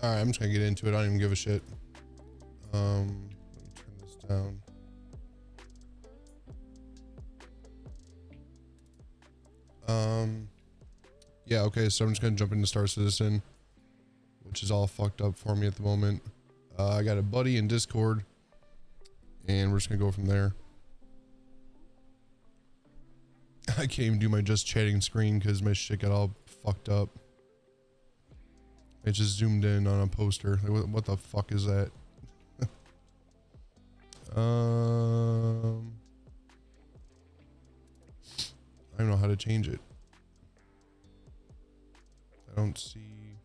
All right, I'm just gonna get into it. I don't even give a shit. Let me turn this down. Yeah, okay, so I'm just gonna jump into Star Citizen, which is all fucked up for me at the moment. I got a buddy in Discord, and we're just gonna go from there. I can't even do my just chatting screen because my shit got all fucked up. It just zoomed in on a poster. Like, what the fuck is that? I don't know how to change it. I don't see.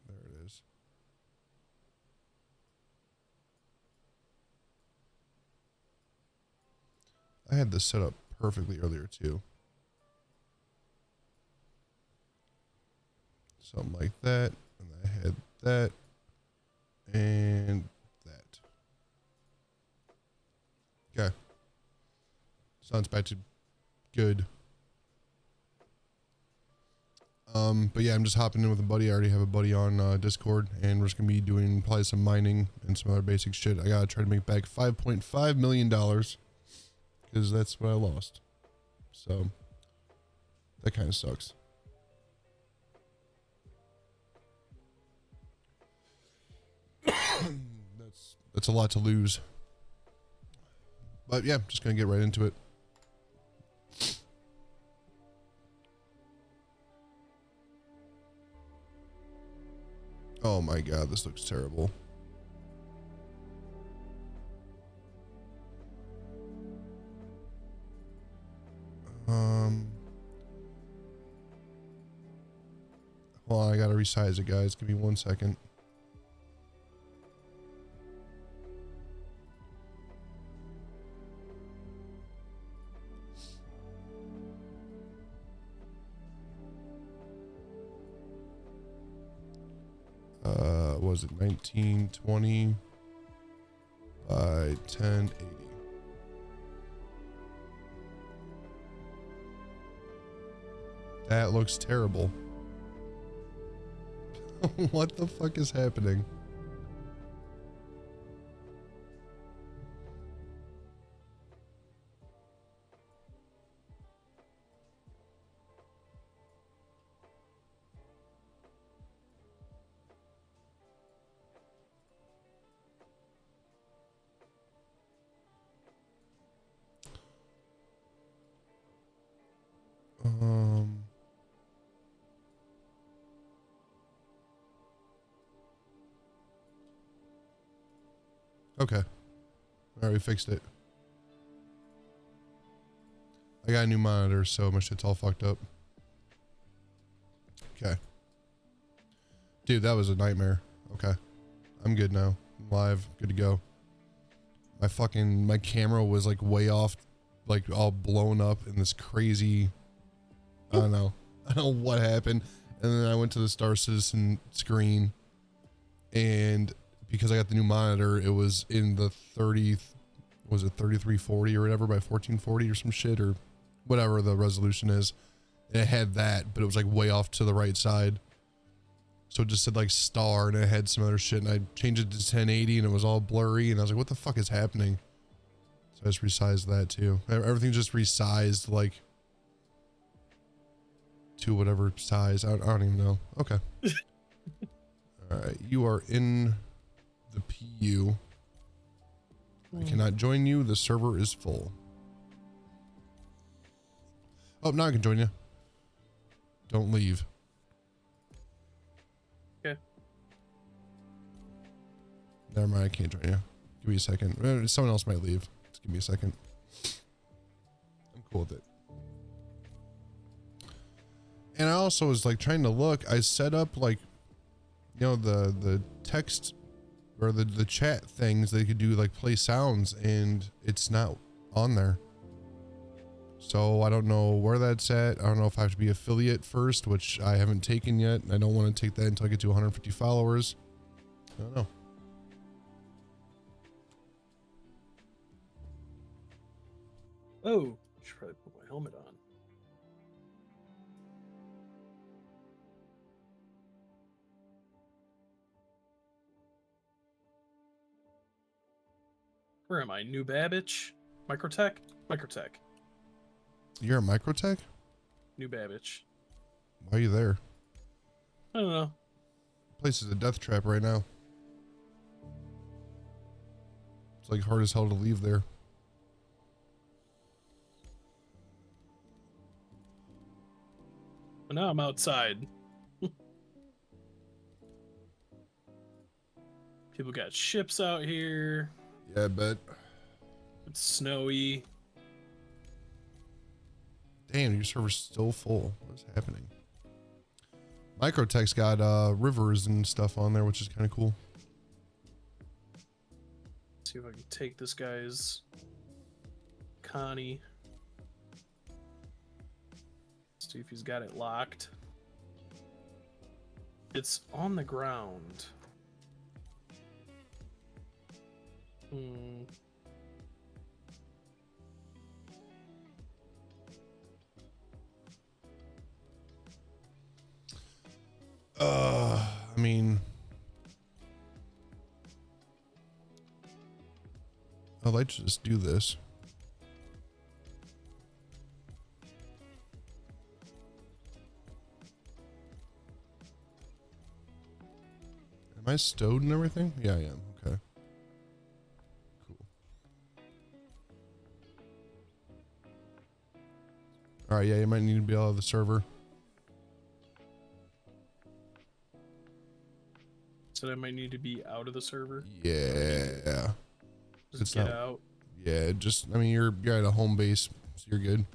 There it is. I had this set up perfectly earlier too. Something like that. And I had that. And that. Okay. Sounds back to good. But yeah, I'm just hopping in with a buddy. I already have a buddy on Discord, and we're just gonna be doing probably some mining and some other basic shit. I gotta try to make back $5.5 million because that's what I lost. So that kind of sucks. That's a lot to lose. But yeah, just gonna get right into it. Oh my god, this looks terrible. Hold on, I gotta resize it, guys. Give me 1 second. Was it 1920 by 1080? That looks terrible. What the fuck is happening? Okay. Alright, we fixed it. I got a new monitor, so my shit's all fucked up. Okay. Dude, that was a nightmare. Okay. I'm good now. I'm live. Good to go. My camera was like way off, like all blown up in this crazy, I don't know. I don't know what happened. And then I went to the Star Citizen screen, and because I got the new monitor, it was in the 3340 or whatever by 1440 or some shit, or whatever the resolution is. And it had that, but it was like way off to the right side. So it just said like star, and it had some other shit, and I changed it to 1080 and it was all blurry, and I was like, what the fuck is happening? So I just resized that too. Everything's just resized like to whatever size. I don't even know. Okay. All right, you are in the PU. I cannot join you. The server is full. Oh, now I can join you. Don't leave. Okay. Never mind, I can't join you. Give me a second. Someone else might leave. Just give me a second. I'm cool with it. And I also was like trying to look. I set up like, you know, the text or the chat things. They could do like play sounds, and it's not on there. So I don't know where that's at. I don't know if I have to be affiliate first, which I haven't taken yet. I don't want to take that until I get to 150 followers. I don't know. Oh, should probably put my helmet on. Where am I? New Babbage? Microtech? Microtech. You're a Microtech? New Babbage. Why are you there? I don't know. Place is a death trap right now. It's like hard as hell to leave there. But now I'm outside. People got ships out here. Yeah, I bet. It's snowy. Damn, your server's still full. What's happening? Microtech's got rivers and stuff on there, which is kind of cool. See if I can take this guy's Connie. See if he's got it locked. It's on the ground. I mean, I'd like to just do this. Am I stowed and everything? Yeah, I am. Okay. Cool. All right, yeah, you might need to be out of the server. So I might need to be out of the server. Yeah. Just It's get not- out. Yeah, just, I mean, you're at a home base, so you're good.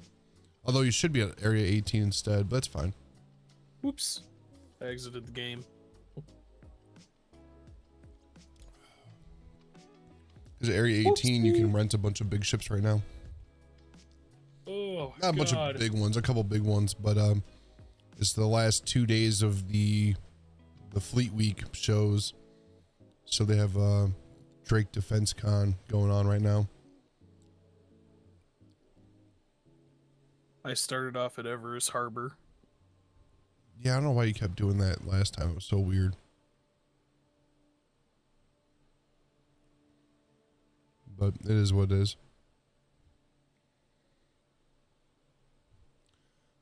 Although you should be at Area 18 instead, but that's fine. Oops. I exited the game. Because Area 18, you can rent a bunch of big ships right now. Oh, Not a bunch of big ones, a couple big ones, but it's the last 2 days of the Fleet Week shows. So they have Drake Defense Con going on right now. I started off at Everest Harbor. Yeah, I don't know why you kept doing that last time. It was so weird. But it is what it is.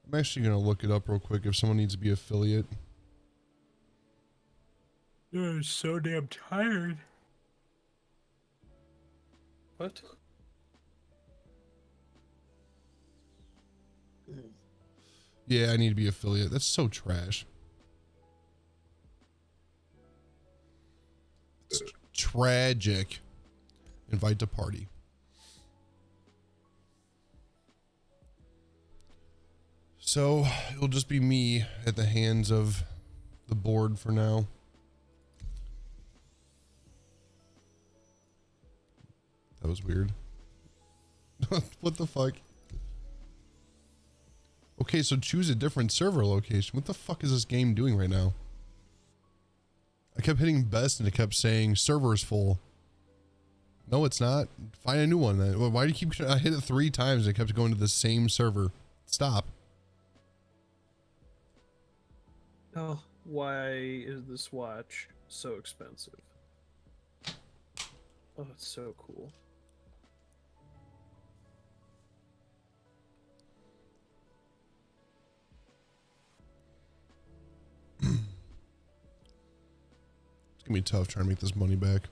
I'm actually going to look it up real quick if someone needs to be affiliate. I'm so damn tired. What? Yeah, I need to be affiliate. That's so trash. It's tragic. Invite to party. So it'll just be me at the hands of the board for now. That was weird. What the fuck? Okay, so choose a different server location. What the fuck is this game doing right now? I kept hitting best and it kept saying server is full. No, it's not. Find a new one then. Why do you keep... I hit it 3 times and it kept going to the same server. Stop. Oh, why is this watch so expensive? Oh, it's so cool. It's gonna be tough trying to make this money back.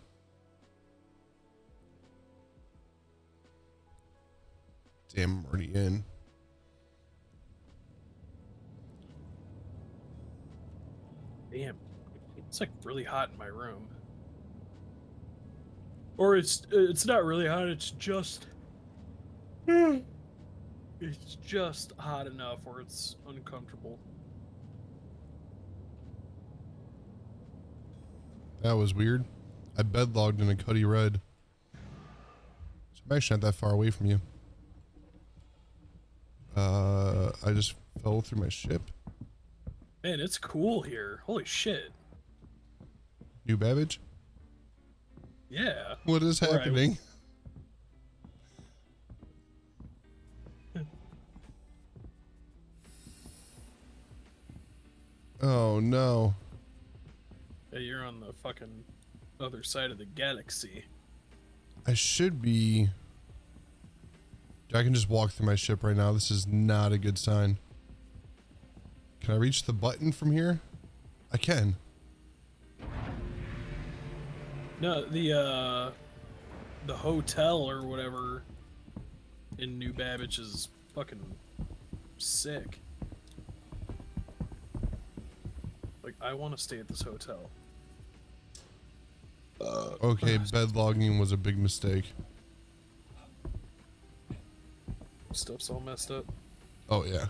Damn, I'm already in. Damn, it's like really hot in my room. Or it's not really hot. It's just it's just hot enough where it's uncomfortable. That was weird. I bedlogged in a Cuddy Red. So I'm actually not that far away from you. I just fell through my ship. Man, it's cool here. Holy shit. New Babbage? Yeah. What is All right. happening? Oh no. Yeah, you're on the fucking other side of the galaxy. I should be... I can just walk through my ship right now. This is not a good sign. Can I reach the button from here? I can. No, the hotel or whatever in New Babbage is fucking sick. Like, I want to stay at this hotel. Okay, bed logging was a big mistake. Stuff's all messed up. Oh, yeah.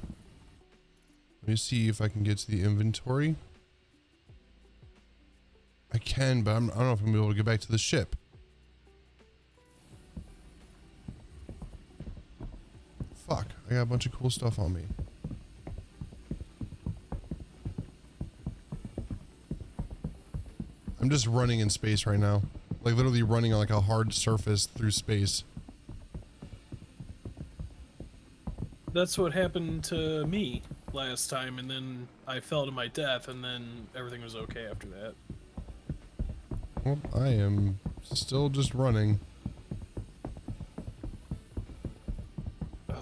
Let me see if I can get to the inventory. I can, but I don't know if I'm gonna be able to get back to the ship. Fuck, I got a bunch of cool stuff on me. I'm just running in space right now. Like literally running on like a hard surface through space. That's what happened to me last time, and then I fell to my death, and then everything was okay after that. Well, I am still just running. I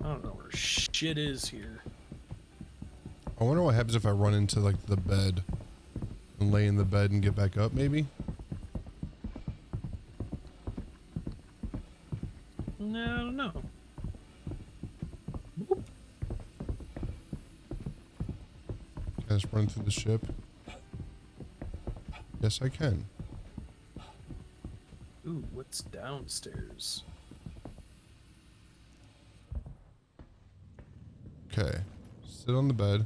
don't know where shit is here. I wonder what happens if I run into like the bed and lay in the bed and get back up, maybe? No, I don't know. Can I just run through the ship? Yes, I can. Ooh, what's downstairs? Okay. Sit on the bed.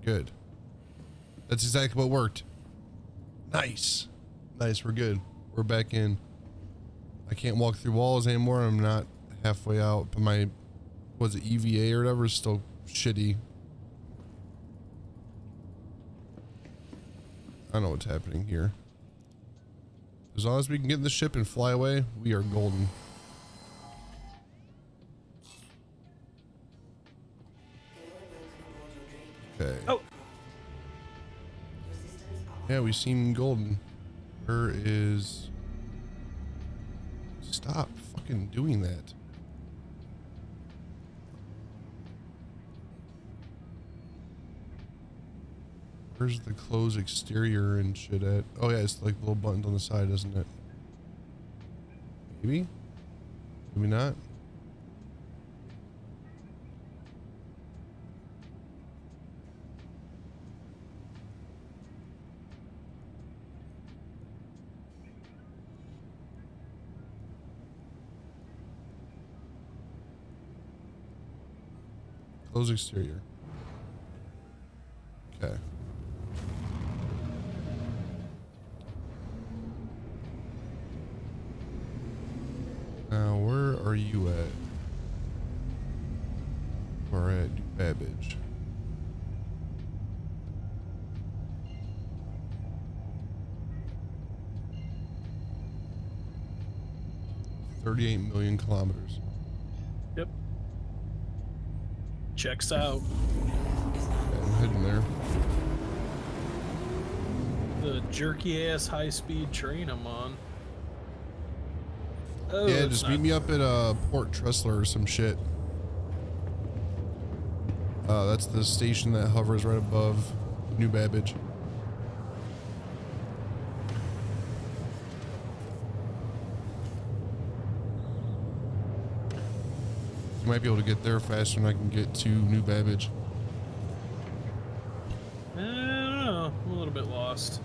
Good. That's exactly what worked. Nice. Nice, we're good. We're back in. I can't walk through walls anymore. I'm not halfway out, but my, was it EVA or whatever, is still shitty. I don't know what's happening here. As long as we can get in the ship and fly away, we are golden. Okay. Oh! Yeah, we seem golden. Where is... Stop fucking doing that. Where's the close exterior and shit at? Oh yeah, it's like little buttons on the side, isn't it? Maybe? Maybe not? Close exterior. Okay. Now, where are you at? We're at New Babbage. $38 million kilometers. Yep. Checks out. Okay, I'm heading there. The jerky ass high speed train I'm on. Oh, Yeah, it's just not- meet me up at Port Tressler or some shit. That's the station that hovers right above New Babbage. You might be able to get there faster than I can get to New Babbage. I don't know. I'm a little bit lost.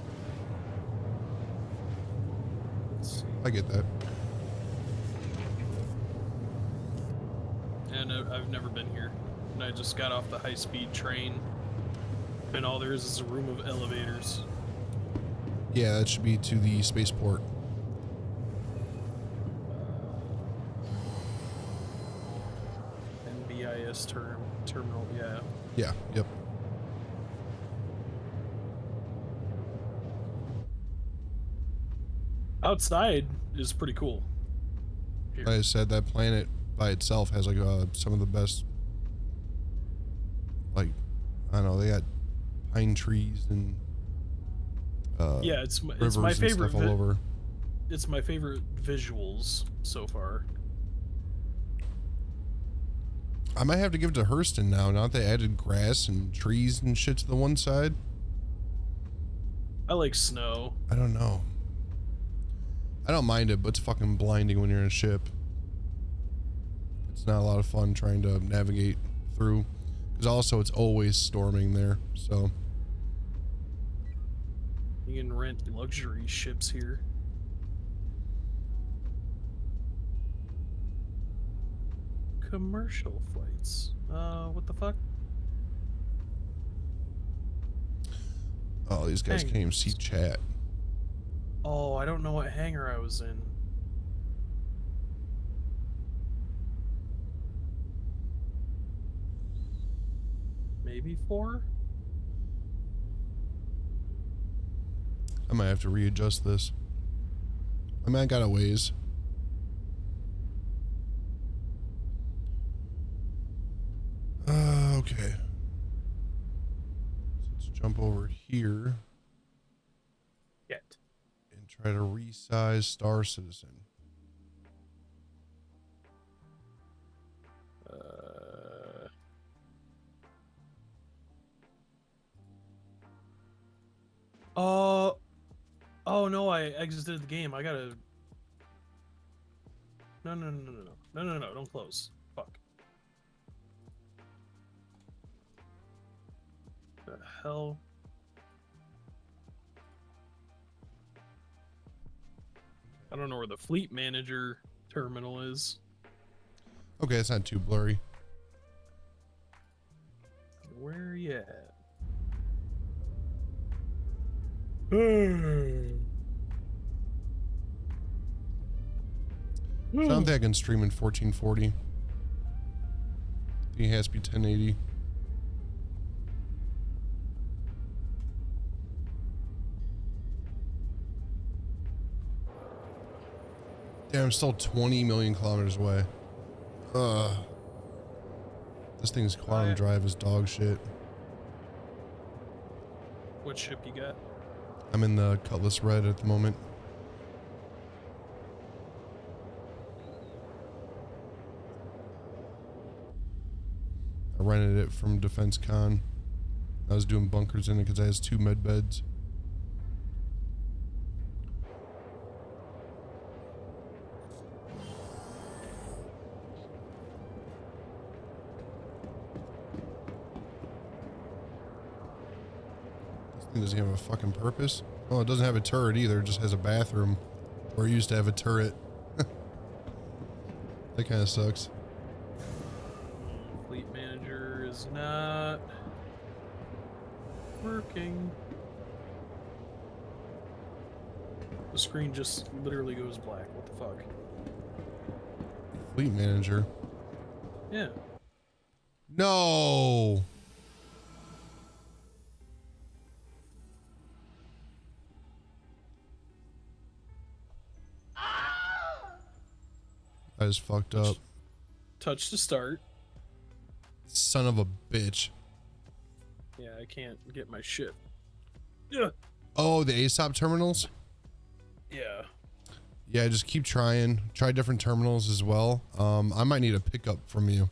Let's see. I get that. And I've never been here. And I just got off the high-speed train. And all there is a room of elevators. Yeah, that should be to the spaceport. NBIS terminal, yeah. Yeah, yep. Outside is pretty cool. Here. Like I said, that planet by itself has like some of the best, like, I don't know, they got pine trees and Yeah, it's my rivers and favorite. stuff all over. It's my favorite visuals so far. I might have to give it to Hurston now. Now that they added grass and trees and shit to the one side. I like snow. I don't know. I don't mind it, but it's fucking blinding when you're in a ship. It's not a lot of fun trying to navigate through. Because also it's always storming there, so. You can rent luxury ships here. Commercial flights. What the fuck? Oh, these guys can't even see chat. Oh, I don't know what hangar I was in. Maybe 4? I might have to readjust this. I mean, I got a ways. Okay. Let's jump over here. Yet. And try to resize Star Citizen. Oh no, I exited the game. I gotta. No, don't close. Fuck. The hell? I don't know where the fleet manager terminal is. Okay, it's not too blurry. Where are you at? I don't think I can stream in 1440. I think it has to be 1080. Damn, I'm still 20 million kilometers away. This thing's quantum drive is dog shit. What ship you got? I'm in the Cutlass Red at the moment. I rented it from Defense Con. I was doing bunkers in it because it has 2 med beds. It doesn't have a fucking purpose. Oh, it doesn't have a turret either. It just has a bathroom where it used to have a turret. That kind of sucks. Fleet manager is not working. The screen just literally goes black. What the fuck? Fleet manager. Yeah. No. I just fucked up. Touch to start. Son of a bitch. Yeah, I can't get my shit. Yeah. Oh, the ASOP terminals? Yeah. Yeah, just keep trying. Try different terminals as well. I might need a pickup from you.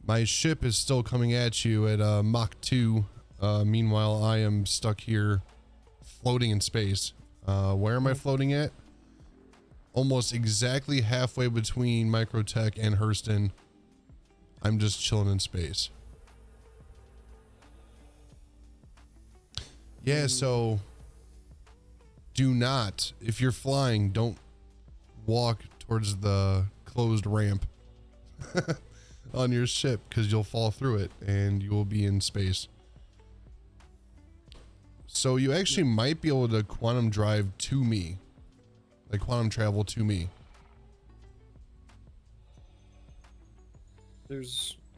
My ship is still coming at you at Mach 2. Meanwhile, I am stuck here floating in space. Where am I floating at? Almost exactly halfway between Microtech and Hurston. I'm just chilling in space. Yeah, so do not, if you're flying, don't walk towards the closed ramp on your ship because you'll fall through it and you will be in space. So you actually might be able to quantum drive to me. Like quantum travel to me.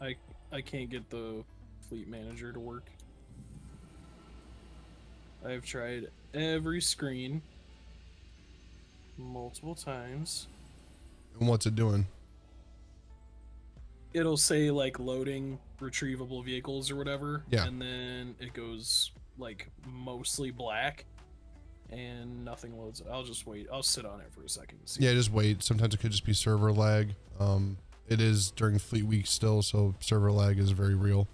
I can't get the fleet manager to work. I've tried every screen multiple times. And what's it doing? It'll say like loading retrievable vehicles or whatever. Yeah. And then it goes like mostly black, and nothing loads. I'll just wait. I'll sit on it for a second. And see. Yeah, just wait. Sometimes it could just be server lag. It is during Fleet Week still, so server lag is very real.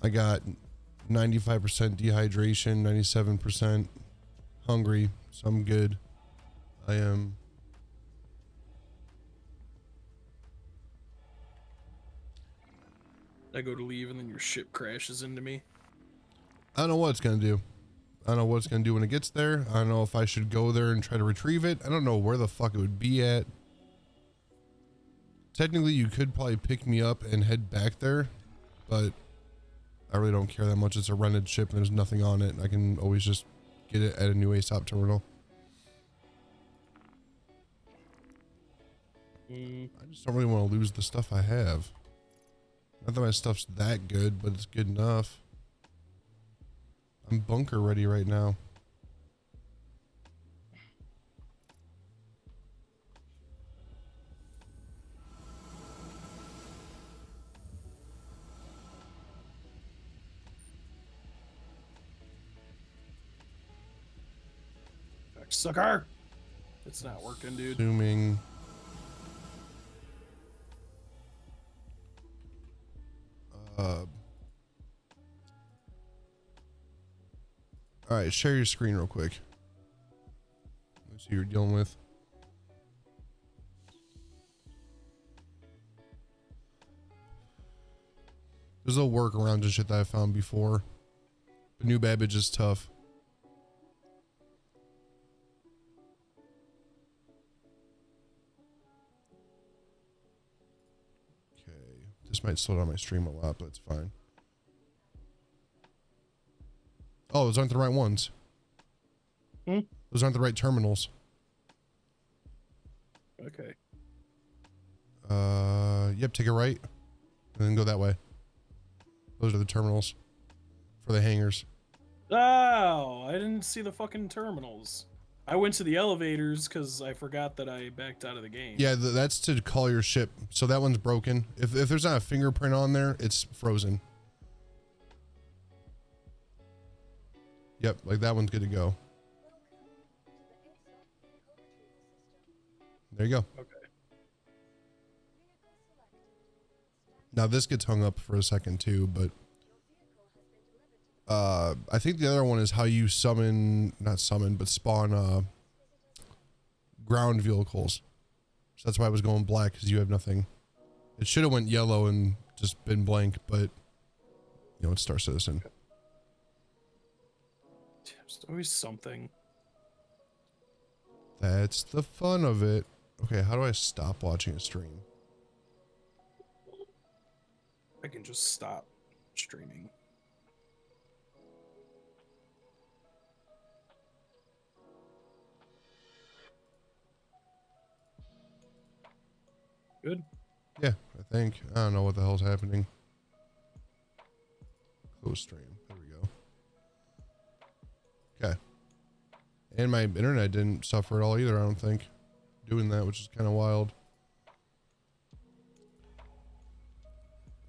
I got 95% dehydration, 97% hungry, so I'm good. I am. I go to leave and then your ship crashes into me. I don't know what it's gonna do. I don't know what it's gonna do when it gets there. I don't know if I should go there and try to retrieve it. I don't know where the fuck it would be at. Technically, you could probably pick me up and head back there, but I really don't care that much. It's a rented ship and there's nothing on it. I can always just get it at a new ASOP terminal. I just don't really want to lose the stuff I have. Not that my stuff's that good, but it's good enough. I'm bunker ready right now. Sucker! It's not working, dude. Assuming. All right, share your screen real quick. Let's see who you're dealing with. There's little workarounds and shit that I found before. But New Babbage is tough. Okay, this might slow down my stream a lot, but it's fine. Oh, those aren't the right ones. Those aren't the right terminals. Okay. Yep, take a right and then go that way. Those are the terminals for the hangars. Oh, I didn't see the fucking terminals. I went to the elevators because I forgot that I backed out of the game. Yeah, that's to call your ship. So that one's broken. If there's not a fingerprint on there, it's frozen. Yep, like that one's good to go. There you go. Okay. Now this gets hung up for a second too, but I think the other one is how you spawn ground vehicles. So that's why I was going black, because you have nothing. It should have went yellow and just been blank, but you know, it's Star Citizen. There's always something. That's the fun of it. Okay, how do I stop watching a stream? I can just stop streaming. Good. Yeah, I think. I don't know what the hell's happening. Close stream. There we go. Okay. And my internet didn't suffer at all either, I don't think. Doing that, which is kind of wild.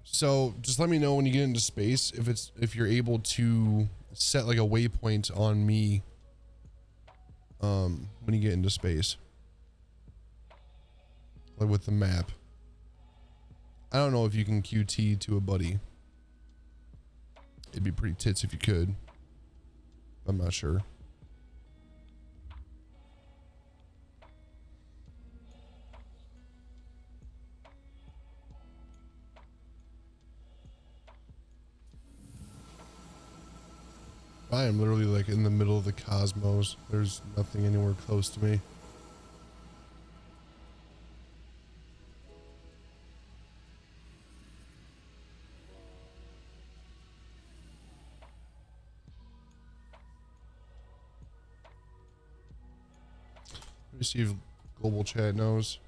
So just let me know when you get into space if you're able to set like a waypoint on me when you get into space. Like with the map. I don't know if you can QT to a buddy. It'd be pretty tits if you could. I'm not sure. I am literally like in the middle of the cosmos. There's nothing anywhere close to me. Let me see if global chat knows.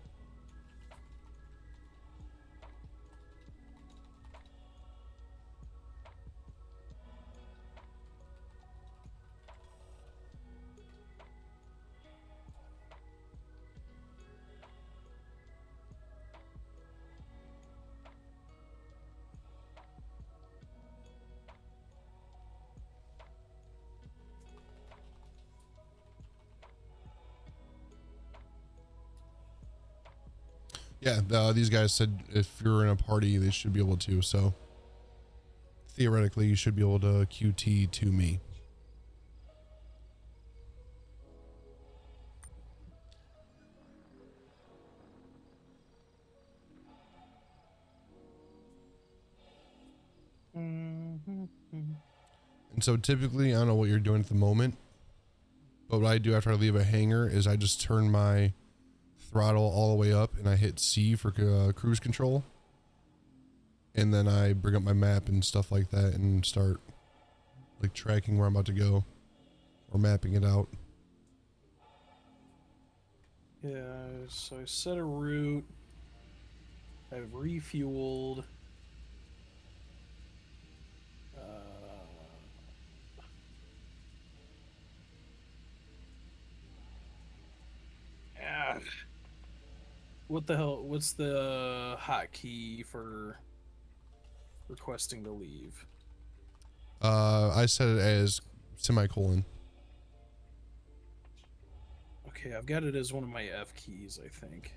Yeah, these guys said if you're in a party, they should be able to. So theoretically, you should be able to QT to me. And so typically, I don't know what you're doing at the moment, but what I do after I leave a hangar is I just turn my throttle all the way up and I hit C for cruise control. And then I bring up my map and stuff like that and start like tracking where I'm about to go or mapping it out. Yeah, so I set a route. I've refueled. What the hell? What's the hotkey for requesting to leave? I set it as semicolon. Okay, I've got it as one of my F keys, I think.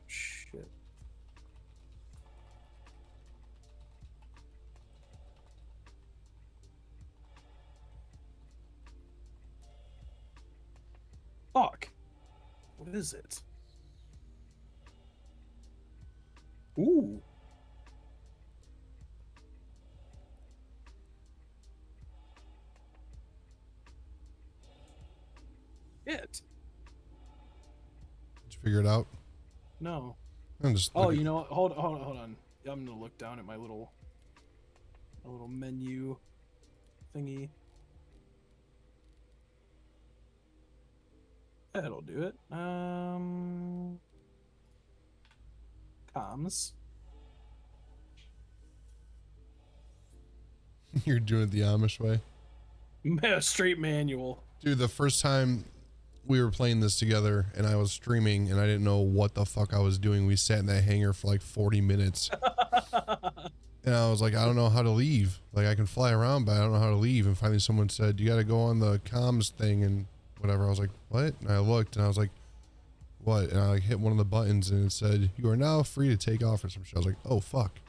Shit. Fuck. What is it? Ooh. It. Did you figure it out? No. I'm just Oh, you know what? Hold on. I'm gonna look down at my little menu thingy. That'll do it. Comms. You're doing it the Amish way. Straight manual. Dude, the first time we were playing this together and I was streaming and I didn't know what the fuck I was doing, we sat in that hangar for like 40 minutes. And I was like, I don't know how to leave. Like, I can fly around, but I don't know how to leave. And finally someone said, you got to go on the comms thing and whatever. I was like, what? And I looked and I was like, what? And I like hit one of the buttons and it said, you are now free to take off or some shit. I was like, oh, fuck.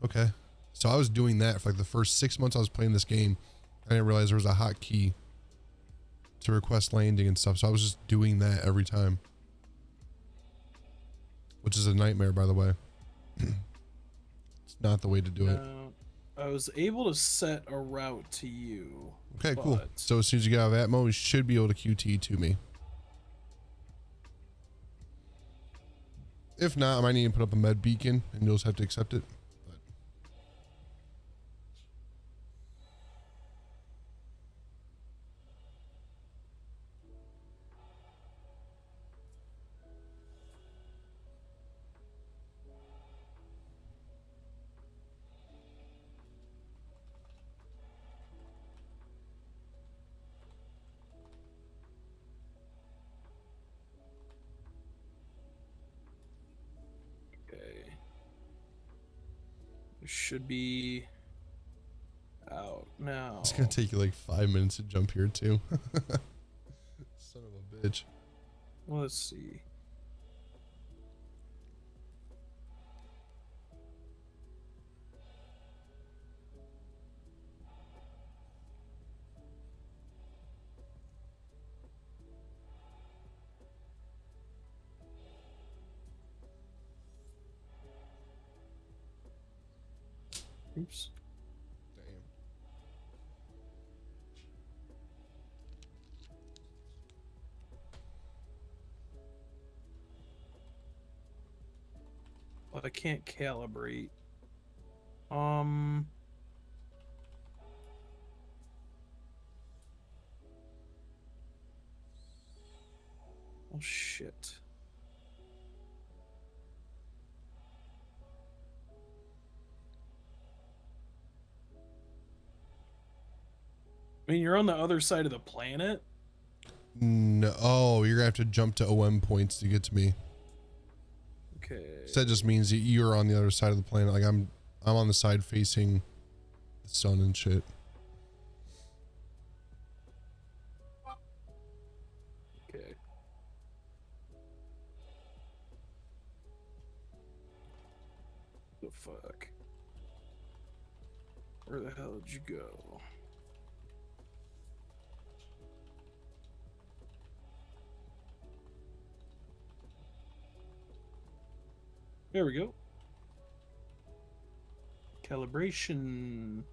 Okay. So I was doing that for like the first 6 months I was playing this game. I didn't realize there was a hotkey to request landing and stuff. So I was just doing that every time. Which is a nightmare, by the way. It's not the way to do it. I was able to set a route to you. Okay, cool. So as soon as you get out of Atmo, you should be able to QT to me. If not, I might need to put up a med beacon and you'll just have to accept it. Should be out now. It's gonna take you like 5 minutes to jump here too. Son of a bitch. Let's see. Oops. Damn. Well, I can't calibrate. Oh shit. I mean, you're on the other side of the planet. No, oh, you're gonna have to jump to OM points to get to me. Okay. So that just means that you're on the other side of the planet. Like I'm on the side facing the sun and shit. Okay. The fuck? Where the hell did you go? There we go. Calibration.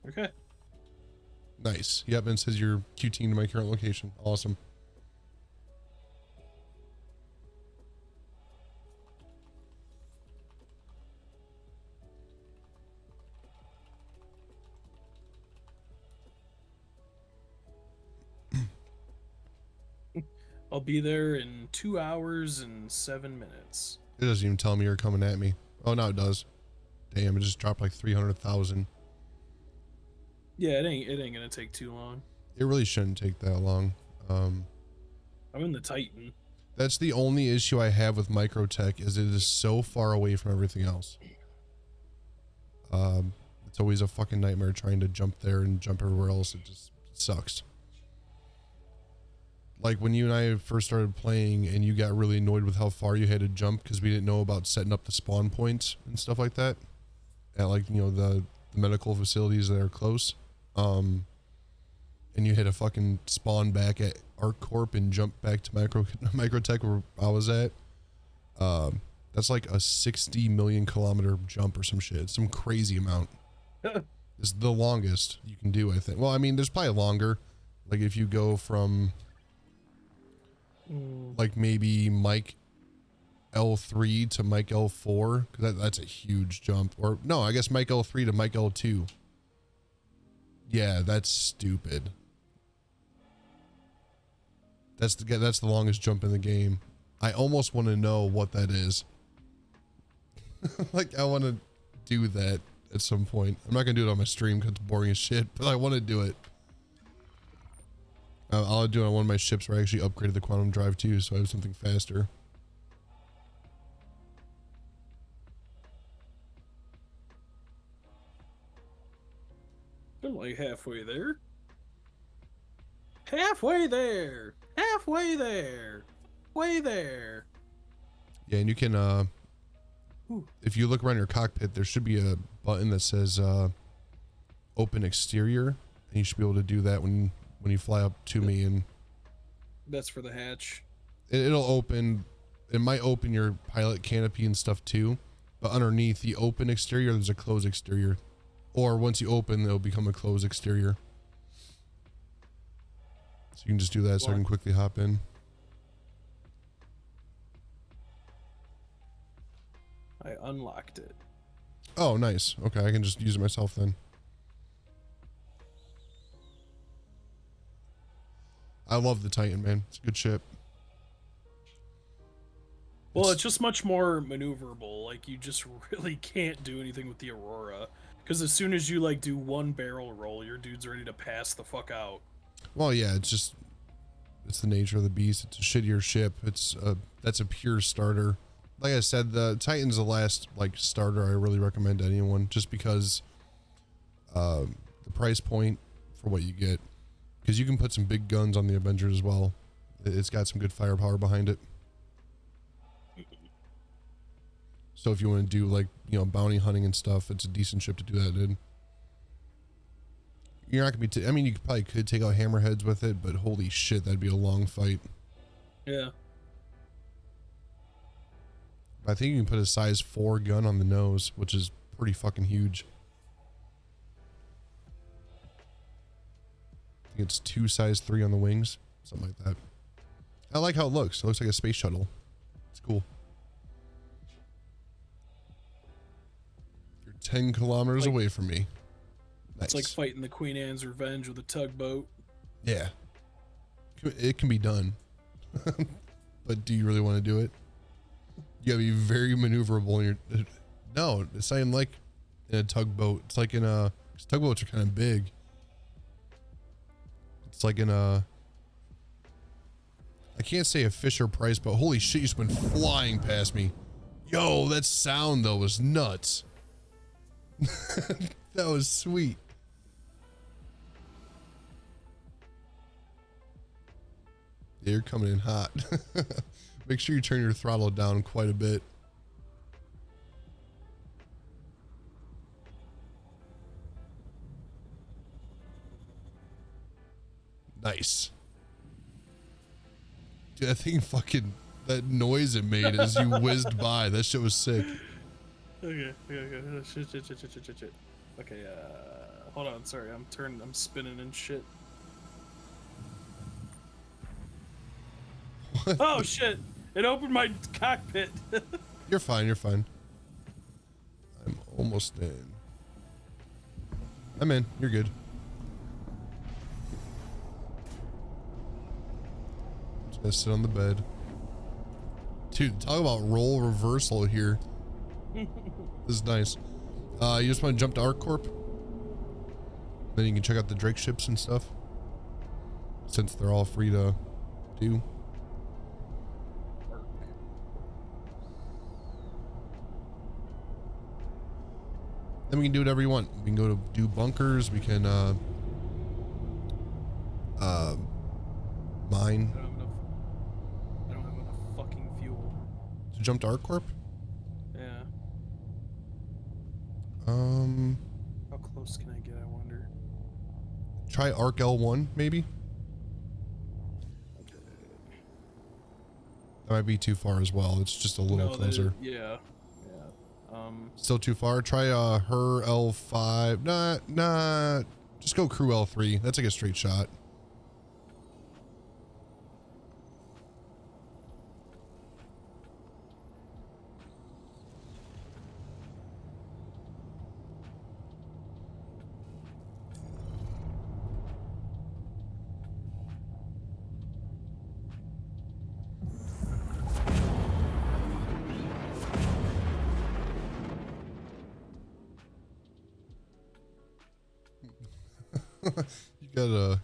Okay. Nice. Yep, and it says you're QTing to my current location. Awesome. I'll be there in 2 hours and 7 minutes. It doesn't even tell me you're coming at me. Oh, now it does. Damn, it just dropped like 300,000. Yeah, it ain't gonna take too long. It really shouldn't take that long. I'm in the Titan. That's the only issue I have with Microtech is it is so far away from everything else. It's always a fucking nightmare trying to jump there and jump everywhere else. It just sucks. Like when you and I first started playing and you got really annoyed with how far you had to jump because we didn't know about setting up the spawn points and stuff like that at like, you know, the medical facilities that are close. And you had to fucking spawn back at ArcCorp and jump back to Microtech where I was at. That's like a 60 million kilometer jump or some shit. It's some crazy amount. It's the longest you can do, I think. Well, I mean, there's probably longer. Like if you go from like maybe Mike L3 to Mike L4, because that's a huge jump. Or no, I guess Mike L3 to Mike L2. Yeah, that's stupid. That's the longest jump in the game. I almost want to know what that is. Like I want to do that at some point. I'm not gonna do it on my stream because it's boring as shit, but I want to do it. I'll do it on one of my ships where I actually upgraded the quantum drive too, so I have something faster. I'm like halfway there. Halfway there. Halfway there. Way there. Yeah, and you can if you look around your cockpit, there should be a button that says open exterior, and you should be able to do that when you fly up to me, and that's for the hatch. It'll open. It might open your pilot canopy and stuff too, but underneath the open exterior, there's a closed exterior. Or once you open, it'll become a closed exterior. So you can just do that so I can quickly hop in. I unlocked it. Oh, nice. Okay, I can just use it myself then. I love the Titan, man. It's a good ship. Well, it's just much more maneuverable. Like, you just really can't do anything with the Aurora. Because as soon as you, like, do one barrel roll, your dude's ready to pass the fuck out. Well, yeah, it's the nature of the beast. It's a shittier ship. That's a pure starter. Like I said, the Titan's the last, like, starter I really recommend to anyone, just because the price point for what you get. Because you can put some big guns on the Avenger as well. It's got some good firepower behind it. So if you want to do, like, you know, bounty hunting and stuff, it's a decent ship to do that in. You're not going to be... I mean, you probably could take out hammerheads with it, but holy shit, that'd be a long fight. Yeah. I think you can put a size 4 gun on the nose, which is pretty fucking huge. I think it's 2 size 3 on the wings, something like that. I like how it looks. It looks like a space shuttle. It's cool. You're 10 kilometers away from me. Nice. It's like fighting the Queen Anne's Revenge with a tugboat. Yeah. It can be done. But do you really want to do it? You gotta be very maneuverable in your... No, it's not even like in a tugboat. It's like in a... Tugboats are kind of big. It's like in a... I can't say a Fisher Price, but holy shit, you just went flying past me. Yo, that sound though was nuts. That was sweet. Yeah, you're coming in hot. Make sure you turn your throttle down quite a bit. Nice. Dude, that thing fucking, that noise it made as you whizzed by, that shit was sick. Okay. Shit. Okay, hold on, sorry, I'm spinning and shit. What? Oh shit! It opened my cockpit. You're fine, you're fine. I'm almost in. I'm in, you're good. Just gonna sit on the bed. Dude, talk about role reversal here. This is nice. You just want to jump to ArcCorp? Then you can check out the Drake ships and stuff. Since they're all free to do. Then we can do whatever you want. We can go to do bunkers. We can mine. I don't have enough fucking fuel. To jump to ArcCorp? Yeah. How close can I get, I wonder? Try Arc L1, maybe? Okay. That might be too far as well. It's just a little closer. Yeah. Still too far? Try her L5. Nah. Just go crew L3. That's like a straight shot.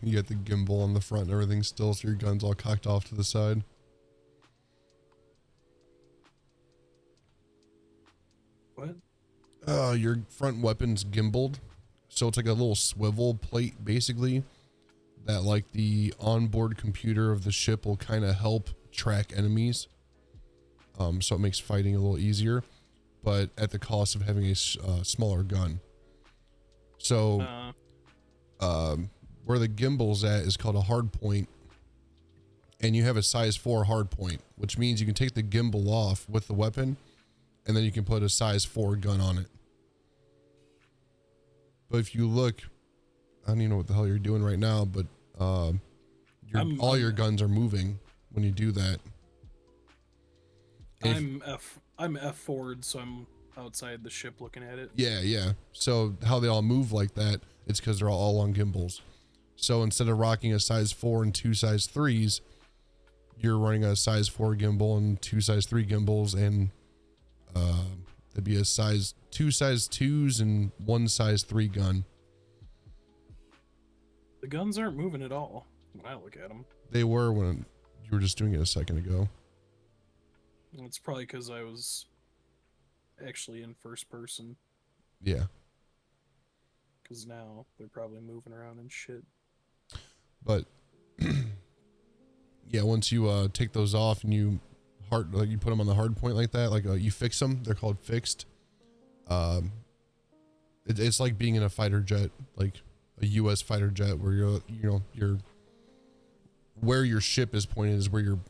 You got the gimbal on the front and everything still, so your gun's all cocked off to the side. What? Your front weapon's gimbaled, so it's like a little swivel plate basically that like the onboard computer of the ship will kind of help track enemies. So it makes fighting a little easier, but at the cost of having a smaller gun. So where the gimbal's at is called a hard point, and you have a size 4 hard point, which means you can take the gimbal off with the weapon and then you can put a size 4 gun on it. But if you look, I don't even know what the hell you're doing right now, but all your guns are moving when you do that. I'm F forward, so I'm outside the ship looking at it. Yeah. So how they all move like that, it's because they're all on gimbals. So instead of rocking a size 4 and 2 size 3s, you're running a size 4 gimbal and 2 size 3 gimbals, and there'd be a size 2 size 2s and 1 size 3 gun. The guns aren't moving at all when I look at them. They were when you were just doing it a second ago. It's probably because I was actually in first person. Yeah. Because now they're probably moving around and shit. But yeah, once you take those off and you put them on the hard point like that, like you fix them, they're called fixed. It's like being in a fighter jet, like a US fighter jet, where you're where your ship is pointed is where your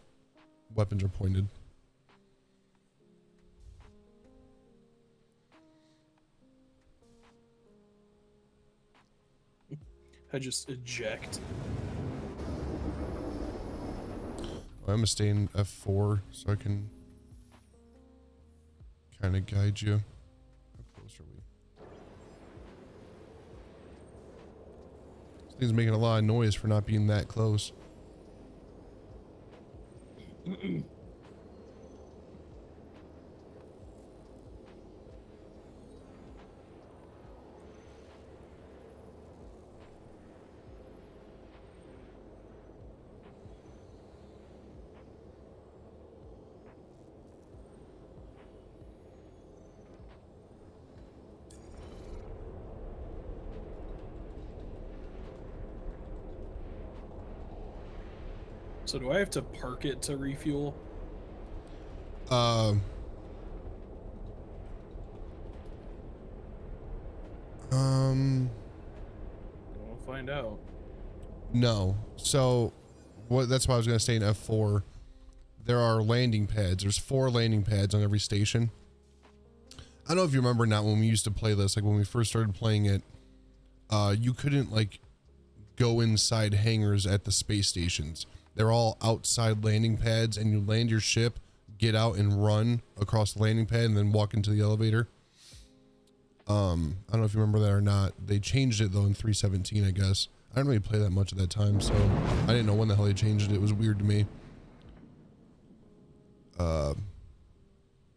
weapons are pointed. I just eject. I'm gonna stay in F4 so I can kind of guide you. How close are we? This thing's making a lot of noise for not being that close. So do I have to park it to refuel? Um. We'll find out. No. So, that's why I was gonna say in F4. There are landing pads. There's 4 landing pads on every station. I don't know if you remember now when we used to play this, like when we first started playing it, you couldn't like go inside hangars at the space stations. They're all outside landing pads, and you land your ship, get out and run across the landing pad and then walk into the elevator. I don't know if you remember that or not. They changed it though in 3.17, I guess. I didn't really play that much at that time, so I didn't know when the hell they changed it. It was weird to me.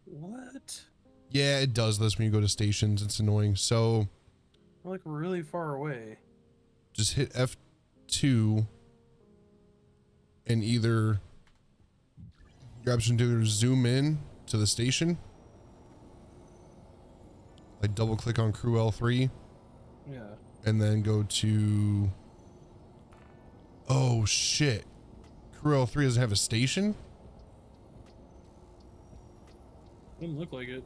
What? Yeah, it does this when you go to stations. It's annoying. So We're like really far away. just hit F2 and either your option to either zoom in to the station, like double click on crew L3, Yeah. and then go to, oh shit, crew L3 doesn't have a station? Didn't look like it.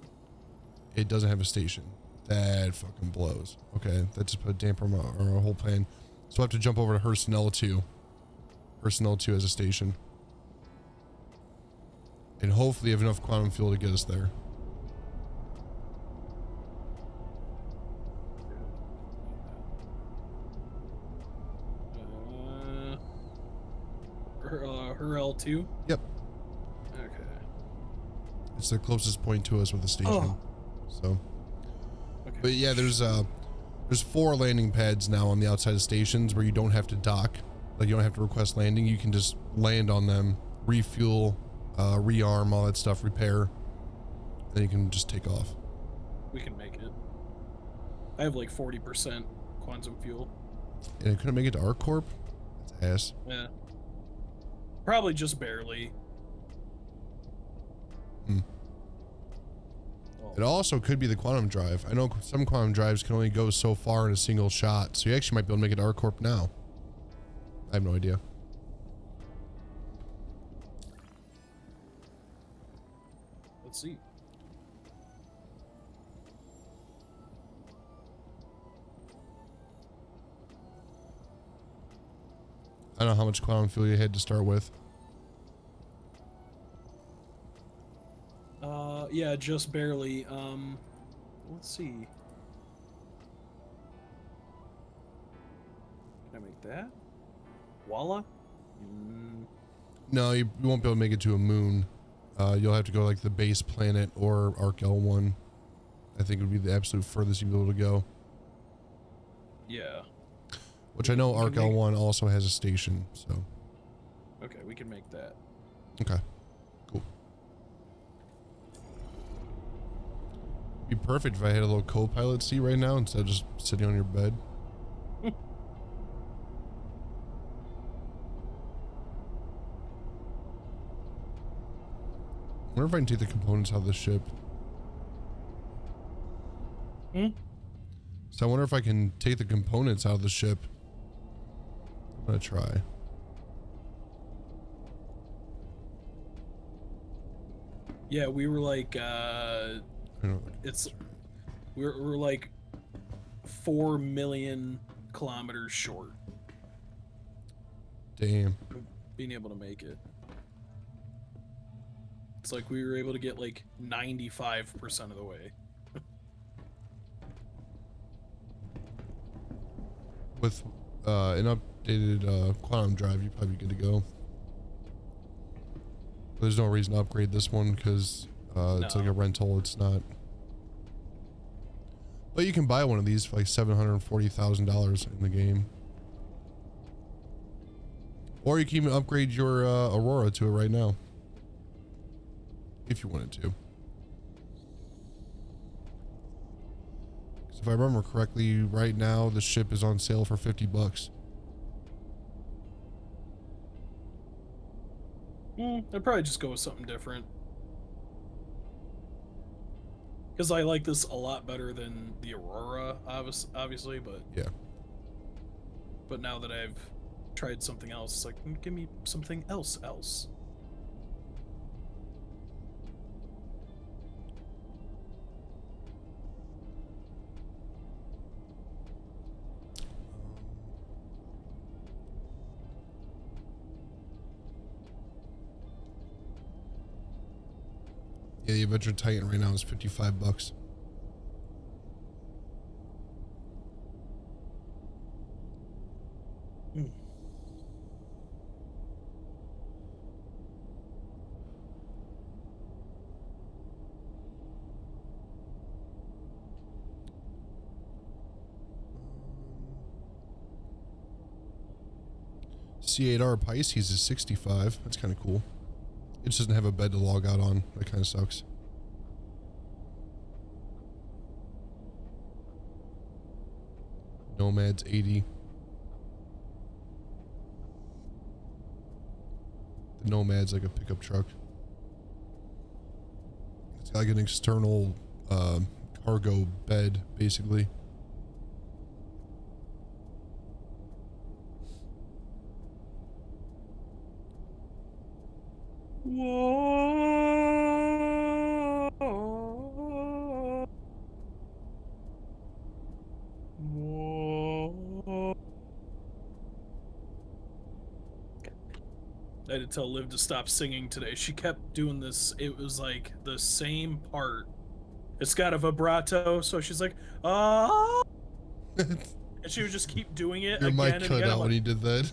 It doesn't have a station. That fucking blows. Okay, that just put a damper on our whole plan. So I have to jump over to Hurston L2. Hurston L2 has a station. And hopefully have enough quantum fuel to get us there. Her L2? Yep. Okay. It's the closest point to us with a station. Oh. So, Okay. but yeah, there's 4 landing pads now on the outside of stations where you don't have to dock. Like you don't have to request landing. You can just land on them, refuel, rearm, all that stuff, repair. Then you can just take off. We can make it. I have like 40% quantum fuel. And it couldn't make it to ArcCorp? That's ass. Yeah. Probably just barely. Hmm. Well, It also could be the quantum drive. I know some quantum drives can only go so far in a single shot, so you actually might be able to make it to ArcCorp now. I have no idea. let's see. I don't know how much quantum fuel you had to start with. Yeah, just barely. Let's see. Can I make that? Voila? No, you won't be able to make it to a moon. You'll have to go like the base planet or Arc L1. I think would be the absolute furthest you'd be able to go. Yeah. Which I know We can Arc make- L1 also has a station, so. Okay, we can make that. Okay. Cool. Be perfect if I had a little co-pilot seat right now instead of just sitting on your bed. I wonder if I can take the components out of the ship. Hmm? So I wonder if I can take the components out of the ship. I'm gonna try. Yeah, we were like, I don't know. we're like 4 million kilometers short Damn. of being able to make it. It's like we were able to get like 95% of the way. With an updated quantum drive, you'd probably be good to go. There's no reason to upgrade this one because it's like a No. rental. It's not. But you can buy one of these for like $740,000 in the game. Or you can even upgrade your Aurora to it right now. If you wanted to. 'Cause if I remember correctly, right now the ship is on sale for $50. I'd probably just go with something different. Because I like this a lot better than the Aurora, obviously, but Yeah. now that I've tried something else. It's like, give me something else. Yeah, the Adventure Titan right now is $55. C8R Pisces is 65. That's kind of cool. It just doesn't have a bed to log out on. That kind of sucks. Nomad's 80. The Nomad's like a pickup truck. It's got like an external cargo bed, basically. I had to tell Liv to stop singing today. She kept doing this. It was like the same part. It's got a vibrato, so she's like, ah, and she would just keep doing it. Your again mic and cut again. out when he did that.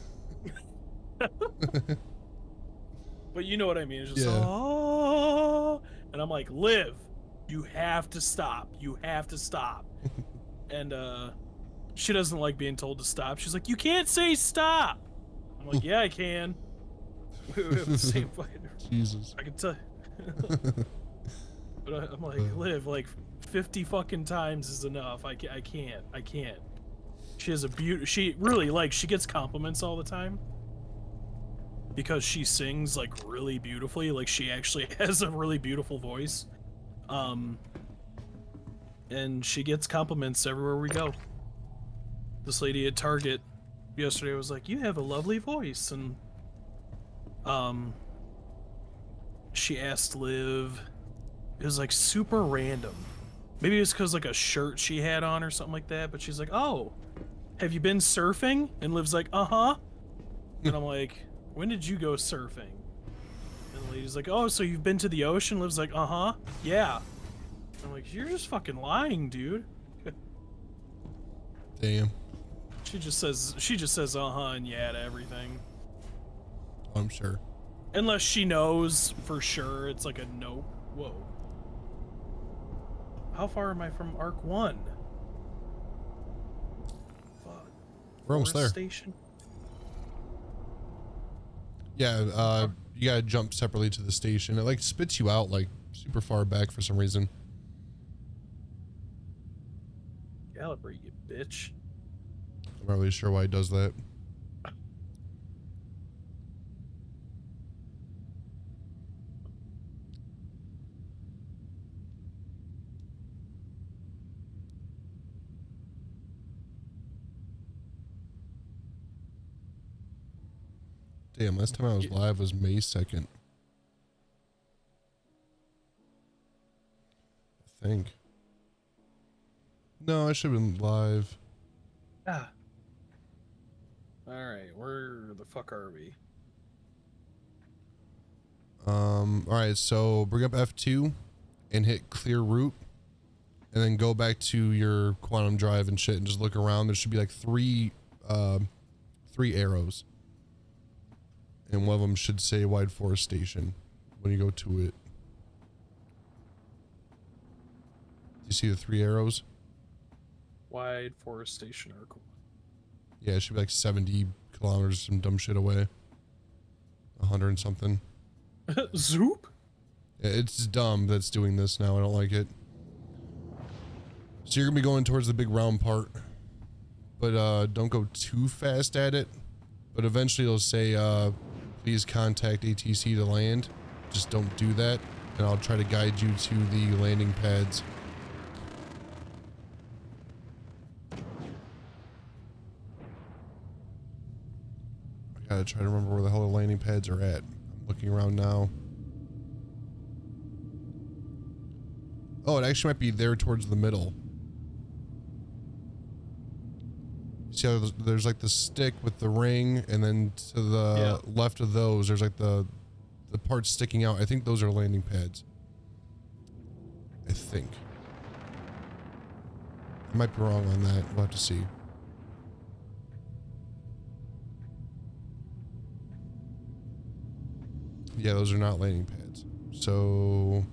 But you know what I mean. It's just, Yeah. oh, and I'm like, Liv, you have to stop. You have to stop. And she doesn't like being told to stop. She's like, you can't say stop. I'm like, yeah, I can. We have the same fucking. Jesus. I can tell. But I'm like, Liv, like 50 fucking times is enough. I can't. She has a she really, like, she gets compliments all the time because she sings like really beautifully. Like, she actually has a really beautiful voice. And she gets compliments everywhere we go. This lady at Target yesterday was like, you have a lovely voice. And she asked Liv, it was like super random. Maybe it was because like a shirt she had on or something like that, but she's like, oh, have you been surfing? And Liv's like, uh-huh. And I'm like, when did you go surfing? And the lady's like, oh, so you've been to the ocean? Liv's like, uh-huh, yeah. I'm like, you're just fucking lying, dude. Damn. She just says uh-huh and yeah to everything. I'm sure. Unless she knows for sure it's like a nope. Whoa. How far am I from Arc 1? Fuck. We're almost there. Station? Yeah, you gotta jump separately to the station. It like spits you out like super far back for some reason. Calibrate, you bitch. I'm not really sure why it does that. Damn, last time I was live was May 2nd. I think. No, I should have been live. Ah. Alright, where the fuck are we? Alright, so bring up F2 and hit clear route. And then go back to your quantum drive and shit and just look around. There should be like three arrows. And one of them should say Wide Forest Station when you go to it. Do you see the three arrows? Wide Forest Station Arc 1. Yeah, it should be like 70 kilometers, some dumb shit away. 100 and something. Zoop? Yeah, it's dumb that's doing this now. I don't like it. So you're gonna be going towards the big round part. But don't go too fast at it. But eventually it'll say, please contact ATC to land. Just don't do that. And I'll try to guide you to the landing pads. Gotta try to remember where the hell the landing pads are at. I'm looking around now. Oh, it actually might be there towards the middle. See how there's like the stick with the ring, and then to the left of those, there's like the parts sticking out. I think those are landing pads. I think. I might be wrong on that. We'll have to see. Yeah, those are not landing pads. So,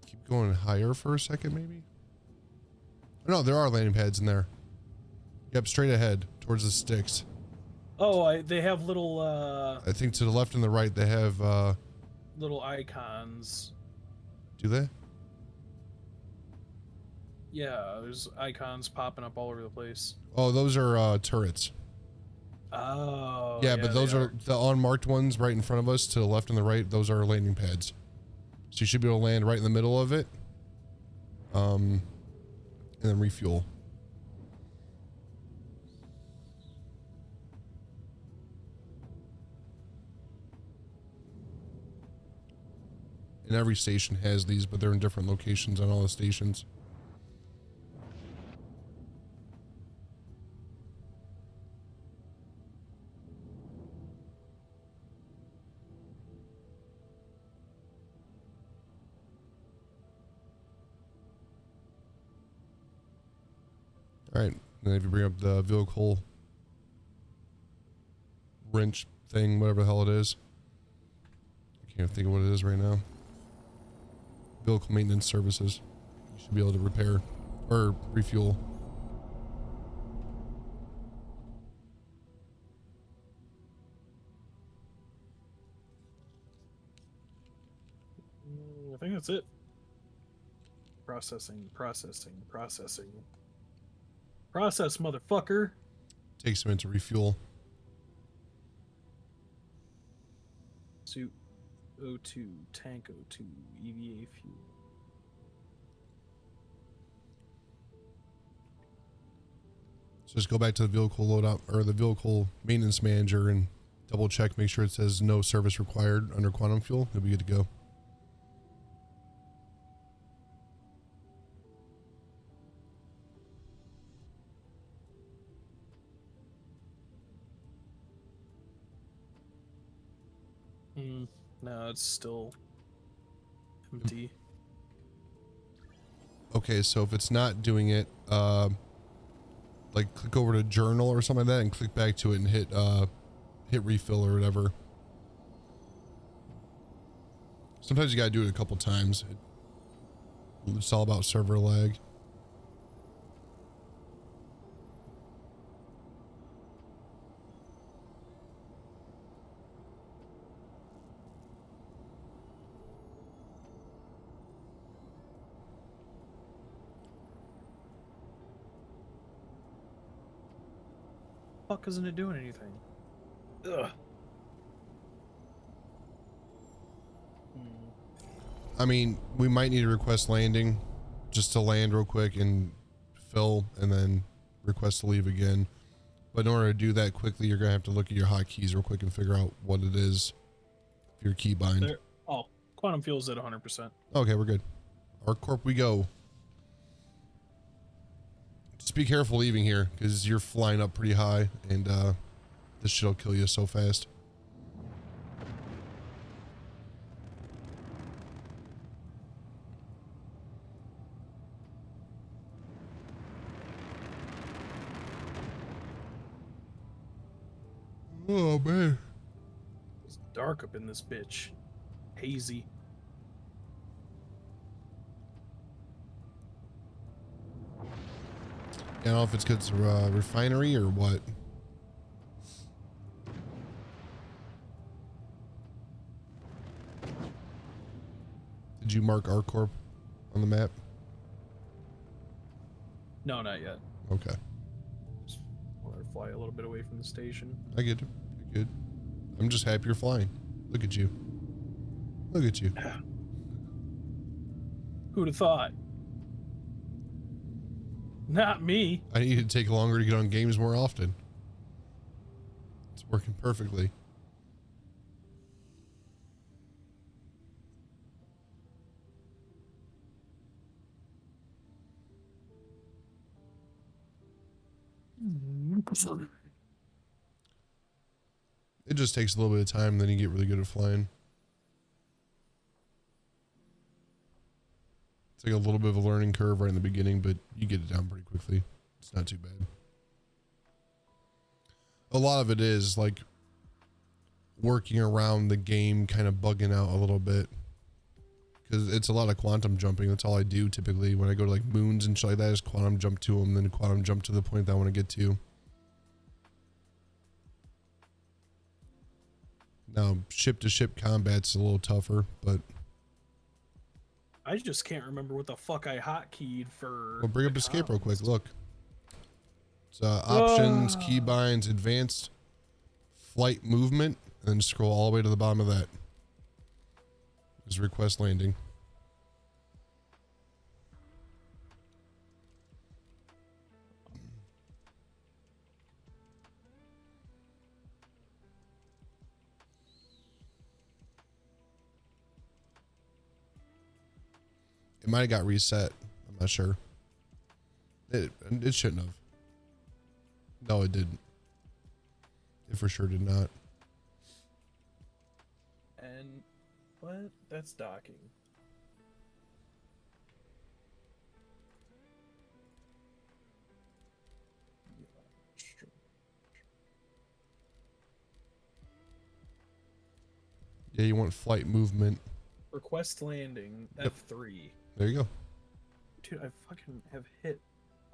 keep going higher for a second, maybe? No, there are landing pads in there. Yep, straight ahead towards the sticks. Oh, they have little, I think to the left and the right they have, little icons. do they? Yeah, there's icons popping up all over the place. Oh, those are, turrets. Oh. Yeah, but those are the unmarked ones right in front of us to the left and the right. Those are landing pads. So you should be able to land right in the middle of it. And then refuel. And every station has these, but they're in different locations on all the stations. All right, then if you bring up the vehicle wrench thing, whatever the hell it is. I can't think of what it is right now. Vehicle maintenance services. You should be able to repair or refuel. I think that's it. Processing. Process, motherfucker. Takes a minute to refuel. Suit O2, tank O2, EVA fuel. So just go back to the vehicle loadout or the vehicle maintenance manager and double check, make sure it says no service required under quantum fuel. You'll be good to go. No, it's still empty. Okay, so if it's not doing it, like click over to journal or something like that and click back to it and hit refill or whatever. Sometimes you gotta do it a couple times. It's all about server lag. Fuck isn't it doing anything? Ugh. I mean, we might need to request landing just to land real quick and fill and then request to leave again. But in order to do that quickly, you're going to have to look at your hotkeys real quick and figure out what it is. If you're keybind. There. Oh, quantum fuel's at 100%. Okay, we're good. ArcCorp we go. Just be careful leaving here because you're flying up pretty high and this shit'll kill you so fast. Oh man. It's dark up in this bitch. Hazy. I don't know if it's because it's a refinery or what. Did you mark ArcCorp on the map? No, not yet. Okay. Just want to fly a little bit away from the station. I get it. You're good. I'm just happy you're flying. Look at you. Look at you. Who'd have thought? Not me. I need to take longer to get on games more often. It's working perfectly. It just takes a little bit of time, then you get really good at flying. It's like a little bit of a learning curve right in the beginning, but you get it down pretty quickly. It's not too bad. A lot of it is like working around the game, kind of bugging out a little bit. Because it's a lot of quantum jumping. That's all I do typically when I go to like moons and shit like that. Is quantum jump to them, then quantum jump to the point that I want to get to. Now, ship to ship combat's a little tougher, but I just can't remember what the fuck I hotkeyed for. we'll bring the up escape real quick. comms. Look, it's options, keybinds, advanced flight movement, and then scroll all the way to the bottom of that. Is request landing. It might have got reset. I'm not sure. It shouldn't have. No, it didn't. It for sure did not. And what? That's docking. Yeah, you want flight movement. Request landing. Yep. F3. There you go. Dude, I fucking have hit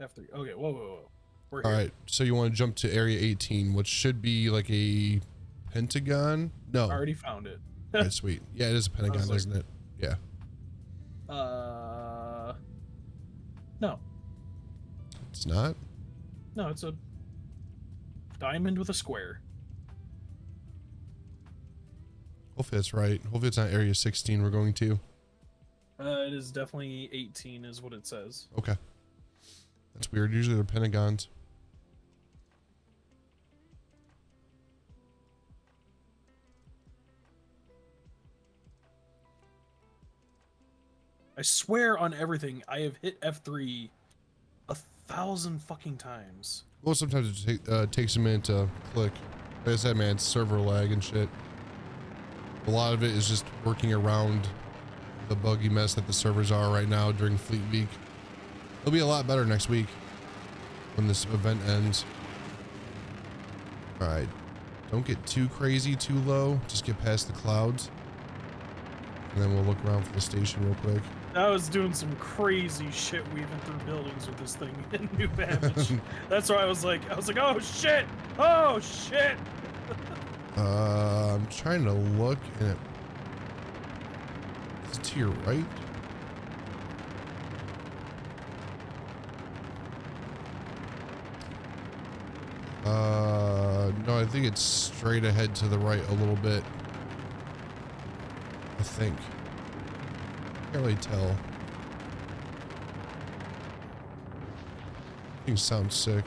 F3. Okay, whoa. We're All here. right, so you want to jump to area 18, which should be like a pentagon? No. I already found it. All right, sweet. Yeah, it is a pentagon, like- isn't it? Yeah. No. It's not? No, it's a diamond with a square. Hopefully that's right. Hopefully it's not area 16 we're going to. It is definitely 18 is what it says. Okay. That's weird. Usually they're pentagons. I swear on everything, I have hit F3 1,000 fucking times. Well, sometimes it takes a minute to click. Like I said, man, it's server lag and shit. A lot of it is just working around the buggy mess that the servers are right now during Fleet Week. It'll be a lot better next week when this event ends. All right, don't get too crazy, too low. Just get past the clouds, and then we'll look around for the station real quick. I was doing some crazy shit weaving through buildings with this thing in New Babbage. That's why I was like, oh shit! Oh shit! I'm trying to look, and it's to your right. No, I think it's straight ahead to the right a little bit. I think. Can't really tell. Things sound sick.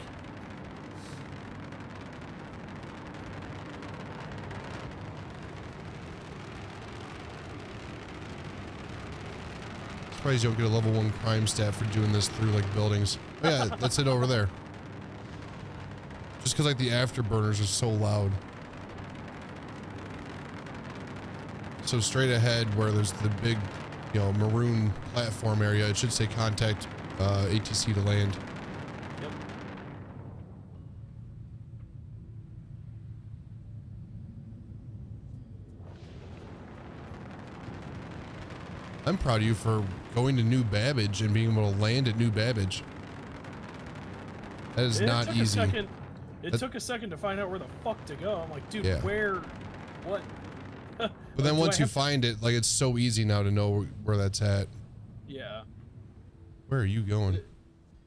Surprised you don't get a level 1 crime stat for doing this through like buildings. Oh, yeah, that's it over there. Just because like the afterburners are so loud. So straight ahead where there's the big, you know, maroon platform area, it should say contact ATC to land. Yep. I'm proud of you for going to New Babbage and being able to land at New Babbage. That is not easy. It took a second to find out where the fuck to go. I'm like, dude, Yeah. where? What? But then Do once I you have to- find it, like it's so easy now to know where that's at. Yeah. Where are you going?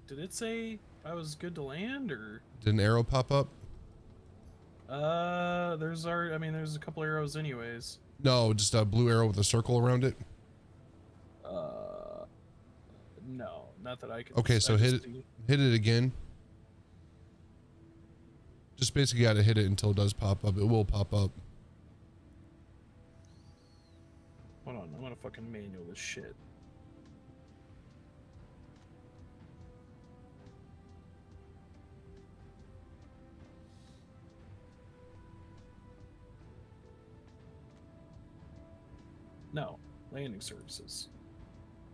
Did it say I was good to land or? Did an arrow pop up? There's there's a couple arrows anyways. No, just a blue arrow with a circle around it. No, not that I can. Okay, so hit it again. Just basically got to hit it until it does pop up. It will pop up. Hold on, I'm gonna fucking manual this shit. No, landing services.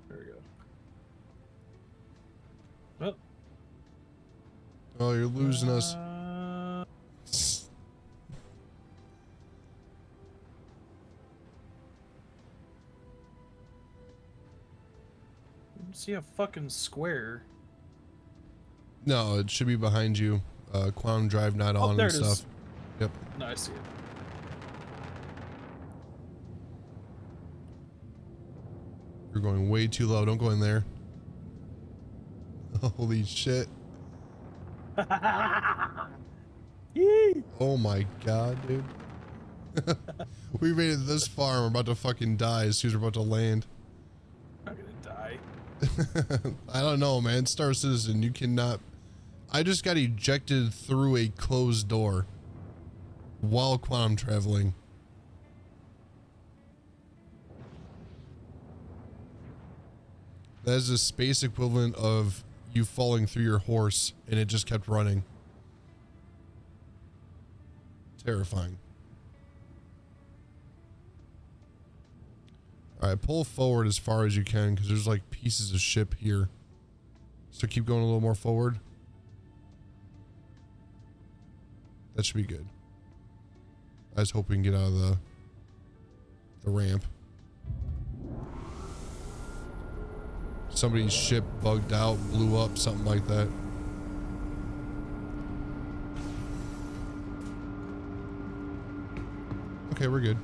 There we go. Oh. Oh, you're losing us. See a fucking square. No, it should be behind you. Quantum drive not on there and it stuff. is. Yep. No, I see it. You're going way too low. Don't go in there. Holy shit. Yee! Oh my god, dude. We made it this far. We're about to fucking die as soon as we're about to land. I'm gonna die. I don't know, man. Star Citizen, you cannot. I just got ejected through a closed door while quantum traveling. That is the space equivalent of you falling through your horse and it just kept running. Terrifying. Alright, pull forward as far as you can because there's like pieces of ship here. So keep going a little more forward. That should be good. I just hope we can get out of the ramp. Somebody's ship bugged out, blew up, something like that. Okay, we're good.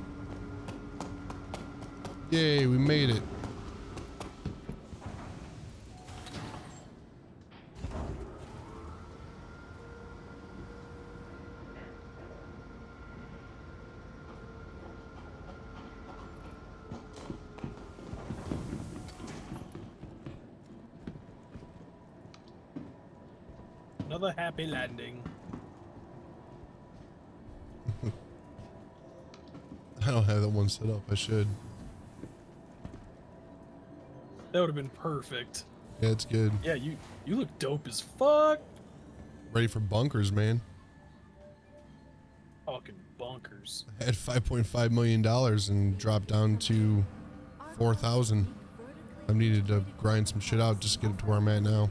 Yay, we made it. Another happy landing. I don't have that one set up. I should. That would have been perfect. Yeah, it's good. Yeah, you look dope as fuck. Ready for bunkers, man. Fucking bunkers. I had $5.5 million and dropped down to 4,000. I needed to grind some shit out just to get it to where I'm at now.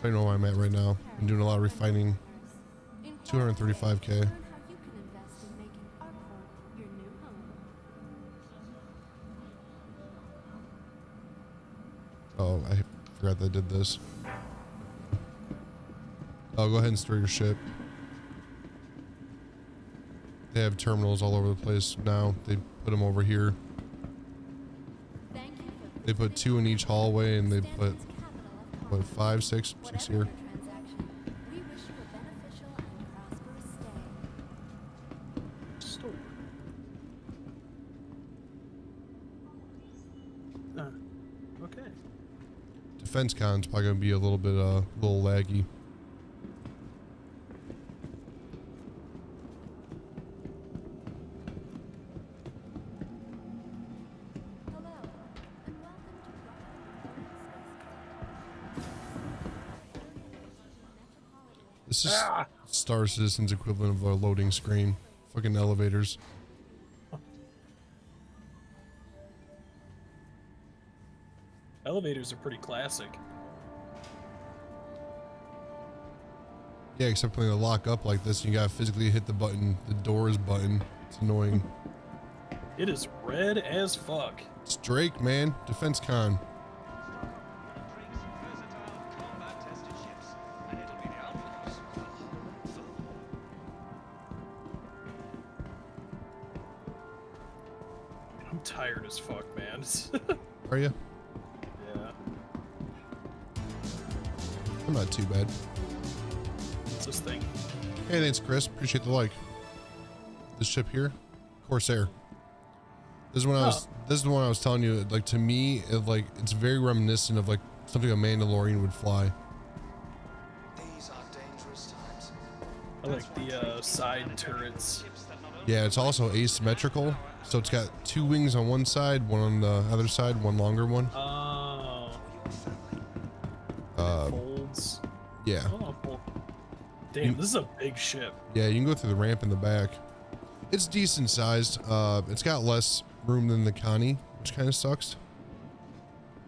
I know where I'm at right now. I'm doing a lot of refining. 235K. Oh, I forgot they did this. Oh, go ahead and store your ship. They have terminals all over the place now. They put them over here. They put 2 in each hallway and they put, what, 5, 6 here. Store. Okay. Defense con's probably gonna be a little bit, little laggy. This is Star Citizen's equivalent of a loading screen. Fucking elevators. Elevators are pretty classic. Yeah, except when they lock up like this, you gotta physically hit the button, the doors button. It's annoying. It is red as fuck. It's Drake, man. Defense con. I'm tired as fuck, man. Are you? Yeah. I'm not too bad. What's this thing? Hey, thanks, Chris. Appreciate the like. This ship here, Corsair. This is when I was. This is the one I was telling you. Like, to me, it's very reminiscent of like something a Mandalorian would fly. These are dangerous times. I like the side turrets. Yeah, it's also asymmetrical, so it's got two wings on one side, one on the other side, one longer one. Oh. Folds. Yeah. Oh, cool. Damn, this is a big ship. Yeah, you can go through the ramp in the back. It's decent sized. It's got less room than the Connie, which kind of sucks.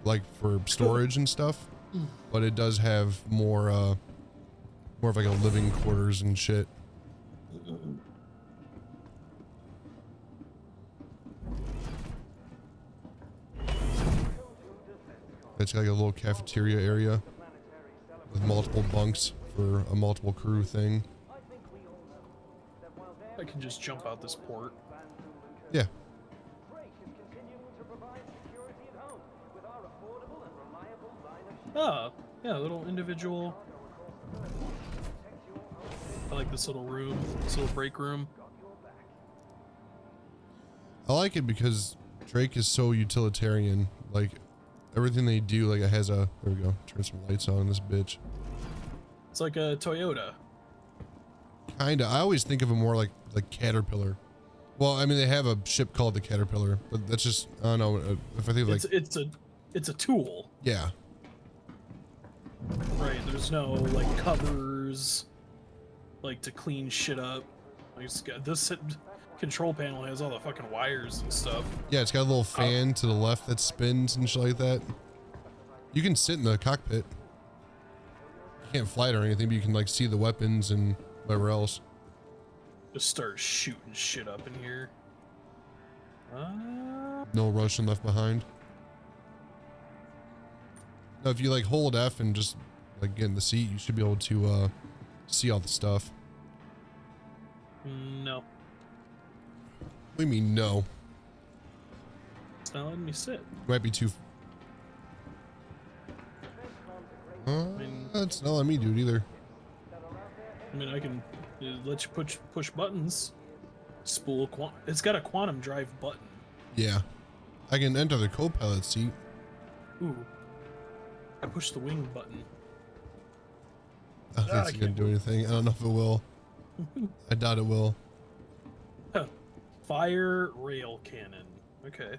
Like for storage and stuff, but it does have more of like a living quarters and shit. It's got like a little cafeteria area with multiple bunks for a multiple crew thing. I can just jump out this port. Yeah. Oh, yeah, a little individual. I like this little room, this little break room. I like it because Drake is so utilitarian. Like everything they do, like it has a, there we go, turn some lights on in this bitch. It's like a Toyota. Kinda. I always think of it more like Caterpillar. Well, I mean, they have a ship called the Caterpillar, but that's just, I don't know, if I think of like, it's a tool. yeah. Right, there's no like covers like to clean shit up. Like it's got, this control panel has all the fucking wires and stuff. Yeah, it's got a little fan to the left that spins and shit like that. You can sit in the cockpit. You can't fly it or anything, but you can like see the weapons and whatever else. Just start shooting shit up in here. No Russian left behind. Now, if you like hold F and just like get in the seat, you should be able to see all the stuff. No. What do you mean no? It's not letting me sit. Might be too. It's not letting me do it either. I mean, I can let you push buttons. Spool it's got a quantum drive button. Yeah, I can enter the co-pilot seat. Ooh. I push the wing button. I don't think it's gonna do anything. I don't know if it will. I doubt it will. Fire rail cannon. Okay.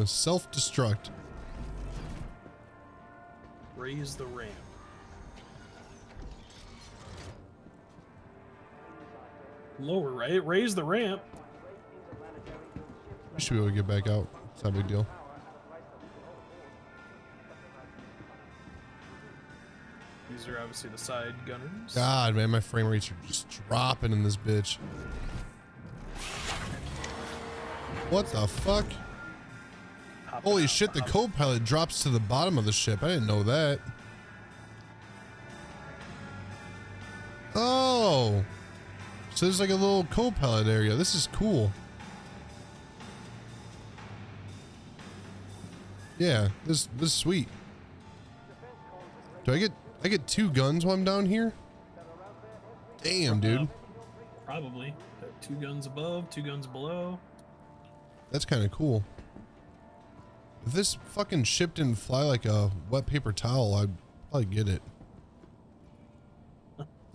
Self-destruct. Raise the ramp. Lower, right? Raise the ramp. We should be able to get back out. It's not a big deal. These are obviously the side gunners. God, man, my frame rates are just dropping in this bitch. What the fuck? Holy shit, the co-pilot drops to the bottom of the ship. I didn't know that. Oh. So there's like a little co-pilot area. This is cool. Yeah, this is sweet. Do I get two guns while I'm down here? Damn, dude. Probably. Got 2 guns above, 2 guns below. That's kind of cool. If this fucking ship didn't fly like a wet paper towel, I'd probably get it.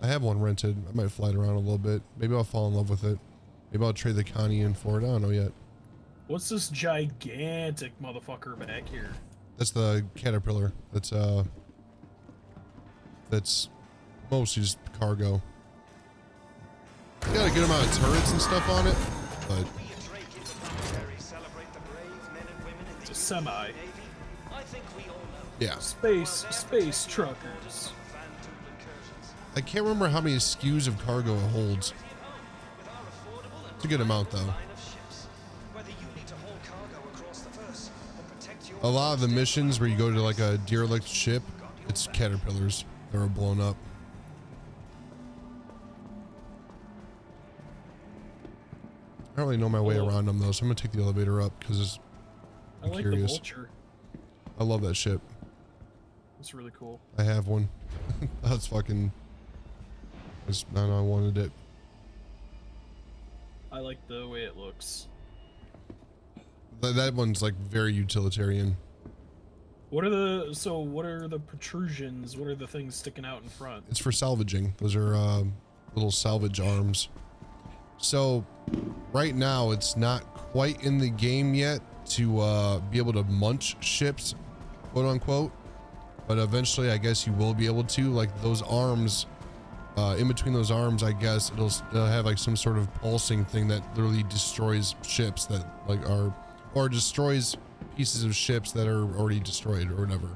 I have one rented. I might fly it around a little bit. Maybe I'll fall in love with it. Maybe I'll trade the Connie in for it. I don't know yet. What's this gigantic motherfucker back here? That's the Caterpillar. That's mostly just cargo. It's got a good amount of turrets and stuff on it, but It's a semi. yeah. Space truckers. I can't remember how many SKUs of cargo it holds. It's a good amount though. A lot of the missions where you go to like a derelict ship, it's Caterpillars that are blown up. I don't really know my way around them though, so I'm gonna take the elevator up because I I'm like curious. the Vulture. I love that ship. It's really cool. I have one. That's fucking. I don't know, I wanted it. I like the way it looks. That one's like very utilitarian. What are the protrusions? What are the things sticking out in front? It's for salvaging. Those are little salvage arms. So right now it's not quite in the game yet to be able to munch ships, quote unquote, but eventually I guess you will be able to. Like those arms, in between those arms, I guess it'll have like some sort of pulsing thing that literally destroys ships that like are, or destroys pieces of ships that are already destroyed or whatever.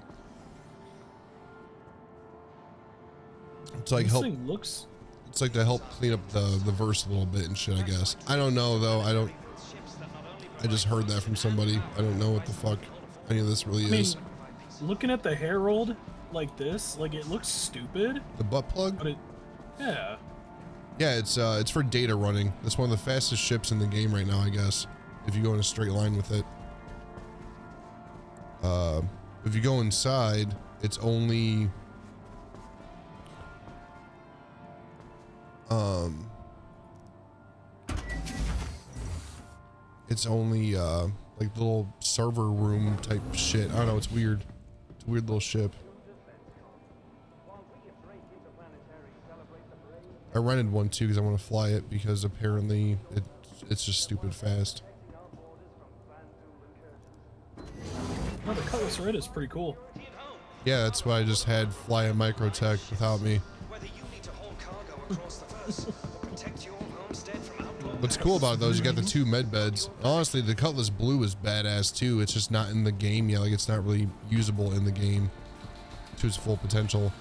It's like This help. thing looks. It's like to help clean up the verse a little bit and shit, I guess. I don't know though. I just heard that from somebody. I don't know what the fuck any of this really is. Looking at the Herald like this, like it looks stupid. The butt plug? But yeah. Yeah, it's for data running. It's one of the fastest ships in the game right now, I guess. If you go in a straight line with it. If you go inside, it's only like little server room type shit. I don't know, it's weird. It's a weird little ship. I rented one too because I want to fly it because apparently it's just stupid fast. Oh, the Cutlass Red is pretty cool. Yeah, that's why I just had fly a Microtech without me. What's cool about it though is you got the 2 med beds. Honestly, the Cutlass Blue is badass too. It's just not in the game yet. Like it's not really usable in the game to its full potential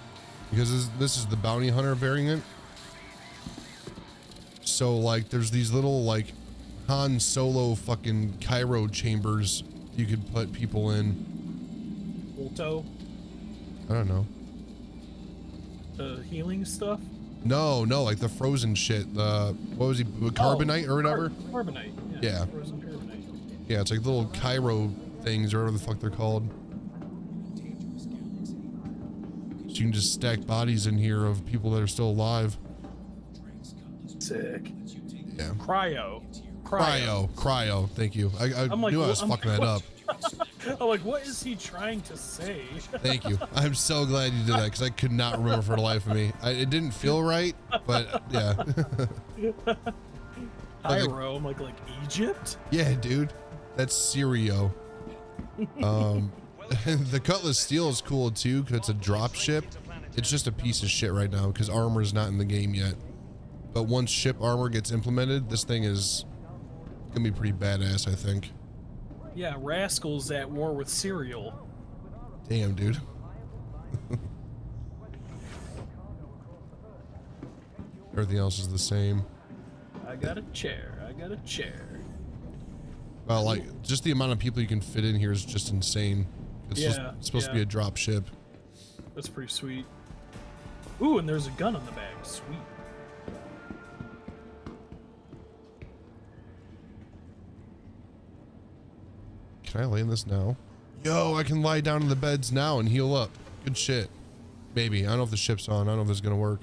because this is the bounty hunter variant. So like there's these little like Han Solo fucking Cairo chambers you could put people in. Volto. I don't know. Healing stuff. No, like the frozen shit. The what was he? Carbonite or whatever. Carbonite. Yeah. Frozen carbonite. Yeah, it's like little Cairo things or whatever the fuck they're called. So you can just stack bodies in here of people that are still alive. Sick. Yeah. Cryo. Thank you. I I'm like, knew I was I'm fucking that up. I'm like, what is he trying to say? Thank you. I'm so glad you did that because I could not remember for the life of me. It didn't feel right, but yeah. Cairo. I'm like Egypt? Yeah, dude. That's Syrio. The Cutlass Steel is cool too because it's a drop ship. It's just a piece of shit right now because armor is not in the game yet. But once ship armor gets implemented, this thing is gonna be pretty badass, I think. Yeah, Rascal's at war with Serial. Damn, dude. Everything else is the same. I got a chair. Well, like, just the amount of people you can fit in here is just insane. It's supposed to be a drop ship. That's pretty sweet. Ooh, and there's a gun on the bag. Sweet. Can I lay in this now? Yo, I can lie down in the beds now and heal up. Good shit. Maybe. I don't know if the ship's on. I don't know if it's gonna work.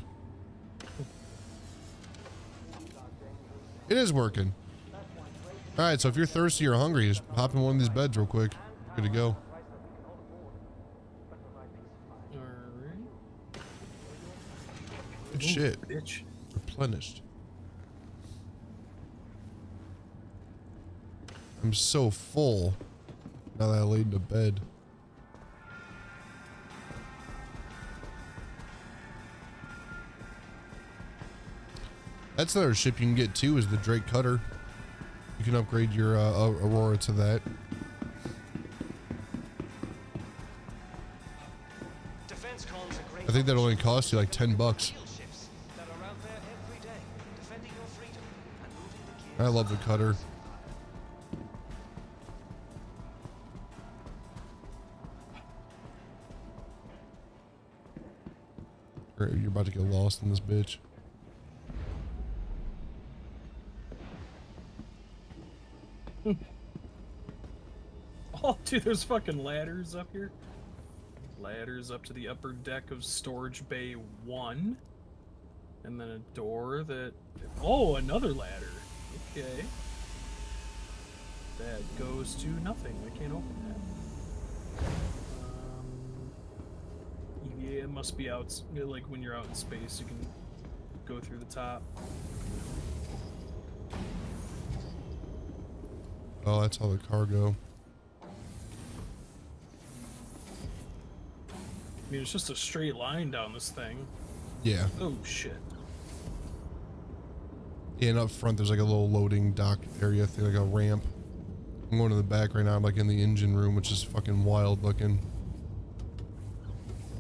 It is working. Alright, so if you're thirsty or hungry, just hop in one of these beds real quick. Good to go. Alright. Good shit. Bitch. Replenished. I'm so full now that I laid in the bed. That's another ship you can get too, is the Drake Cutter. You can upgrade your Aurora to that. I think that only costs you like $10. I love the Cutter. You're about to get lost in this bitch. Oh, dude, there's fucking ladders up here. Ladders up to the upper deck of Storage Bay 1. And then a door that... Oh, another ladder. Okay. That goes to nothing. I can't open that. it must be out, like when you're out in space, you can go through the top. Oh, that's all the cargo. I mean, it's just a straight line down this thing. Yeah. Oh, shit. And up front, there's like a little loading dock area thing, like a ramp. I'm going to the back right now. I'm like in the engine room, which is fucking wild looking.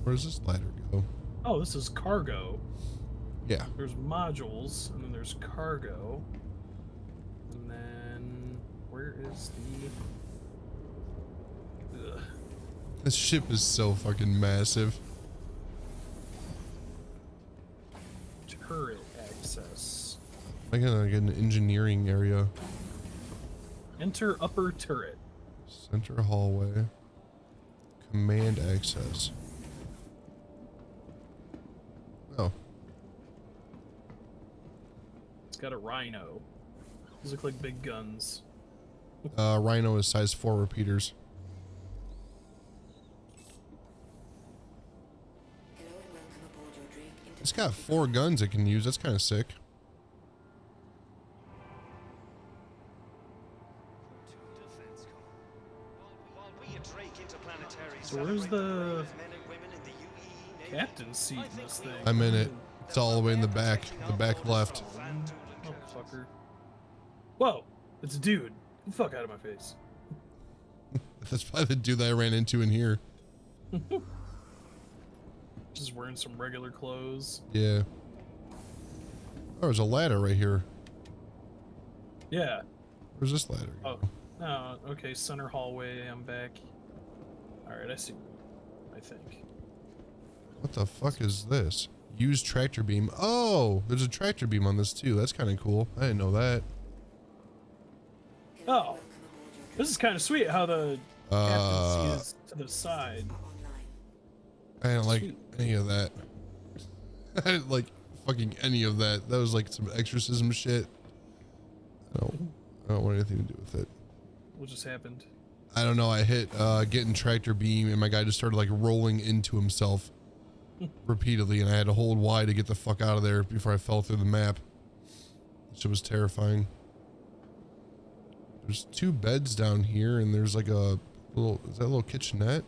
Where does this ladder go? Oh, this is cargo. Yeah. There's modules, and then there's cargo. And then, where is the... Ugh. This ship is so fucking massive. Turret access. I got like an engineering area. Enter upper turret. Center hallway. Command access. Oh. It's got a rhino. These look like big guns. Rhino is size 4 repeaters. It's got 4 guns it can use. That's kind of sick. So where's the captain's seat in this thing? I'm in it. It's all the way in the back left. Oh, fucker. Whoa, it's a dude. Get the fuck out of my face. That's probably the dude that I ran into in here. Just wearing some regular clothes. Yeah. Oh, there's a ladder right here. Yeah. Where's this ladder? Oh, no. Okay, center hallway. I'm back. All right, I see. I think. What the fuck is this? Use tractor beam. Oh, there's a tractor beam on this too. That's kind of cool. I didn't know that. Oh, this is kind of sweet. How the captain's seat is to the side. I didn't like Sweet. any of that. I didn't like fucking any of that. That was like some exorcism shit. I don't want anything to do with it. What just happened? I don't know. I hit getting tractor beam and my guy just started like rolling into himself repeatedly, and I had to hold Y to get the fuck out of there before I fell through the map. Shit was terrifying. There's 2 beds down here, and there's like a little, is that a little kitchenette?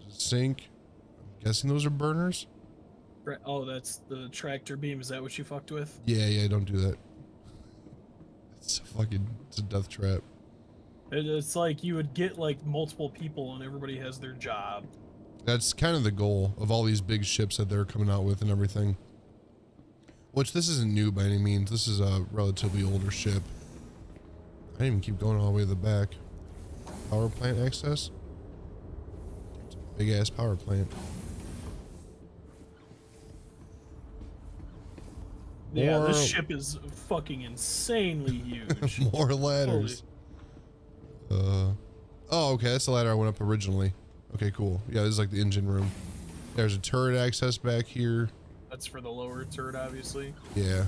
There's a sink. I'm guessing those are burners? Right. Oh, that's the tractor beam. Is that what you fucked with? Yeah, don't do that. It's a death trap. It's like you would get like multiple people and everybody has their job. That's kind of the goal of all these big ships that they're coming out with and everything. Which this isn't new by any means. This is a relatively older ship. I didn't even keep going all the way to the back. Power plant access? It's a big ass power plant. Yeah, More- this ship is fucking insanely huge. More ladders. Oh, okay, that's the ladder I went up originally. Okay, cool. Yeah, this is like the engine room. There's a turret access back here. That's for the lower turret, obviously. Yeah.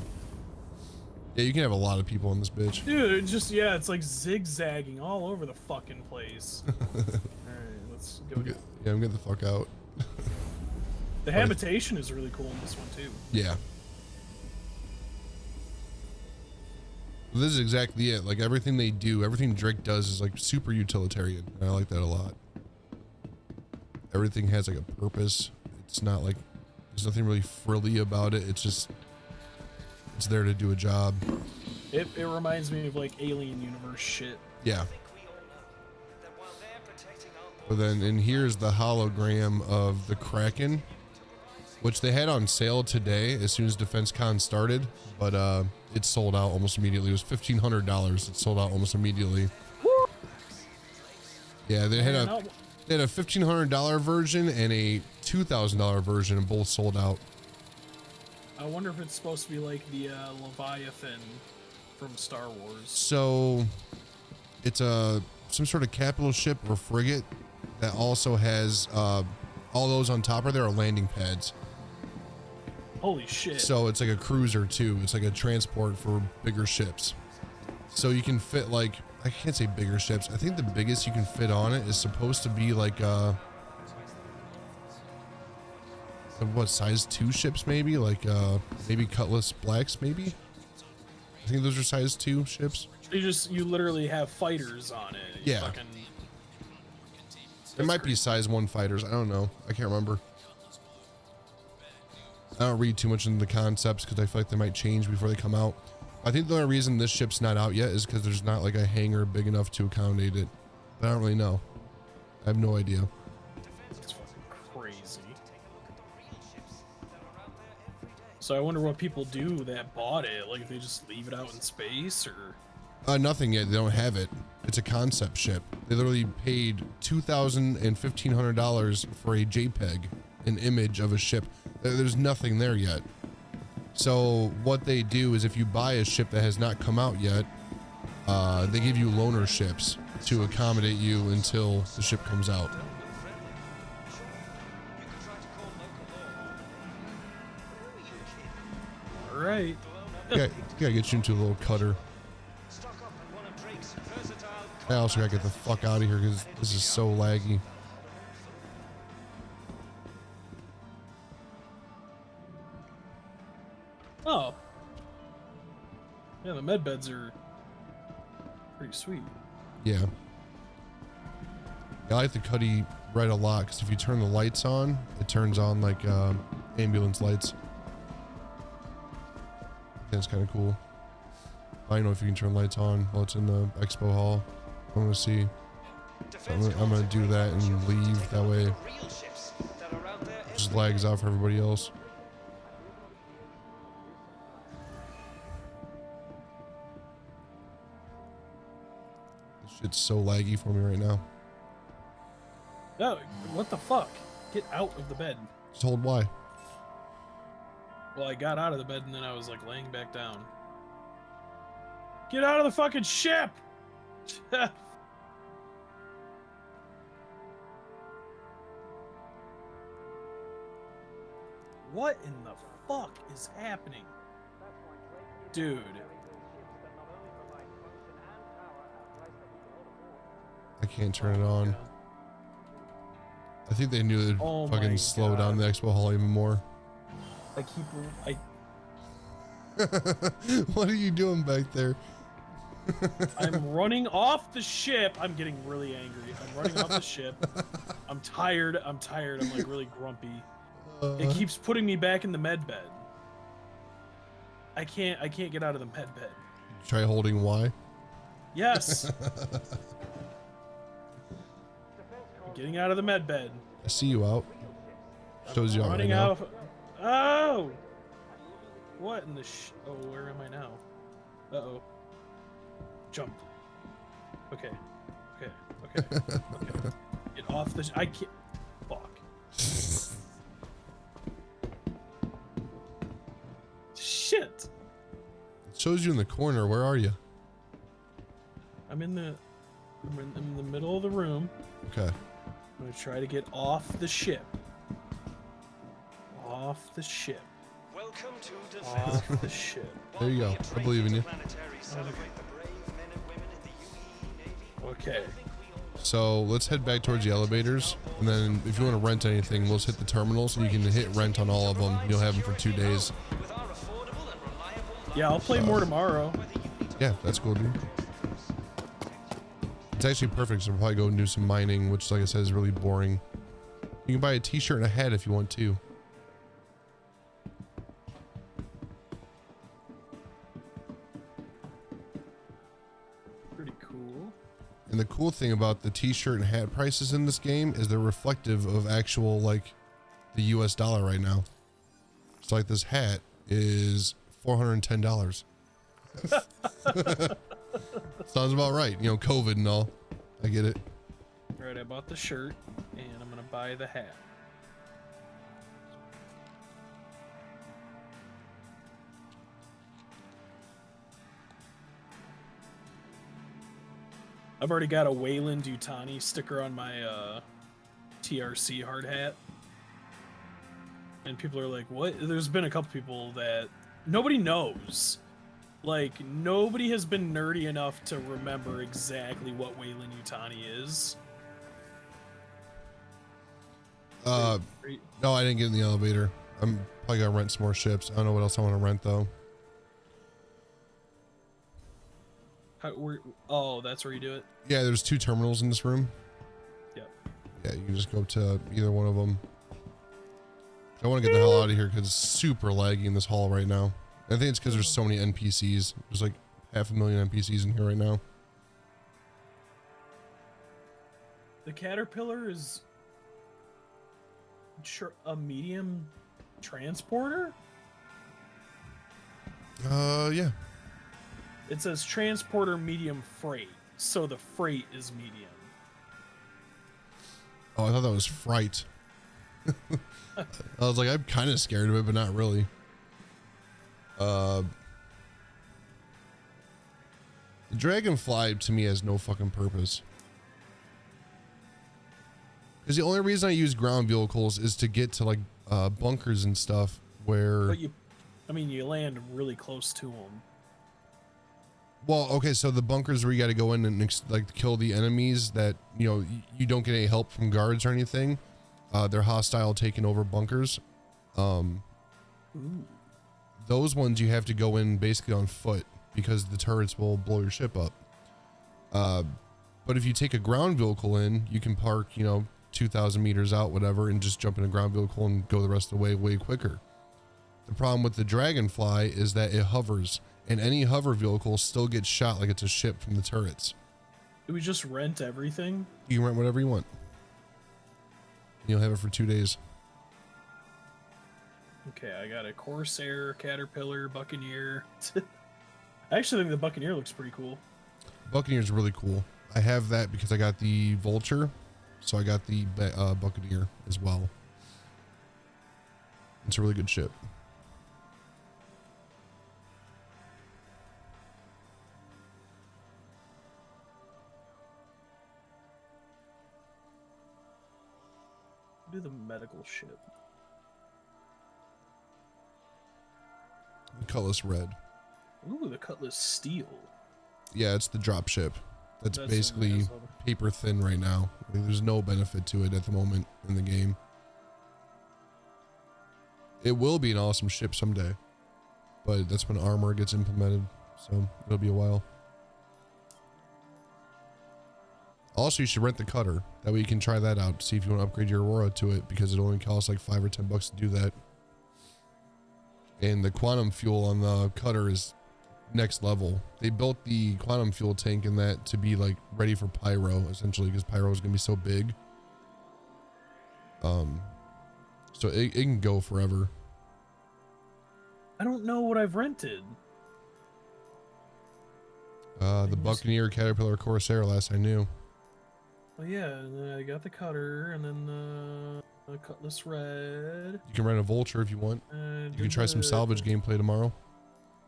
Yeah, you can have a lot of people in this bitch. Dude, it just, yeah, it's like zigzagging all over the fucking place. Alright, let's go. Yeah, I'm getting the fuck out. The habitation is really cool in this one, too. Yeah. This is exactly it. Like everything they do, everything Drake does is like super utilitarian. And I like that a lot. Everything has like a purpose. It's not like, there's nothing really frilly about it. It's just, it's there to do a job. It reminds me of like Alien Universe shit. Yeah. But then, and here's the hologram of the Kraken, which they had on sale today as soon as DefenseCon started, but it sold out almost immediately. It was $1,500. It sold out almost immediately. Woo! Yeah, they had Man, a $1,500 version and a $2,000 version, and both sold out. I wonder if it's supposed to be like the Leviathan from Star Wars. So it's some sort of capital ship or frigate that also has all those on top of there are landing pads. Holy shit. So it's like a cruiser too. It's like a transport for bigger ships. So you can fit like, I can't say bigger ships. I think the biggest you can fit on it is supposed to be like what, size 2 ships maybe, like maybe Cutlass Blacks maybe. I think those are size 2 ships. You literally have fighters on it. Yeah. It might be size 1 fighters. I don't know. I can't remember. I don't read too much into the concepts because I feel like they might change before they come out. I think the only reason this ship's not out yet is because there's not like a hangar big enough to accommodate it. But I don't really know. I have no idea. It's fucking crazy. So I wonder what people do that bought it. Like, if they just leave it out in space, or... Nothing yet. They don't have it. It's a concept ship. They literally paid $2,000 and $1,500 for a JPEG, an image of a ship. There's nothing there yet. So what they do is if you buy a ship that has not come out yet, they give you loaner ships to accommodate you until the ship comes out. All right. Yeah, gotta get you into a little cutter. I also gotta get the fuck out of here because this is so laggy. Oh. Yeah, the med beds are pretty sweet. Yeah. I like the Cuddy red a lot because if you turn the lights on, it turns on like ambulance lights. I think it's kind of cool. I don't know if you can turn lights on while it's in the expo hall. I'm gonna see. So I'm gonna do that and leave. That way, it just lags out for everybody else. This shit's so laggy for me right now. No, what the fuck? Get out of the bed. Just hold Y. Well, I got out of the bed and then I was like laying back down. Get out of the fucking ship! What in the fuck is happening? Dude. I can't turn it on. I think they knew they'd Oh fucking my slow down the expo hall even more. What are you doing back there? I'm running off the ship. I'm getting really angry. I'm running off the ship. I'm tired. I'm like really grumpy. It keeps putting me back in the med bed. I can't get out of the med bed. Try holding Y. Yes. I'm getting out of the med bed. I see you out. Shows you out right Running now. out of... Oh! What in the oh, where am I now? Uh-oh. Jump. Okay. Okay. Get off the... I can't... Fuck. Shit! It shows you in the corner. Where are you? I'm in the middle of the room. Okay. I'm gonna try to get off the ship. Off the ship. Welcome to Off the ship. There you go. I believe in you. Okay. So let's head back towards the elevators, and then if you want to rent anything, we'll just hit the terminals, and you can hit rent on all of them. You'll have them for 2 days. Yeah, I'll play more tomorrow. Yeah, that's cool, dude. It's actually perfect, so we'll probably go and do some mining, which, like I said, is really boring. You can buy a t-shirt and a hat if you want to. Pretty cool. And the cool thing about the t-shirt and hat prices in this game is they're reflective of actual, like, the US dollar right now. So, like, this hat is $410. Sounds about right. You know, COVID and all. I get it. All right, I bought the shirt, and I'm gonna buy the hat. I've already got a Wayland Yutani sticker on my TRC hard hat. And people are like, what? There's been a couple people that nobody knows. Like, nobody has been nerdy enough to remember exactly what Wayland Yutani is. Great. No, I didn't get in the elevator. I'm probably gonna rent some more ships. I don't know what else I want to rent though. Oh, that's where you do it? Yeah, there's 2 terminals in this room. Yep. Yeah, you can just go to either one of them. I want to get the hell out of here because it's super laggy in this hall right now. I think it's because there's so many NPCs. There's like 500,000 NPCs in here right now. The Caterpillar is a medium transporter? Yeah. It says transporter medium freight, so the freight is medium. Oh, I thought that was fright. I was like, I'm kind of scared of it, but not really. The Dragonfly to me has no fucking purpose. Because the only reason I use ground vehicles is to get to like bunkers and stuff where. But you land really close to them. Well, okay, so the bunkers where you got to go in and like kill the enemies that you don't get any help from guards or anything. They're hostile, taking over bunkers. Those ones you have to go in basically on foot because the turrets will blow your ship up. But if you take a ground vehicle in, you can park 2,000 meters out, whatever, and just jump in a ground vehicle and go the rest of the way quicker. The problem with the Dragonfly is that it hovers, and any hover vehicle still gets shot like it's a ship from the turrets. Do we just rent everything? You can rent whatever you want. You'll have it for 2 days. Okay, I got a Corsair, Caterpillar, Buccaneer. I actually think the Buccaneer looks pretty cool. Buccaneer's really cool. I have that because I got the Vulture, so I got the Buccaneer as well. It's a really good ship. Do the medical ship. The Cutlass Red. Ooh, the Cutlass Steel. Yeah, it's the drop ship. That's basically nice. paper thin right now. Like, there's no benefit to it at the moment in the game. It will be an awesome ship someday, but that's when armor gets implemented, so it'll be a while. Also, you should rent the cutter. That way you can try that out. See if you want to upgrade your Aurora to it, because it only costs like $5 or $10 to do that. And the quantum fuel on the cutter is next level. They built the quantum fuel tank in that to be like ready for pyro, essentially, because pyro is gonna be so big. So it can go forever. I don't know what I've rented. The Buccaneer, Caterpillar, Corsair, last I knew. Oh yeah, and then I got the cutter, and then the Cutlass Red. You can rent a Vulture if you want. You can try some salvage gameplay tomorrow.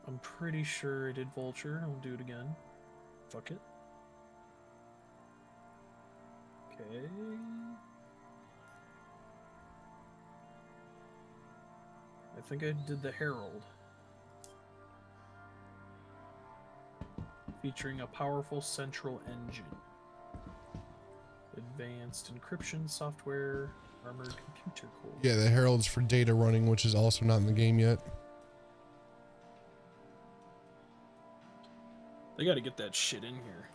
I'm pretty sure I did Vulture. I'll do it again. Fuck it. Okay. I think I did the Herald. Featuring a powerful central engine. Advanced encryption software, armored computer core. Yeah, the Herald's for data running, which is also not in the game yet. They gotta get that shit in here.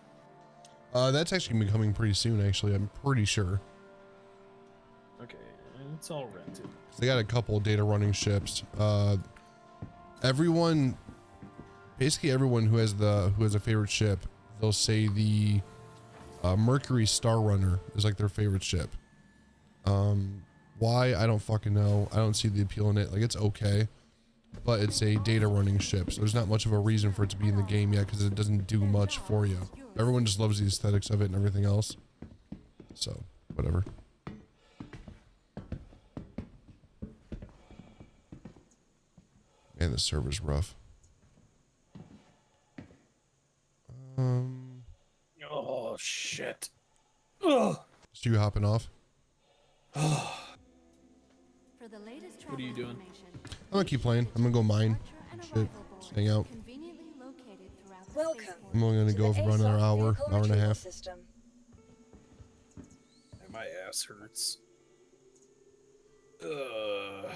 That's actually gonna be coming pretty soon, actually. I'm pretty sure. Okay, and it's all rented. They got a couple of data running ships. Basically everyone who has a favorite ship, they'll say the Mercury Star Runner is like their favorite ship. Why? I don't fucking know. I don't see the appeal in it. Like, it's okay, but it's a data running ship, so there's not much of a reason for it to be in the game yet, because it doesn't do much for you. Everyone just loves the aesthetics of it and everything else. So, whatever. Man, this server's rough. Oh shit. Ugh. So you hopping off? What are you doing? I'm gonna keep playing. I'm gonna go mine. Shit. Just hang out. Welcome. I'm only gonna go for about another hour and a half. My ass hurts. Don't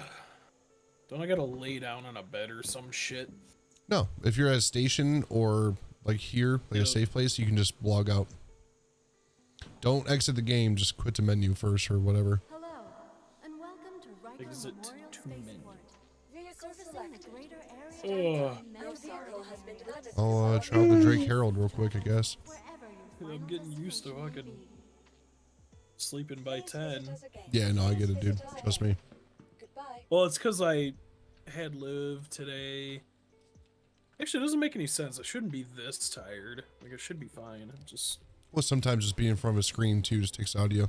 I gotta lay down on a bed or some shit? No, if you're at a station or like here, like a safe place, you can just log out. Don't exit the game, just quit the menu first or whatever. Hello, and welcome to Riker Exit Memorial to menu. Spaceport. Servicing the greater Ugh. area of Memphis, I'll travel to Drake Herald real quick, I guess. wherever your I'm friends getting and used to associates fucking may be. sleeping by 10. Yeah, no, I get it, dude. Trust me. Well, it's because I had Liv today. Actually, it doesn't make any sense. I shouldn't be this tired. Like, I should be fine. I'm just... Well, sometimes just being in front of a screen too just takes audio.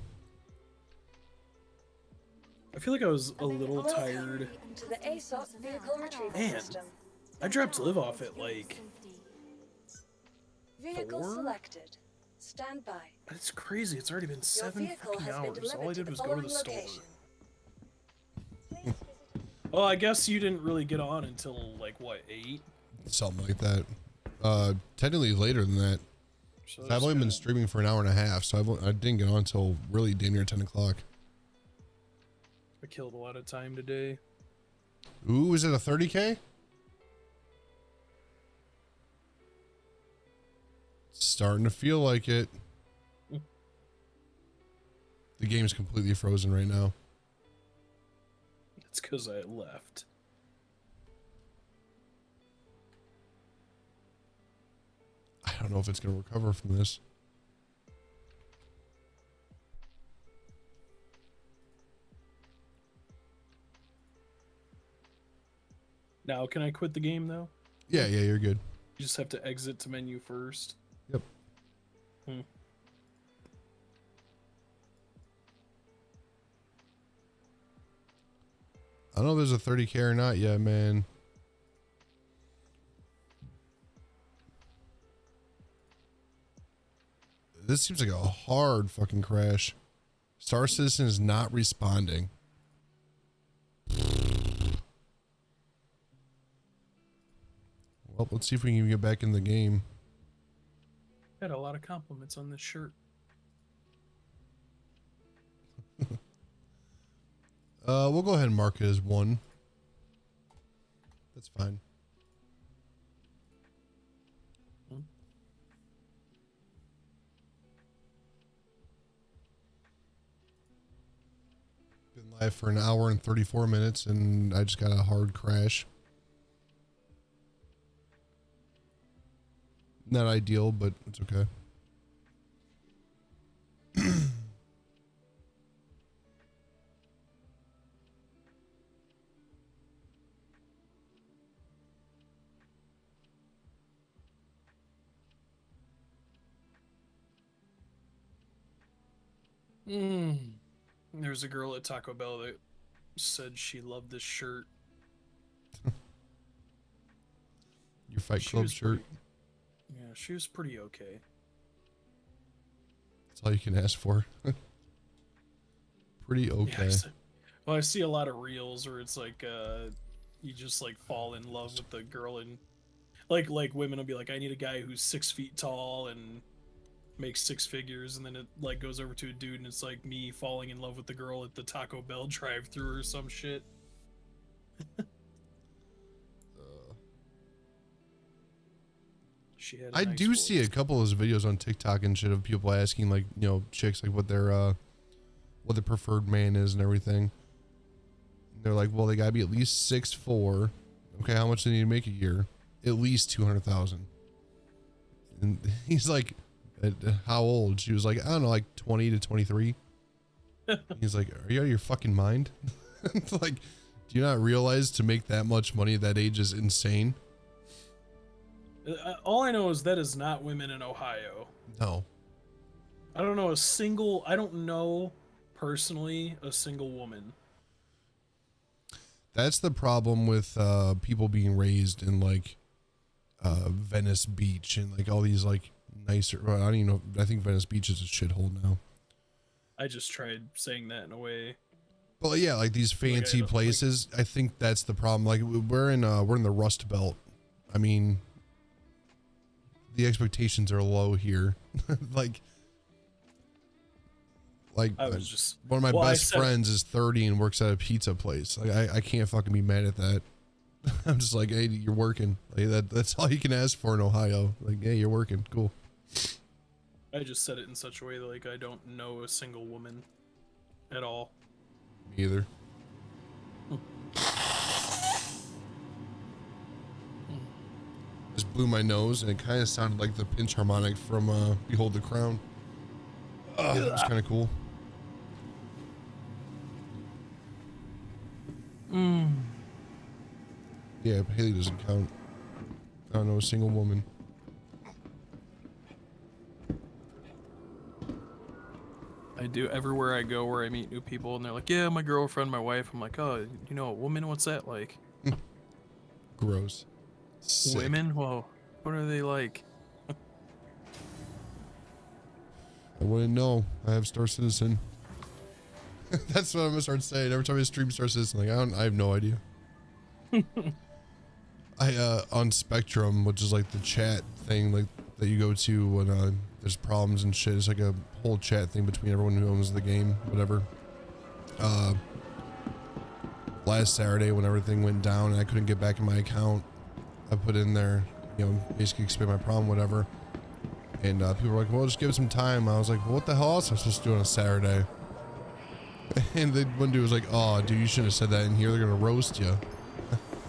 I feel like I was a little tired. To the ASOS vehicle retrieval Man, system. I dropped Liv off at, like... Vehicle 4? selected. Stand by. It's crazy. It's already been Your 7 vehicle fucking has been hours. All I delivered to did the was go to following the store. location. Well, I guess you didn't really get on until, like, what, 8? Something like that. Technically later than that. So I've only been kinda- streaming for an hour and a half, so I didn't get on until really damn near 10 o'clock. I killed a lot of time today. Ooh, is it a 30K? Starting to feel like it. The game's completely frozen right now. It's because I left. I don't know if it's going to recover from this. Now, can I quit the game, though? Yeah, you're good. You just have to exit to menu first. Yep. I don't know if there's a 30K or not yet, man. This seems like a hard fucking crash. Star Citizen is not responding. Well, let's see if we can get back in the game. Had a lot of compliments on this shirt. We'll go ahead and mark it as 1. That's fine. Been live for an hour and 34 minutes, and I just got a hard crash. Not ideal, but it's okay. There's a girl at Taco Bell that said she loved this shirt. Your Fight She Club was shirt. Yeah, she was pretty okay. That's all you can ask for. Pretty Yeah, okay. well, I see a lot of reels where it's like, you just like fall in love with the girl, and like women will be like, I need a guy who's 6 feet tall and makes 6 figures, and then it like goes over to a dude and it's like me falling in love with the girl at the Taco Bell drive-thru or some shit. She had a I nice do see a voice. couple of those videos on TikTok and shit of people asking, like, you know, chicks like what their preferred man is and everything. They're like, well, they gotta be at least 6'4". Okay, how much do they need to make a year? At least 200,000. And he's like, how old? She was like, I don't know, like 20 to 23. He's like, are you out of your fucking mind? Like, do you not realize to make that much money at that age is insane? All I know is that is not women in Ohio. No. I don't know personally a single woman. That's the problem with people being raised in like Venice Beach and like all these like nicer. Well, I don't even know. I think Venice Beach is a shithole now. I just tried saying that in a way. But yeah, like these fancy don't- places. I think that's the problem. Like we're in the Rust Belt. I mean, the expectations are low here. like Like, I was just one of my well, I best said- friends is 30 and works at a pizza place. Like, I can't fucking be mad at that. I'm just like, hey, you're working. Like, that's all you can ask for in Ohio. Like, hey, you're working. Cool. I just said it in such a way that like I don't know a single woman at all. Me either. Just blew my nose, and it kind of sounded like the pinch harmonic from Behold the Crown. That was kind of cool. Yeah, but Haley doesn't count. I don't know a single woman. I do everywhere I go where I meet new people and they're like, yeah, my girlfriend, my wife. I'm like, oh, you know, a woman, what's that like? Gross. Sick. Women? Well, what are they like? I wouldn't know. I have Star Citizen. That's what I'm gonna start saying every time I stream Star Citizen. Like, I have no idea. On Spectrum, which is like the chat thing, like that you go to when there's problems and shit. It's like a whole chat thing between everyone who owns the game, whatever. Last Saturday when everything went down and I couldn't get back in my account, I put in there, you know, basically explain my problem, whatever. And people were like, well, just give it some time. I was like, well, what the hell else am I supposed to do on a Saturday? And the one dude was like, oh, dude, you shouldn't have said that in here. They're going to roast you.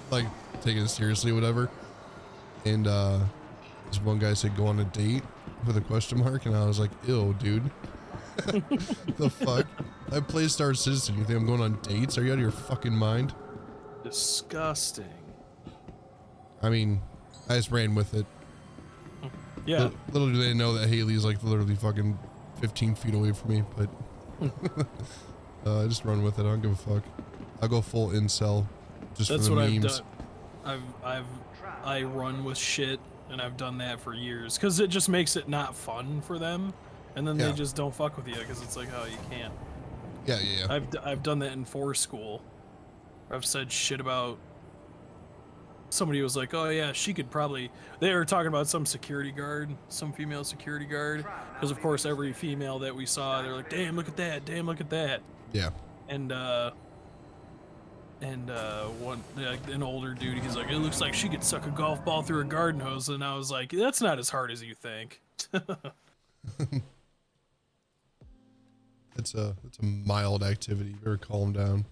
Like, taking it seriously, whatever. And this one guy said, go on a date with a question mark. And I was like, ew, dude. The fuck? I play Star Citizen. You think I'm going on dates? Are you out of your fucking mind? Disgusting. I mean, I just ran with it. Yeah. Little do they know that Haley's like literally fucking 15 feet away from me, but I just run with it. I don't give a fuck. I'll go full incel just That's for the what memes. I've done. I run with shit and I've done that for years because it just makes it not fun for them, and then Yeah. they just don't fuck with you because it's like, oh, you can't. Yeah. I've done that in school. I've said shit about. Somebody was like, oh yeah, she could probably. They were talking about some security guard, some female security guard, because of course every female that we saw, they're like, damn, look at that, damn, look at that. Yeah. And one like an older dude, he's like, it looks like she could suck a golf ball through a garden hose, and I was like, that's not as hard as you think. It's a mild activity. Very calm down.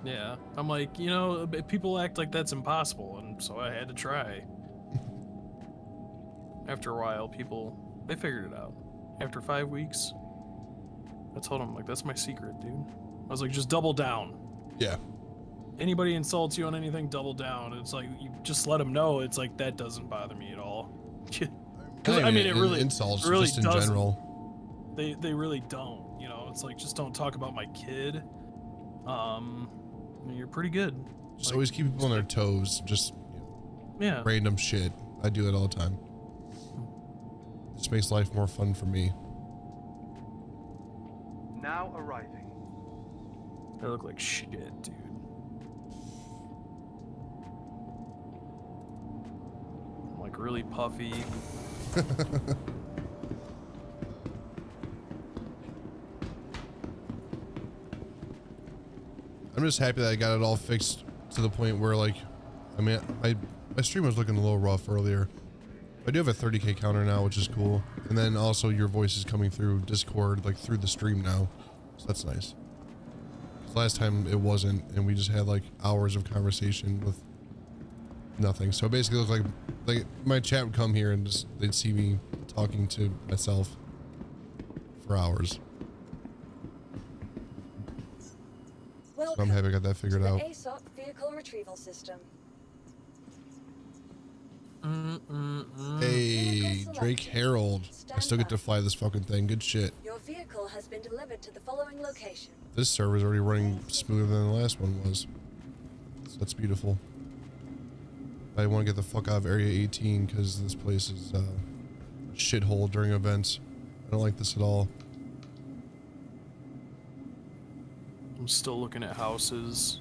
Yeah, I'm like, you know, people act like that's impossible, and so I had to try. After a while, they figured it out. After 5 weeks, I told them, like, that's my secret, dude. I was like, just double down. Yeah. Anybody insults you on anything, double down. It's like, you just let them know. It's like, that doesn't bother me at all. Because I mean, it really insults it really just in doesn't. general. They really don't. You know, it's like, just don't talk about my kid. You're pretty good. Just Like, always keep people on their toes. Just yeah. random shit. I do that all the time. Just makes life more fun for me. Now arriving. They look like shit, dude. I'm like really puffy. I'm just happy that I got it all fixed to the point where, like, I mean, my stream was looking a little rough earlier. I do have a 30K counter now, which is cool. And then also your voice is coming through Discord, like through the stream now. So that's nice. 'Cause last time it wasn't, and we just had like hours of conversation with nothing. So it basically looked like my chat would come here and just, they'd see me talking to myself for hours. So I'm happy I got that figured out. The ASOP vehicle retrieval system. Hey, Drake Harold. I still get to fly this fucking thing. Good shit. Your vehicle has been delivered to the following location. This server's already running smoother than the last one was. So that's beautiful. I want to get the fuck out of Area 18 because this place is a shithole during events. I don't like this at all. I'm still looking at houses.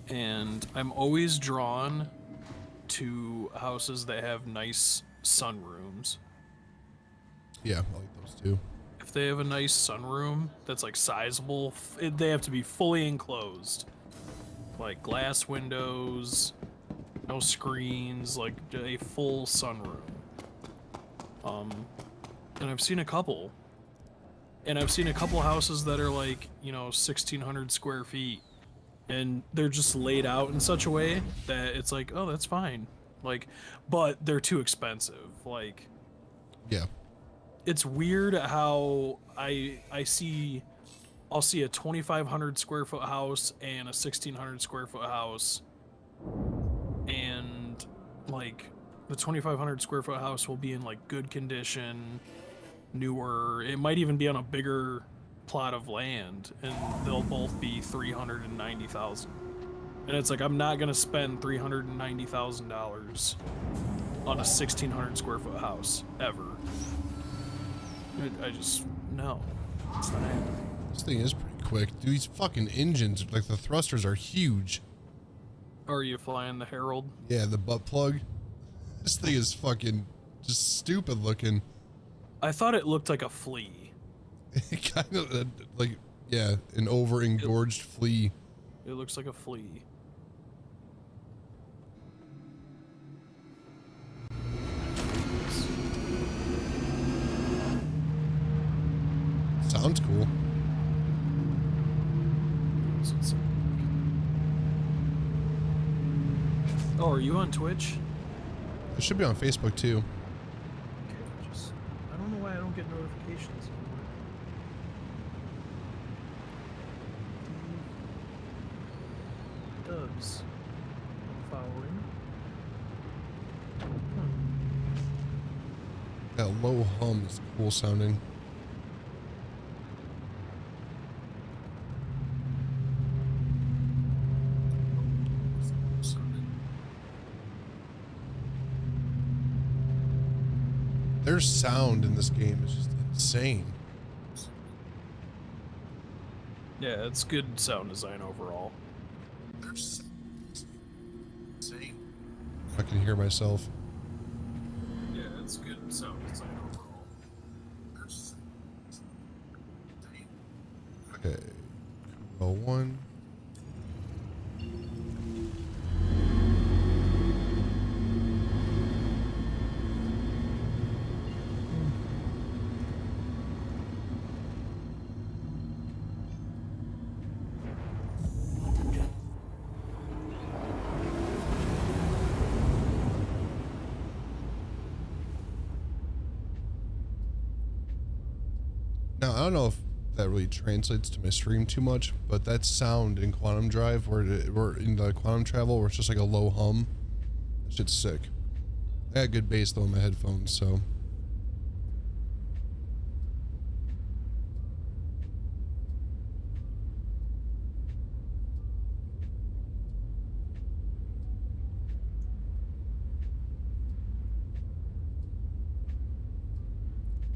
And I'm always drawn to houses that have nice sunrooms. Yeah, I like those too. if they have a nice sunroom that's like sizable, they have to be fully enclosed, like glass windows, no screens, like a full sunroom. And I've seen a couple. And I've seen a couple houses that are like, you know, 1,600 square feet. And they're just laid out in such a way that it's like, oh, that's fine. Like, but they're too expensive. Like, Yeah. it's weird how I'll see a 2,500 square foot house and a 1,600 square foot house. And like the 2,500 square foot house will be in like good condition, newer. It might even be on a bigger plot of land, and they'll both be $390,000. And it's like, I'm not gonna spend $390,000 on a 1,600 square foot house ever. I just no, it's not happening. This thing is pretty quick. Dude, these fucking engines, like the thrusters are huge. Are you flying the Herald? Yeah, the butt plug. This thing is fucking just stupid looking. I thought it looked like a flea. Kind of like, yeah, an over engorged flea. It looks like a flea. Sounds cool. Oh, are you on Twitch? It should be on Facebook too. Okay, I don't know why I don't get notifications anymore. Dubs. I'm following. That low hum is cool sounding. Their sound in this game is just insane. Yeah, it's good sound design overall. I can hear myself. Yeah, it's good sound design overall. Okay. Well, one. Now, I don't know if that really translates to my stream too much, but that sound in Quantum Drive, where in the Quantum Travel, where it's just like a low hum, that shit's sick. I got good bass though in my headphones, so.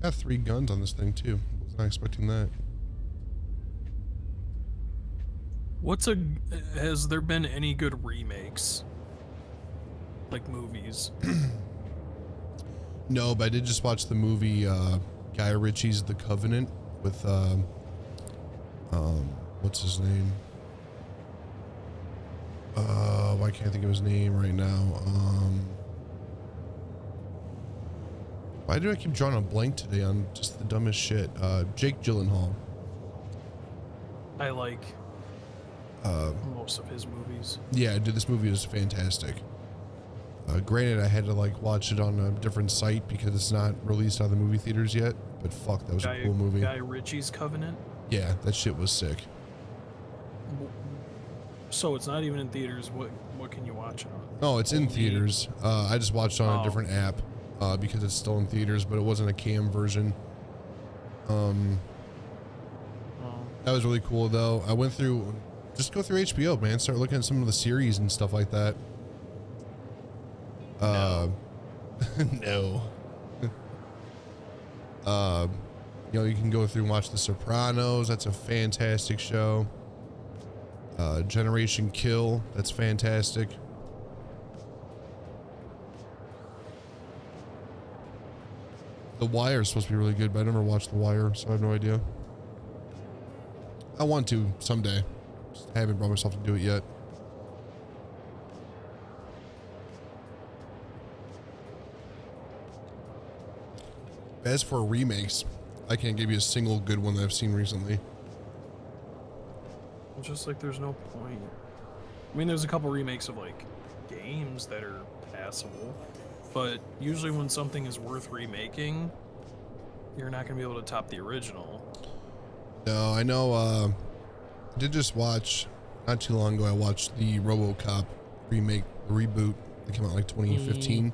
Got 3 guns on this thing too. Was not expecting that. Has there been any good remakes? Like movies? No, but I did just watch the movie Guy Ritchie's The Covenant with what's his name? I can't think of his name right now. Why do I keep drawing a blank today on just the dumbest shit? Jake Gyllenhaal. I like most of his movies. Yeah, dude, this movie is fantastic. Granted, I had to like watch it on a different site because it's not released on the movie theaters yet. But fuck, that was a cool movie. Guy Ritchie's Covenant. Yeah, that shit was sick. So it's not even in theaters. What can you watch it on? Oh, it's in Only- theaters. I just watched it on Oh. a different app because it's still in theaters, but it wasn't a cam version. That was really cool though. I went through, just go through HBO, man. Start looking at some of the series and stuff like that. No. You know, you can go through and watch The Sopranos. That's a fantastic show. Generation Kill. That's fantastic. The Wire is supposed to be really good, but I never watched The Wire, so I have no idea. I want to someday. Just haven't brought myself to do it yet. As for remakes, I can't give you a single good one that I've seen recently. Just like there's no point. I mean, there's a couple remakes of like games that are passable, but usually when something is worth remaking, you're not gonna be able to top the original. No, I know. I did just watch not too long ago. I watched the RoboCop remake, reboot that came out like 2015.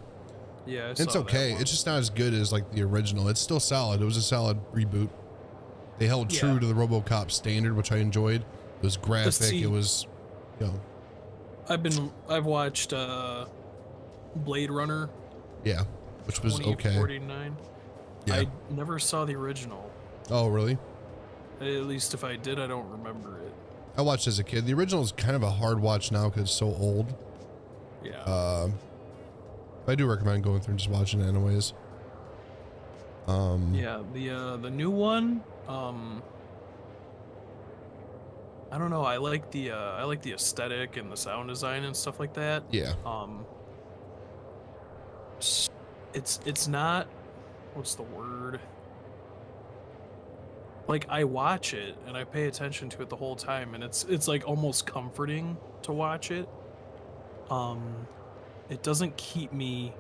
Yeah, It's okay. It's just not as good as like the original. It's still solid. It was a solid reboot. They held true to the RoboCop standard, which I enjoyed. It was graphic. It was, you know. I've watched Blade Runner. Yeah, which was okay. 2049. Yeah. I never saw the original. Oh, really? At least if I did, I don't remember it. I watched as a kid. The original is kind of a hard watch now because it's so old. Yeah. I do recommend going through and just watching it anyways. Yeah, the new one, I don't know. I like the aesthetic and the sound design and stuff like that. Yeah. It's not, what's the word? Like, I watch it and I pay attention to it the whole time, and it's like almost comforting to watch it. It doesn't keep me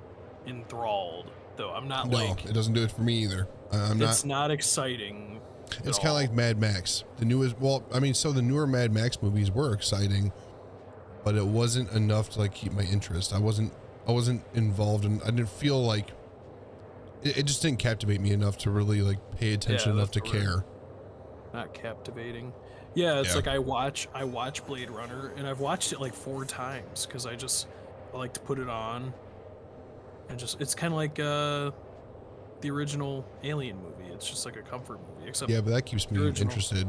enthralled though. I'm not like, it doesn't do it for me either. it's not exciting. It's kind of like Mad Max. The newest, well, I mean, so the newer Mad Max movies were exciting, but it wasn't enough to like keep my interest. I wasn't involved, and I didn't feel like it just didn't captivate me enough to really like pay attention enough to care. Not captivating. Yeah, it's like I watch Blade Runner, and I've watched it like 4 times because I like to put it on, and it's kind of like the original Alien movie. It's just like a comfort movie, except but that keeps me interested.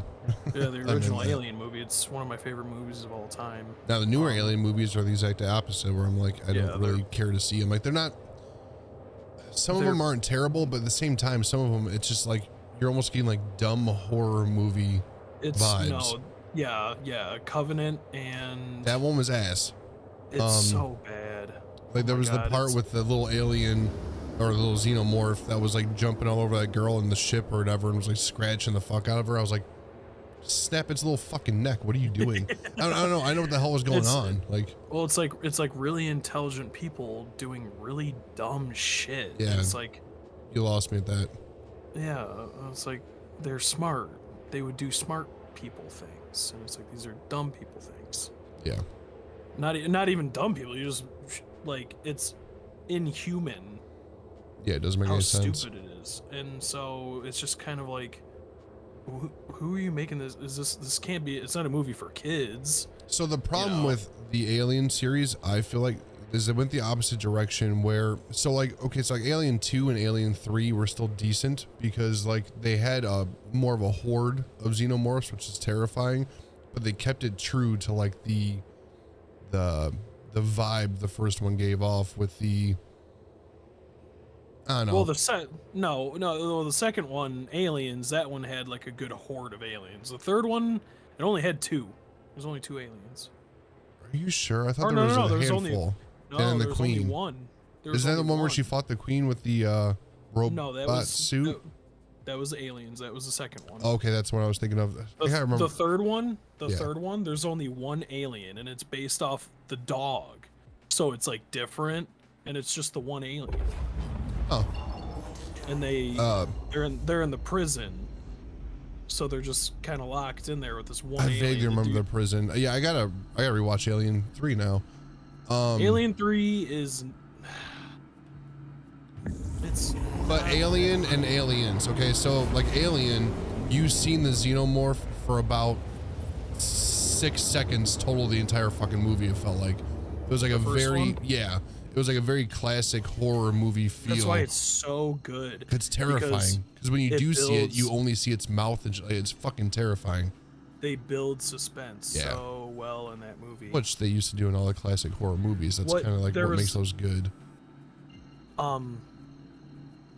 Yeah, the original Alien movie. It's one of my favorite movies of all time. Now the newer Alien movies are the exact opposite, where I'm like, I don't really care to see them. Like they're not. Some of them aren't terrible, but at the same time, some of them it's just like you're almost getting like dumb horror movie vibes. Yeah, Covenant and that one was ass. It's so bad. Like there was the part with the little alien or the little xenomorph that was like jumping all over that girl in the ship or whatever and was like scratching the fuck out of her. I was like, snap its little fucking neck. What are you doing? I don't know. I know what the hell was going on. Like, well, it's like really intelligent people doing really dumb shit. Yeah. It's like, you lost me at that. Yeah. It's like, they're smart. They would do smart people things. And it's like, these are dumb people things. Yeah. Not even dumb people. You just like, it's inhuman. Yeah, it doesn't make any sense. How stupid it is. And so it's just kind of like, who are you making this? This can't be, it's not a movie for kids. So the problem with the Alien series, I feel like, is it went the opposite direction where, so like, okay, so like Alien 2 and Alien 3 were still decent because like they had more of a horde of xenomorphs, which is terrifying, but they kept it true to like the vibe the first one gave off with the, I don't know. Well, the second one, Aliens, that one had like a good horde of aliens. The third one, it only had 2. There's only 2 aliens. Are you sure? I thought there was a handful. And the Queen. Only one. Is that the one where she fought the Queen with the robot suit? That was Aliens. That was the second one. Okay, that's what I was thinking of. I can't remember. The third one, there's only one alien, and it's based off the dog. So it's like different, and it's just the one alien. Oh. And they're in the prison, so they're just kind of locked in there with this one. I vaguely remember the prison. Yeah, I gotta rewatch Alien 3 now. Alien 3 is. But Alien and Aliens. Okay, so like Alien, you've seen the xenomorph for about 6 seconds total. The entire fucking movie. It felt like it was like a very It was like a very classic horror movie feel. That's why it's so good. It's terrifying because when you do see it, you only see its mouth, and it's fucking terrifying. They build suspense so well in that movie, which they used to do in all the classic horror movies. That's kind of like what makes those good.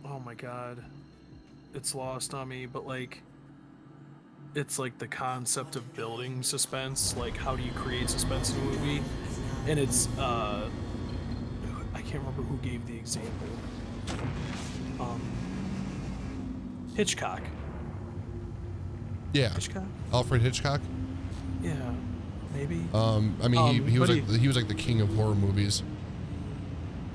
oh my god, it's lost on me, but like, it's like the concept of building suspense, like how do you create suspense in a movie, and it's I can't remember who gave the example. Hitchcock. Yeah, Hitchcock? Alfred Hitchcock. Yeah, maybe. I mean, he was but like he was like the king of horror movies.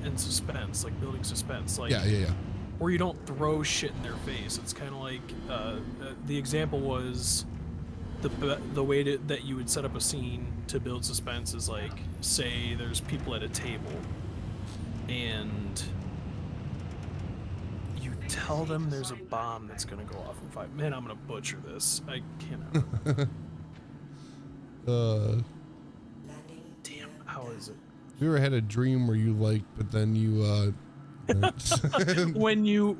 And suspense, like building suspense, like Yeah. where you don't throw shit in their face. It's kind of like the example was the way that you would set up a scene to build suspense is like, say there's people at a table and you tell them there's a bomb that's gonna go off in 5 minutes. I'm gonna butcher this. I cannot. Damn, how is it? Have you ever had a dream where you like, but then you when you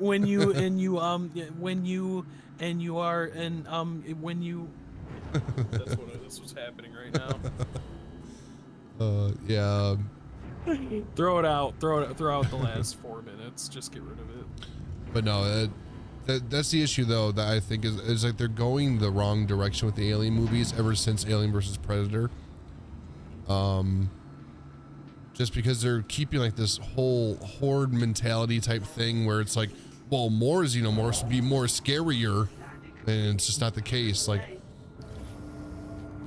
that's what's happening right now. yeah. Throw it out the last 4 minutes, just get rid of it. But no, that's the issue though, that I think is like they're going the wrong direction with the Alien movies ever since Alien versus Predator. Just because they're keeping like this whole horde mentality type thing where it's like, well, more xenomorphs would be more scarier, and it's just not the case. Like,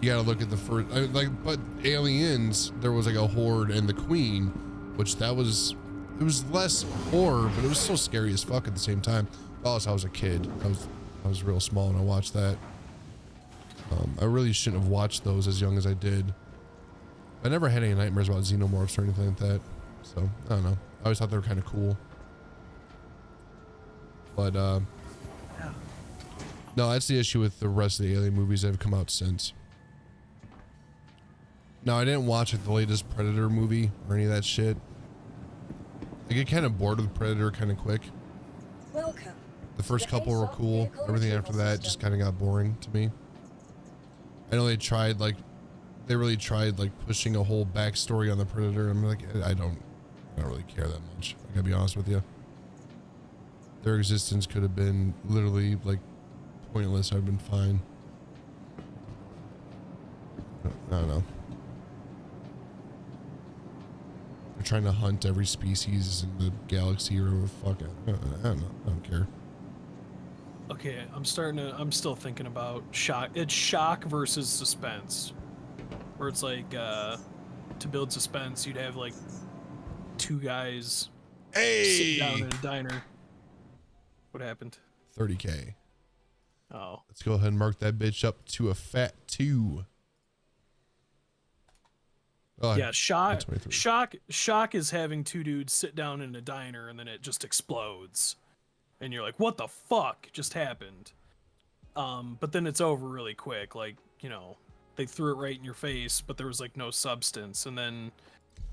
you gotta look at the first, but Aliens, there was like a horde and the Queen, which it was less horror, but it was still scary as fuck at the same time. Well, I was a kid. I was real small when I watched that. I really shouldn't have watched those as young as I did. I never had any nightmares about xenomorphs or anything like that, so I don't know. I always thought they were kind of cool. But no, that's the issue with the rest of the Alien movies that have come out since. Now, I didn't watch the latest Predator movie or any of that shit. I get kind of bored with Predator kind of quick. Welcome. The first couple were ASOP cool. vehicle Everything retrieval after that system. just kind of got boring to me. I know they really tried like pushing a whole backstory on the Predator. I'm like, I don't really care that much. I gotta be honest with you. Their existence could have been literally like pointless. I've been fine. I don't know. They're trying to hunt every species in the galaxy or whatever. Fuck it. I don't know. I don't care. Okay, I'm still thinking about shock. It's shock versus suspense. Where it's like, to build suspense, you'd have like two guys sit down in a diner. What happened? 30K. Oh. Let's go ahead and mark that bitch up to a fat 2. Oh, Yeah, shock 23. is having two dudes sit down in a diner and then it just explodes. And you're like, what the fuck just happened? But then it's over really quick. Like, you know, they threw it right in your face, but there was like no substance. And then,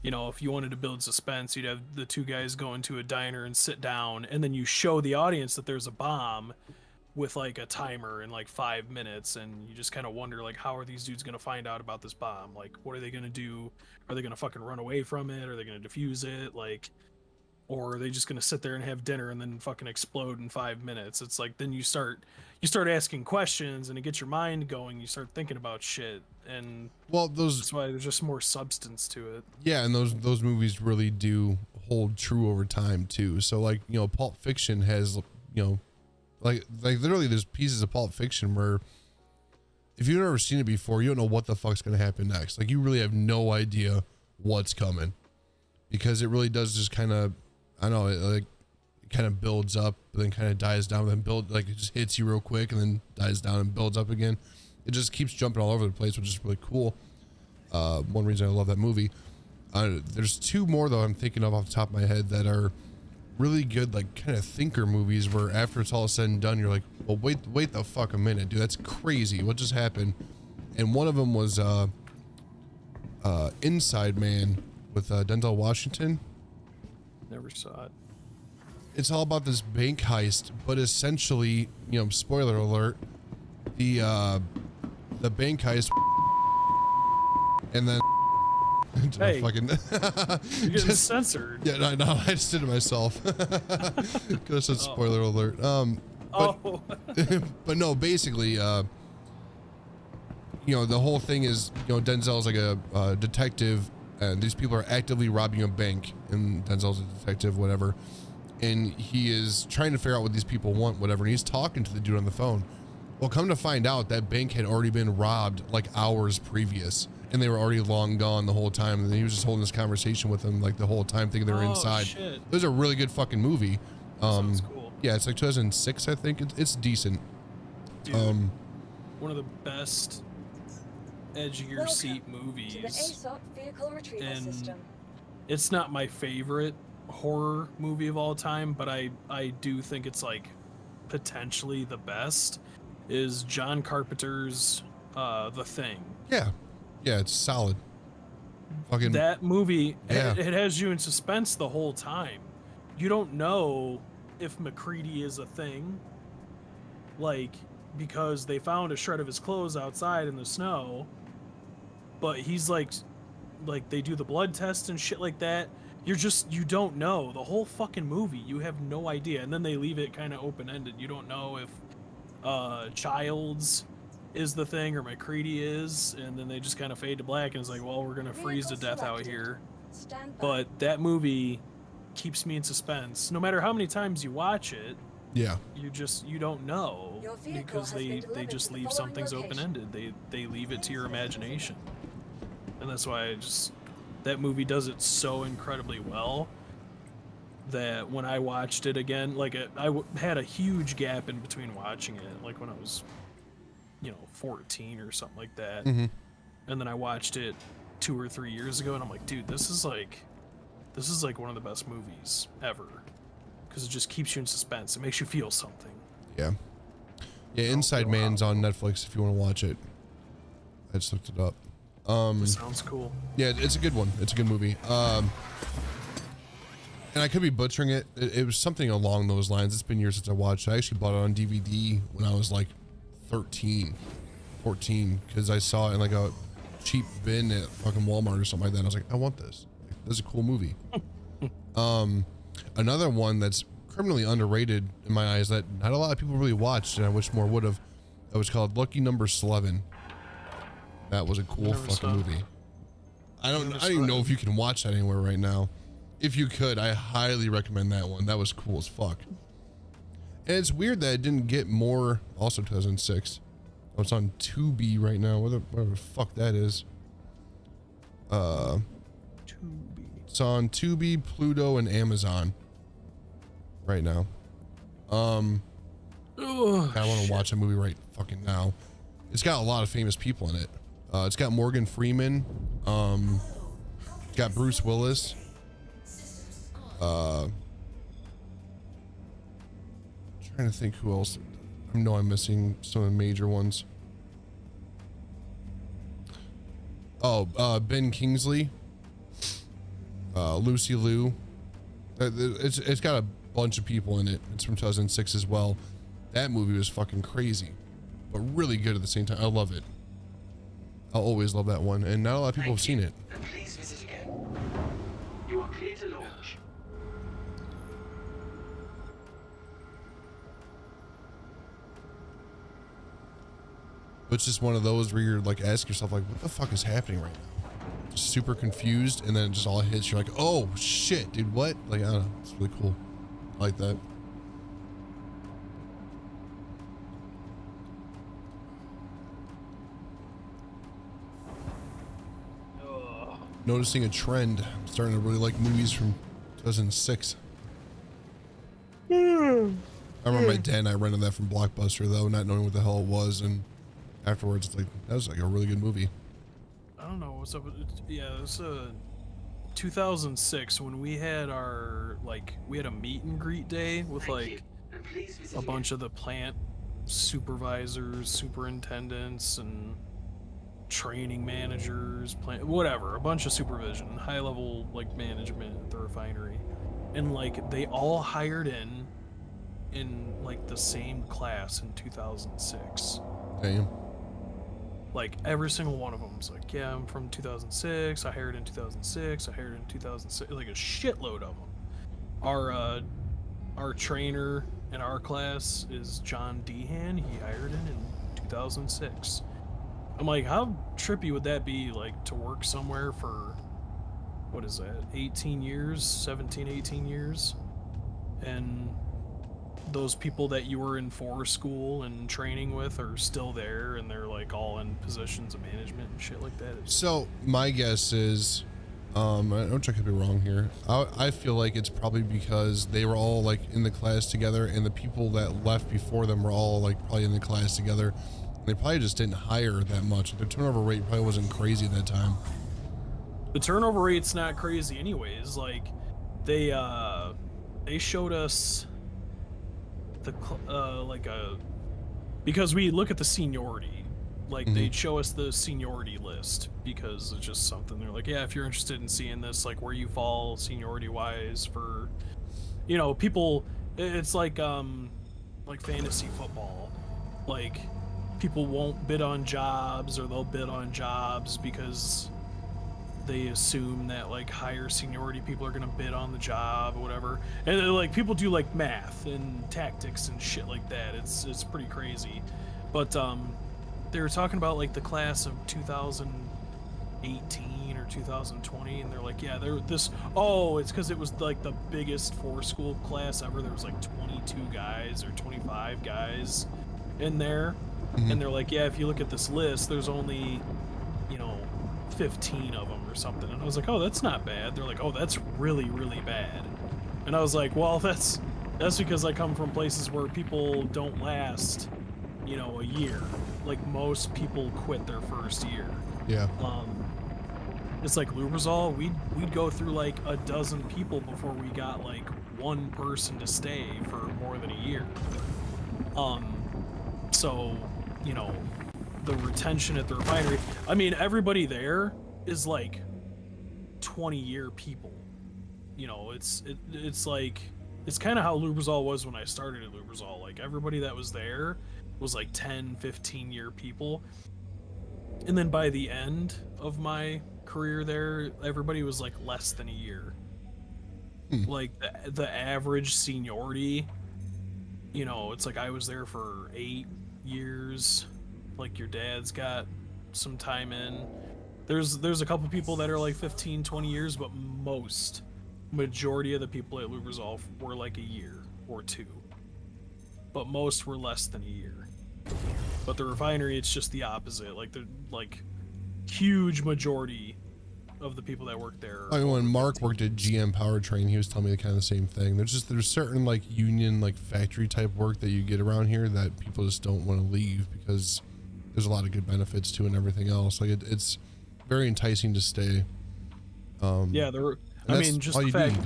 you know, if you wanted to build suspense, you'd have the two guys go into a diner and sit down, and then you show the audience that there's a bomb with like a timer in like 5 minutes, and you just kind of wonder like, how are these dudes gonna find out about this bomb? Like, what are they gonna do? Are they gonna fucking run away from it? Are they gonna defuse it? Like, or are they just gonna sit there and have dinner and then fucking explode in 5 minutes? It's like, then you start asking questions and it gets your mind going. You start thinking about shit, and Well, that's why there's just more substance to it. yeah, and those movies really do hold true over time too. So like, you know, Pulp Fiction has, you know, like literally there's pieces of Pulp Fiction where if you've never seen it before, you don't know what the fuck's gonna happen next. Like, you really have no idea what's coming, because it really does just kind of, I don't know, it kind of builds up, but then kind of dies down, then it just hits you real quick and then dies down and builds up again. It just keeps jumping all over the place, which is really cool. One reason I love that movie. There's two more though I'm thinking of off the top of my head that are really good, like kind of thinker movies where after it's all said and done, you're like, well, wait the fuck a minute, dude, that's crazy. What just happened? And one of them was Inside Man with Denzel Washington. Never saw it. It's all about this bank heist, but essentially, you know, spoiler alert, the bank heist, and then Hey, fucking you're getting censored. yeah, no, I just did it myself. Could have said spoiler alert. Oh, But no, basically, you know, the whole thing is, you know, Denzel's like a detective, and these people are actively robbing a bank, and Denzel's a detective, whatever, and he is trying to figure out what these people want, whatever, and he's talking to the dude on the phone. Well, come to find out, that bank had already been robbed like hours previous, and they were already long gone the whole time, and he was just holding this conversation with them like the whole time, thinking they were inside. Shit. It was a really good fucking movie. Sounds cool. Yeah, it's like 2006, I think. It's decent. Dude, one of the best edge of your Welcome seat to the movies. ASOP vehicle retrieval And system. It's not my favorite horror movie of all time, but I do think it's like potentially the best. Is John Carpenter's The Thing. Yeah, it's solid. Fucking That movie, Yeah. it has you in suspense the whole time. You don't know if McCready is a thing, like, because they found a shred of his clothes outside in the snow, but he's like they do the blood test and shit like that. You don't know the whole fucking movie. You have no idea, and then they leave it kind of open-ended. You don't know if Childs is the thing or McCready is, and then they just kind of fade to black, and it's like, well, we're gonna freeze to death out here. Stand by. But that movie keeps me in suspense. No matter how many times you watch it, yeah. you don't know, Your vehicle because has been they delivered just to the leave some following things location. open-ended. They leave it to your imagination, and that's why that movie does it so incredibly well that when I watched it again, like had a huge gap in between watching it, like when I was 14 or something like that, Mm-hmm. and then I watched it 2 or 3 years ago, and I'm like, dude, this is like one of the best movies ever, because it just keeps you in suspense. It makes you feel something. Yeah. Inside Man's on Netflix if you want to watch it. I just looked it up. That sounds cool. Yeah, it's a good one. It's a good movie. And I could be butchering it. It was something along those lines. It's been years since I watched it. I actually bought it on DVD when I was like 13, 14, because I saw it in like a cheap bin at fucking Walmart or something like that. And I was like, I want this. Like, this is a cool movie. Another one that's criminally underrated in my eyes that not a lot of people really watched, and I wish more would have. It was called Lucky Number 11. That was a cool Never fucking saw it. movie. I don't Never even saw know it. if you can watch that anywhere right now. If you could, I highly recommend that one. That was cool as fuck. And it's weird that it didn't get more. Also 2006. Oh, it's on Tubi right now. Whatever the fuck that is. Tubi. It's on Tubi, Pluto, and Amazon right now. Ugh, I want to watch a movie right fucking now. It's got a lot of famous people in it. It's got Morgan Freeman. It's got Bruce Willis. Trying to think who else. I know I'm missing some of the major ones. Oh, Ben Kingsley. Lucy Liu. It's got a bunch of people in it. It's from 2006 as well. That movie was fucking crazy, but really good at the same time. I love it. I'll always love that one, and not a lot of people have seen it. Please visit again. You are clear to launch. But it's just one of those where you're like, ask yourself like, what the fuck is happening right now? Just super confused, and then it just all hits. You're like, oh shit, dude, what? Like, I don't know. It's really cool. I like that. Noticing a trend. I'm starting to really like movies from 2006. I remember my dad and I rented that from Blockbuster though, not knowing what the hell it was, and afterwards it's like, that was like a really good movie. I don't know what's up with it. Yeah, it was 2006 when we had we had a meet and greet day with like a bunch of the plant supervisors, superintendents, and training managers, whatever, a bunch of supervision, high level like management at the refinery, and like they all hired in like the same class in 2006. Damn. Like every single one of them was like, yeah, I'm from 2006. I hired in 2006. I hired in 2006. Like a shitload of them. Our trainer in our class is John Dehan. He hired in 2006. I'm like, how trippy would that be, like, to work somewhere for, what is that, 18 years, 17, 18 years? And those people that you were in for school and training with are still there, and they're, like, all in positions of management and shit like that. So my guess is, don't check if I'm wrong here. I feel like it's probably because they were all like in the class together, and the people that left before them were all like probably in the class together. They probably just didn't hire that much. Their turnover rate probably wasn't crazy at that time. The turnover rate's not crazy anyways. Like, they showed us the because we look at the seniority. Like, they'd show us the seniority list because it's just something. They're like, yeah, if you're interested in seeing this, like where you fall seniority wise for, you know, people. It's like fantasy football. Like, people won't bid on jobs, or they'll bid on jobs because they assume that like higher seniority people are gonna bid on the job or whatever. And like people do like math and tactics and shit like that. It's pretty crazy. But they were talking about like the class of 2018 or 2020, and they're like, yeah, it's because it was like the biggest four-school class ever. There was like 22 guys or 25 guys in there. And they're like, yeah, if you look at this list, there's only, 15 of them or something. And I was like, oh, that's not bad. They're like, oh, that's really, really bad. And I was like, well, that's because I come from places where people don't last, a year. Like, most people quit their first year. Yeah. It's like Lubrizol, we'd go through like a dozen people before we got like one person to stay for more than a year. So, the retention at the refinery, I mean, everybody there is like 20-year people. It's like, it's kind of how Lubrizol was when I started at Lubrizol. Like, everybody that was there was like 10, 15-year people. And then by the end of my career there, everybody was like less than a year. Like, the average seniority, it's like I was there for 8 years. Like, your dad's got some time in. There's a couple people that are like 15, 20 years, but majority of the people at Lubrizol were like a year or two. But most were less than a year. But the refinery, it's just the opposite. Like, the huge majority of the people that work there. I mean, when Mark worked at GM Powertrain, he was telling me the kind of the same thing. There's certain like union, like factory type work that you get around here that people just don't want to leave because there's a lot of good benefits to it and everything else. Like, it's very enticing to stay. Yeah, just the fact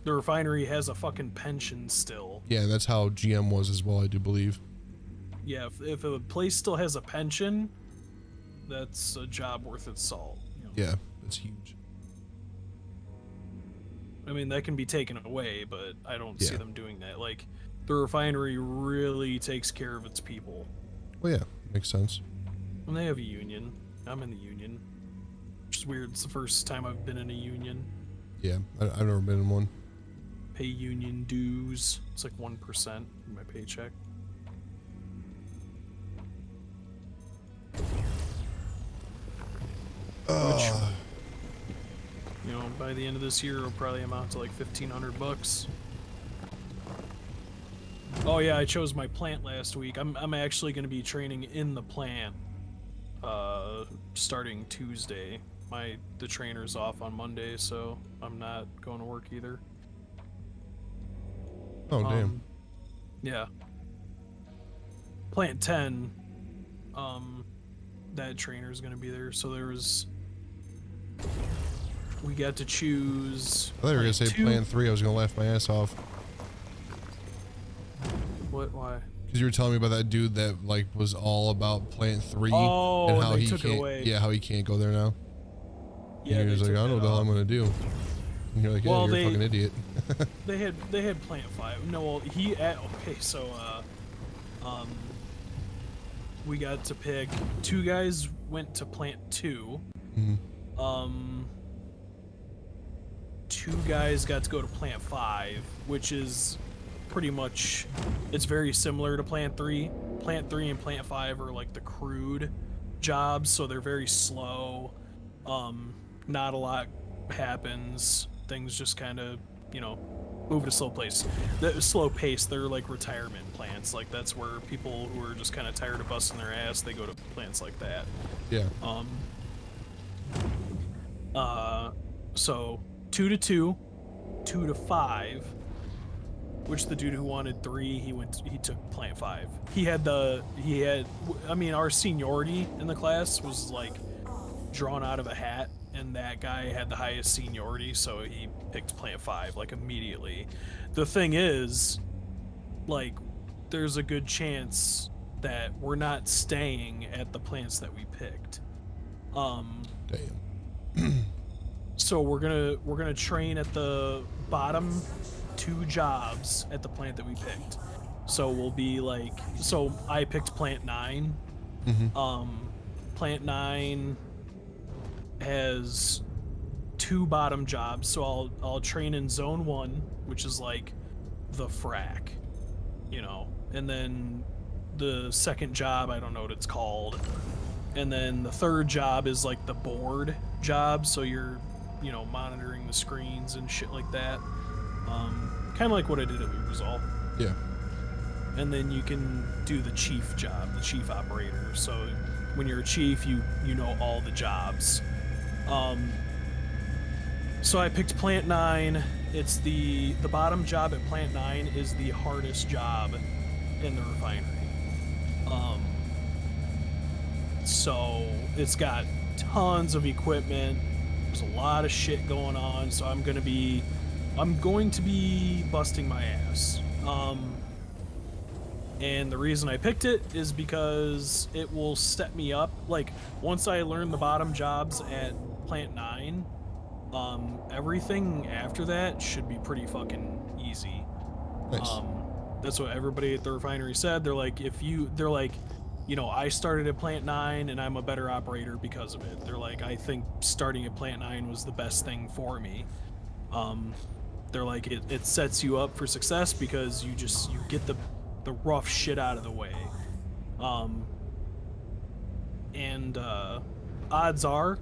the refinery has a fucking pension still. Yeah, and that's how GM was as well, I do believe. Yeah, if a place still has a pension, that's a job worth its salt. Yeah, it's huge. I mean, that can be taken away, but I don't see them doing that. Like, the refinery really takes care of its people. Well, yeah, makes sense. And they have a union. I'm in the union. Which is weird. It's the first time I've been in a union. Yeah, I've never been in one. Pay union dues. It's like 1% of my paycheck. Which, by the end of this year, it'll probably amount to like $1,500. Oh yeah, I chose my plant last week. I'm actually going to be training in the plant, starting Tuesday. The trainer's off on Monday, so I'm not going to work either. Oh damn. Yeah. Plant 10. That trainer's going to be there. So we got to choose. I thought you were gonna say Plant 3. I was gonna laugh my ass off. What? Why? Because you were telling me about that dude that like was all about Plant 3 Oh, and how they he took it can't. away. Yeah, how he can't go there now. Yeah, and he was like, I don't know what the hell I'm gonna do. And you're like, yeah, Well, you're a fucking idiot. They had Plant 5. No, well, okay, so we got to pick 2 guys went to plant 2. 2 guys got to go to plant 5, which is pretty much, it's very similar to plant 3. Plant 3 and plant 5 are like the crude jobs, so they're very slow. Not a lot happens. Things just kind of, you know, move at a slow pace. The slow pace, they're like retirement plants. Like that's where people who are just kind of tired of busting their ass, they go to plants like that. Yeah. So 2 to 2, 2 to 5. Which the dude who wanted 3, he took plant 5. I mean, our seniority in the class was like drawn out of a hat, and that guy had the highest seniority, so he picked plant 5 like immediately. The thing is, like, there's a good chance that we're not staying at the plants that we picked. Damn. So we're gonna train at the bottom 2 jobs at the plant that we picked. So we'll be like, so I picked plant 9. Plant 9 has 2 bottom jobs, so I'll train in zone 1, which is like the frack, you know, and then the second job, I don't know what it's called, and then the third job is like the board job, so you're, you know, monitoring the screens and shit like that. Kind of like what I did at Lubrizol. Yeah. And then you can do the chief job, the chief operator. So when you're a chief, you know all the jobs. So I picked plant 9. It's the bottom job at plant 9 is the hardest job in the refinery. So it's got tons of equipment. There's a lot of shit going on. So I'm going to be busting my ass. And the reason I picked it is because it will set me up. Like, once I learn the bottom jobs at plant 9, everything after that should be pretty fucking easy. Nice. That's what everybody at the refinery said. They're like, you know, I started at plant 9 and I'm a better operator because of it. They're like, I think starting at plant 9 was the best thing for me. They're like, it sets you up for success because you get the rough shit out of the way. Odds are,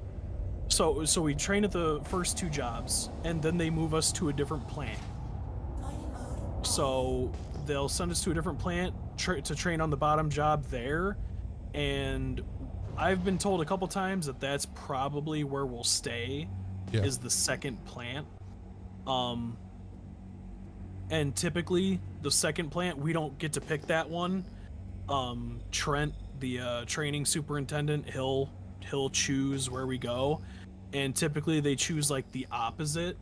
so we train at the first 2 jobs, and then they move us to a different plant. So they'll send us to a different plant to train on the bottom job there, and I've been told a couple times that that's probably where we'll stay, is the second plant. And typically the second plant, we don't get to pick that one. Trent, the training superintendent, he'll choose where we go, and typically they choose like the opposite,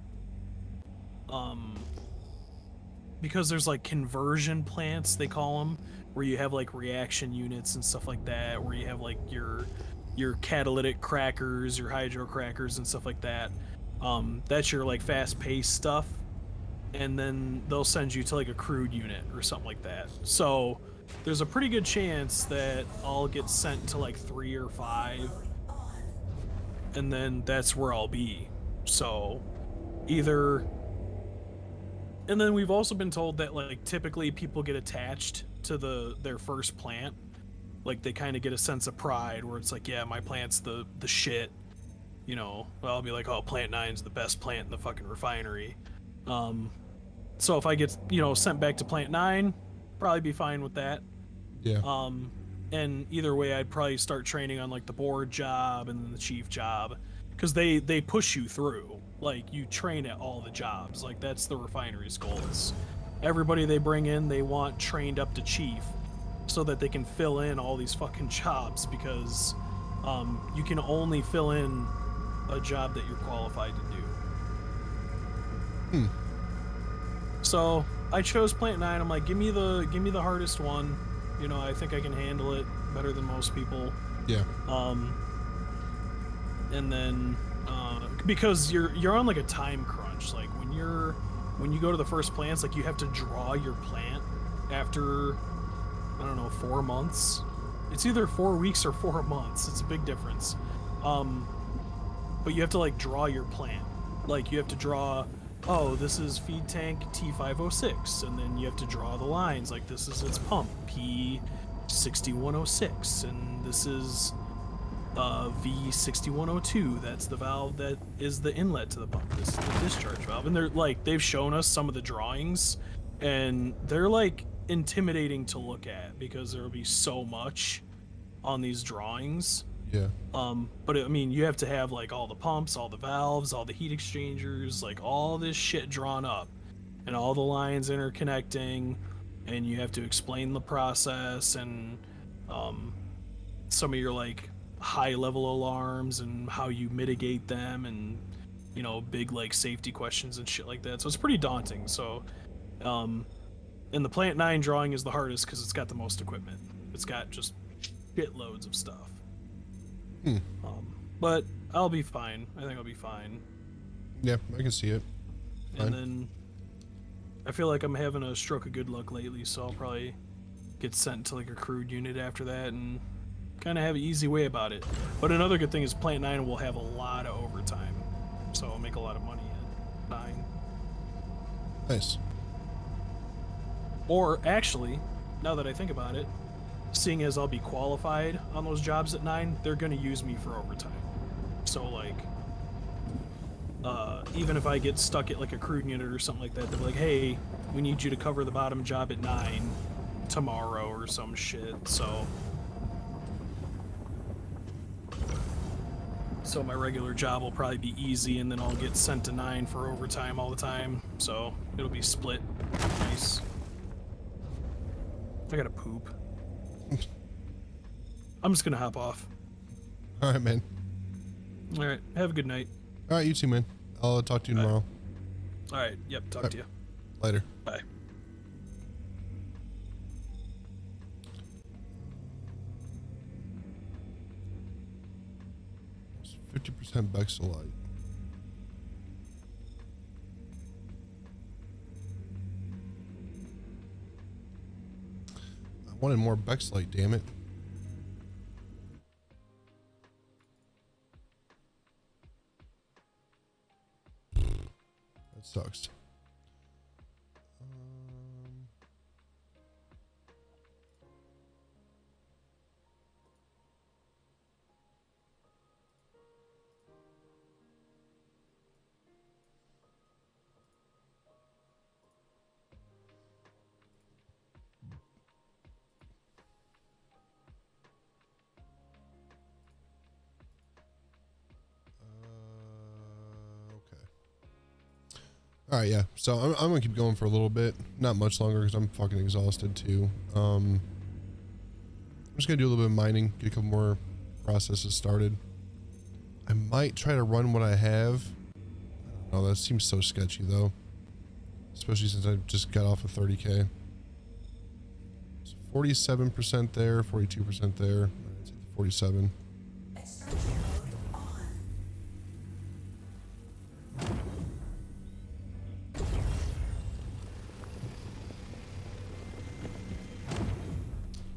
because there's like conversion plants, they call them, where you have like reaction units and stuff like that, where you have like your catalytic crackers, your hydro crackers and stuff like that. That's your like fast-paced stuff, and then they'll send you to like a crude unit or something like that. So there's a pretty good chance that I'll get sent to like 3 or 5, and then that's where I'll be. So either, and then we've also been told that like typically people get attached to their first plant, like they kind of get a sense of pride where it's like, yeah, my plant's the shit, you know. Well, I'll be like, oh, plant 9's the best plant in the fucking refinery. So if I get, you know, sent back to plant 9, probably be fine with that. Yeah. And either way, I'd probably start training on like the board job and then the chief job, because they push you through. Like, you train at all the jobs. Like, that's the refinery's goals. Everybody they bring in, they want trained up to chief, so that they can fill in all these fucking jobs, because you can only fill in a job that you're qualified to do. So I chose plant 9. I'm like, give me the hardest one. You know, I think I can handle it better than most people. Yeah. And then because you're on like a time crunch. Like when you go to the first plants, like you have to draw your plant after, I don't know, 4 months, It's either 4 weeks or 4 months. It's a big difference. But you have to like draw your plan. Like you have to draw, oh, this is feed tank T506, and then you have to draw the lines. Like this is its pump P6106, and this is V6102. That's the valve that is the inlet to the pump. This is the discharge valve. And they're like, they've shown us some of the drawings, and they're like intimidating to look at because there'll be so much on these drawings. Yeah. But I mean, you have to have like all the pumps, all the valves, all the heat exchangers, like all this shit drawn up, and all the lines interconnecting, and you have to explain the process and some of your like high level alarms and how you mitigate them, and you know, big like safety questions and shit like that. So it's pretty daunting. So and the Plant 9 drawing is the hardest because it's got the most equipment. It's got just shitloads of stuff. But I'll be fine. I think I'll be fine. Yeah, I can see it. Fine. And then I feel like I'm having a stroke of good luck lately, so I'll probably get sent to like a crewed unit after that and kind of have an easy way about it. But another good thing is Plant 9 will have a lot of overtime, so I'll make a lot of money at 9. Nice. Or actually, now that I think about it, seeing as I'll be qualified on those jobs at 9, they're going to use me for overtime. So like, even if I get stuck at like a crewed unit or something like that, they're like, hey, we need you to cover the bottom job at 9 tomorrow or some shit. So my regular job will probably be easy, and then I'll get sent to 9 for overtime all the time. So it'll be split. Nice. I gotta poop. I'm just gonna hop off. All right, man. All right. Have a good night. All right, you too, man. I'll talk to you tomorrow. All right. Yep. Talk to you. Later. Bye. 50% Bexalite. I wanted more Bexalite, damn it. That sucks. Okay. All right, yeah. So I'm gonna keep going for a little bit, not much longer, because I'm fucking exhausted too. I'm just gonna do a little bit of mining, get a couple more processes started. I might try to run what I have. I don't know, that seems so sketchy though, especially since I just got off of 30K. So 47% there, 42% there. Let's hit the 47.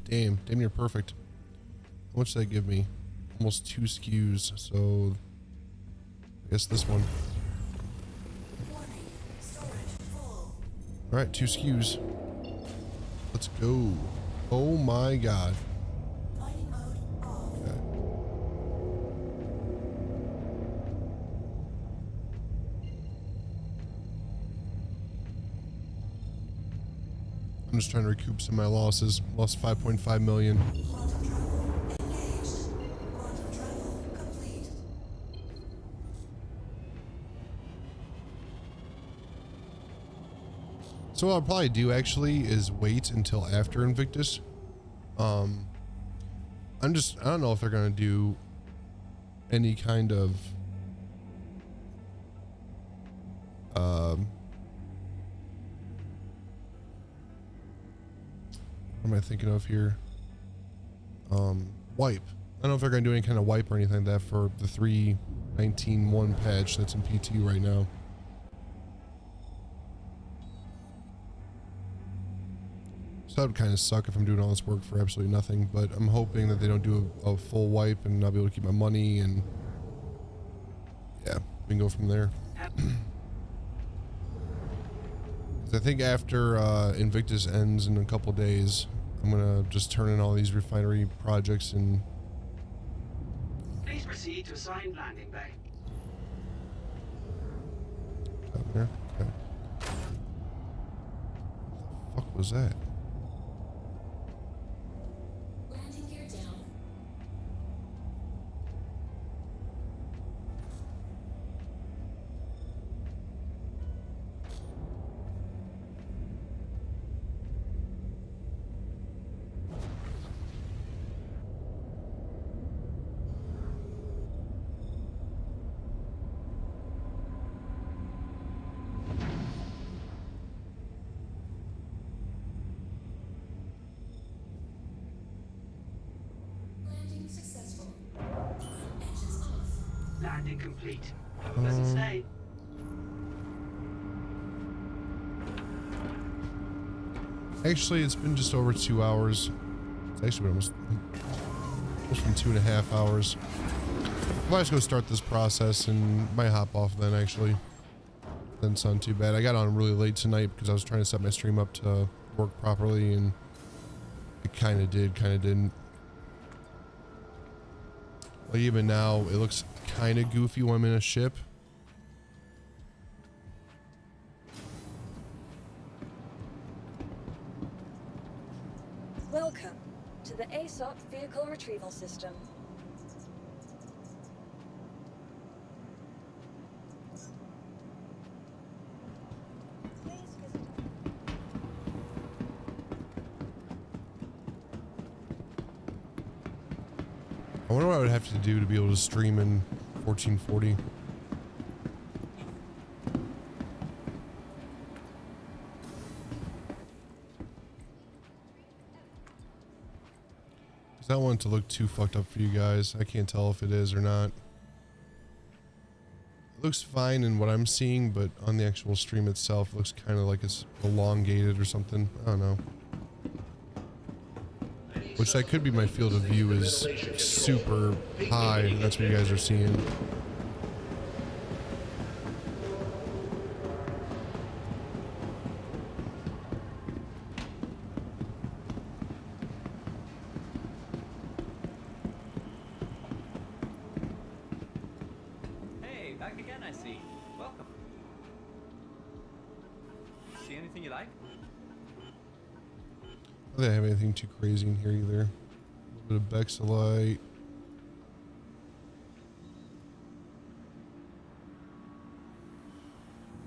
Damn near perfect. How much did that give me? Almost 2 SKUs, so I guess this one. Alright, 2 SKUs. Let's go. Oh my god. Okay. I'm just trying to recoup some of my losses. Lost 5.5 million. So what I'll probably do actually is wait until after Invictus. I don't know if they're gonna do any kind of what am I thinking of here? Wipe. I don't know if they're gonna do any kind of wipe or anything like that for the 3.19.1 patch that's in PT right now. So that would kind of suck if I'm doing all this work for absolutely nothing, but I'm hoping that they don't do a full wipe and I'll be able to keep my money, and yeah, we can go from there. 'Cause I think after Invictus ends in a couple days, I'm gonna just turn in all these refinery projects and Please proceed to assigned landing bay. out there. Okay. What the fuck was that? Landing gear down. Landing successful. Engines off. Landing complete. Have a pleasant stay. Actually, it's been just over 2 hours. It's actually been almost been 2.5 hours. I'll just go start this process and might hop off then, actually. Doesn't sound too bad. I got on really late tonight because I was trying to set my stream up to work properly, and it kind of did, kind of didn't. Like even now, it looks kind of goofy when I'm in a ship. Welcome to the ASOP Vehicle Retrieval System. Please visit. I wonder what I would have to do to be able to stream in 1440. I don't want it to look too fucked up for you guys. I can't tell if it is or not. It looks fine in what I'm seeing, but on the actual stream itself, it looks kind of like it's elongated or something. I don't know. Which that could be my field of view is super high, and that's what you guys are seeing. Hey, back again, I see. Welcome. See anything you like? I don't have anything too crazy in here either. A little bit of Bexalite.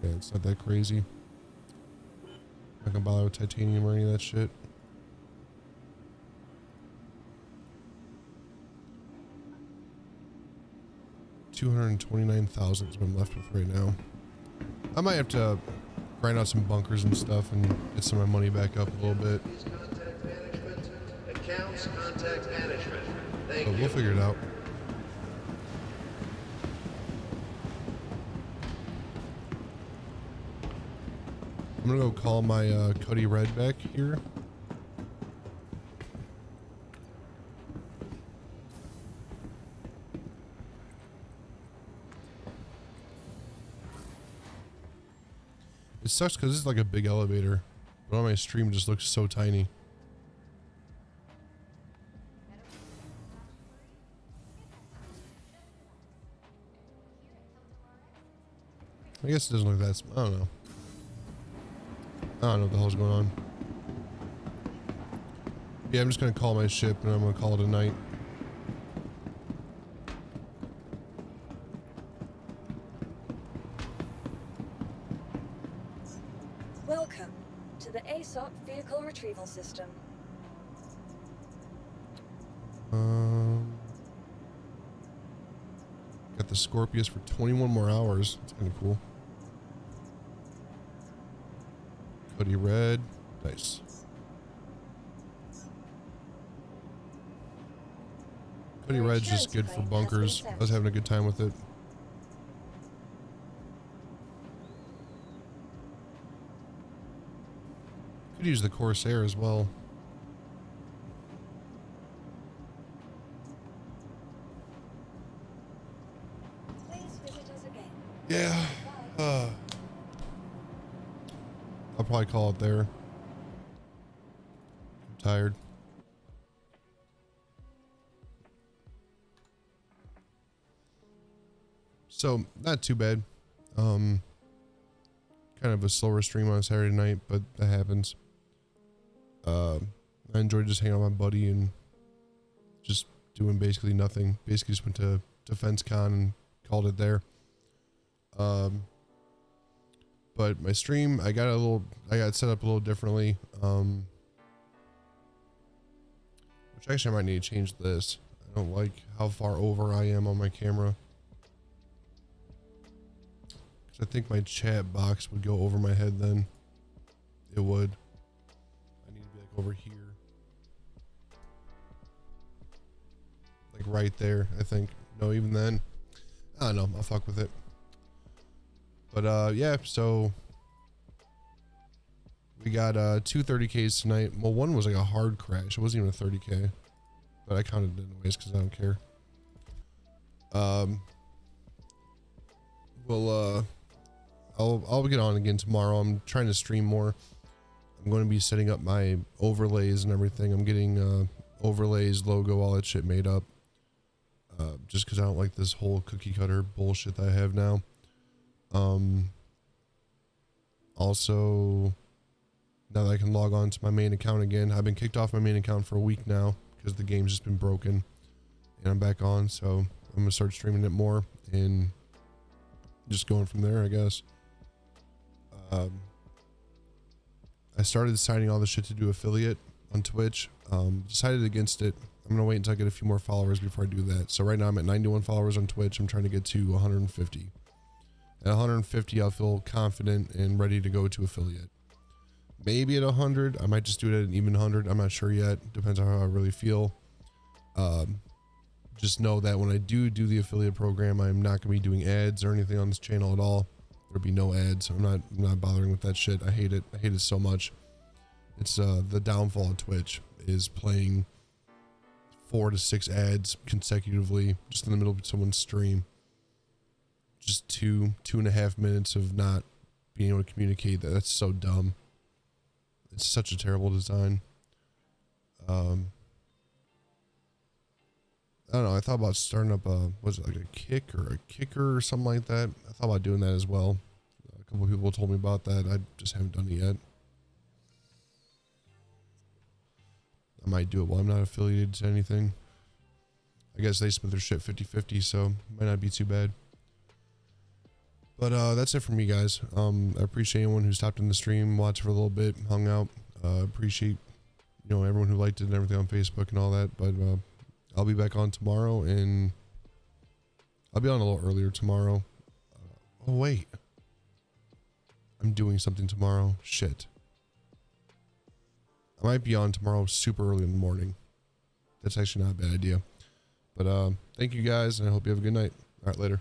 Yeah, it's not that crazy. Not gonna bother with titanium or any of that shit. $229,000 is what I'm left with right now. I might have to grind out some bunkers and stuff and get some of my money back up a little bit. Contact management. Accounts contact management. Thank But you. we'll figure it out. I'm gonna go call my Cody Red back here. It sucks because this is like a big elevator, but on my stream it just looks so tiny. I guess it doesn't look that. I don't know. I don't know what the hell's going on. Yeah, I'm just gonna call my ship and I'm gonna call it a night. Welcome to the ASOP Vehicle Retrieval System. Got the Scorpius for 21 more hours. That's kind of cool. Cody Red. Nice. Cody Red's just good for bunkers. I was having a good time with it. Could use the Corsair as well. Yeah. I'll probably call it there. I'm tired. So not too bad. Kind of a slower stream on Saturday night, but that happens. I enjoyed just hanging out with my buddy and just doing basically nothing. Basically just went to Defense Con and called it there. But my stream, I got it set up a little differently. Which actually I might need to change this. I don't like how far over I am on my camera. I think my chat box would go over my head then. It would. I need to be like over here. Like right there, I think. No, even then. I don't know. I'll fuck with it. But yeah, so we got 2 30Ks tonight. Well, one was like a hard crash. It wasn't even a 30K. But I counted it anyways because I don't care. I'll get on again tomorrow. I'm trying to stream more. I'm going to be setting up my overlays and everything. I'm getting overlays, logo, all that shit made up. Just because I don't like this whole cookie cutter bullshit that I have now. Also, now that I can log on to my main account again, I've been kicked off my main account for a week now because the game's just been broken. And I'm back on, so I'm going to start streaming it more and just going from there, I guess. I started deciding all the shit to do affiliate on Twitch. Decided against it. I'm gonna wait until I get a few more followers before I do that. So right now I'm at 91 followers on Twitch. I'm trying to get to 150. At 150, I'll feel confident and ready to go to affiliate. Maybe at 100, I might just do it at an even 100. I'm not sure yet. Depends on how I really feel. Just know that when I do the affiliate program, I'm not gonna be doing ads or anything on this channel at all. There'll be no ads. I'm not bothering with that shit. I hate it. I hate it so much. It's the downfall of Twitch is playing 4 to 6 ads consecutively just in the middle of someone's stream. Just 2.5 minutes of not being able to communicate. That's so dumb. It's such a terrible design. I don't know. I thought about starting up was it like a kick or a kicker or something like that? I thought about doing that as well. A couple of people told me about that. I just haven't done it yet. I might do it while I'm not affiliated to anything. I guess they split their shit 50-50, so it might not be too bad. But that's it for me, guys. I appreciate anyone who stopped in the stream, watched for a little bit, hung out. Appreciate, you know, everyone who liked it and everything on Facebook and all that. But I'll be back on tomorrow, and I'll be on a little earlier tomorrow. Oh wait, I'm doing something tomorrow. Shit. I might be on tomorrow super early in the morning. That's actually not a bad idea. But thank you guys, and I hope you have a good night. All right, later.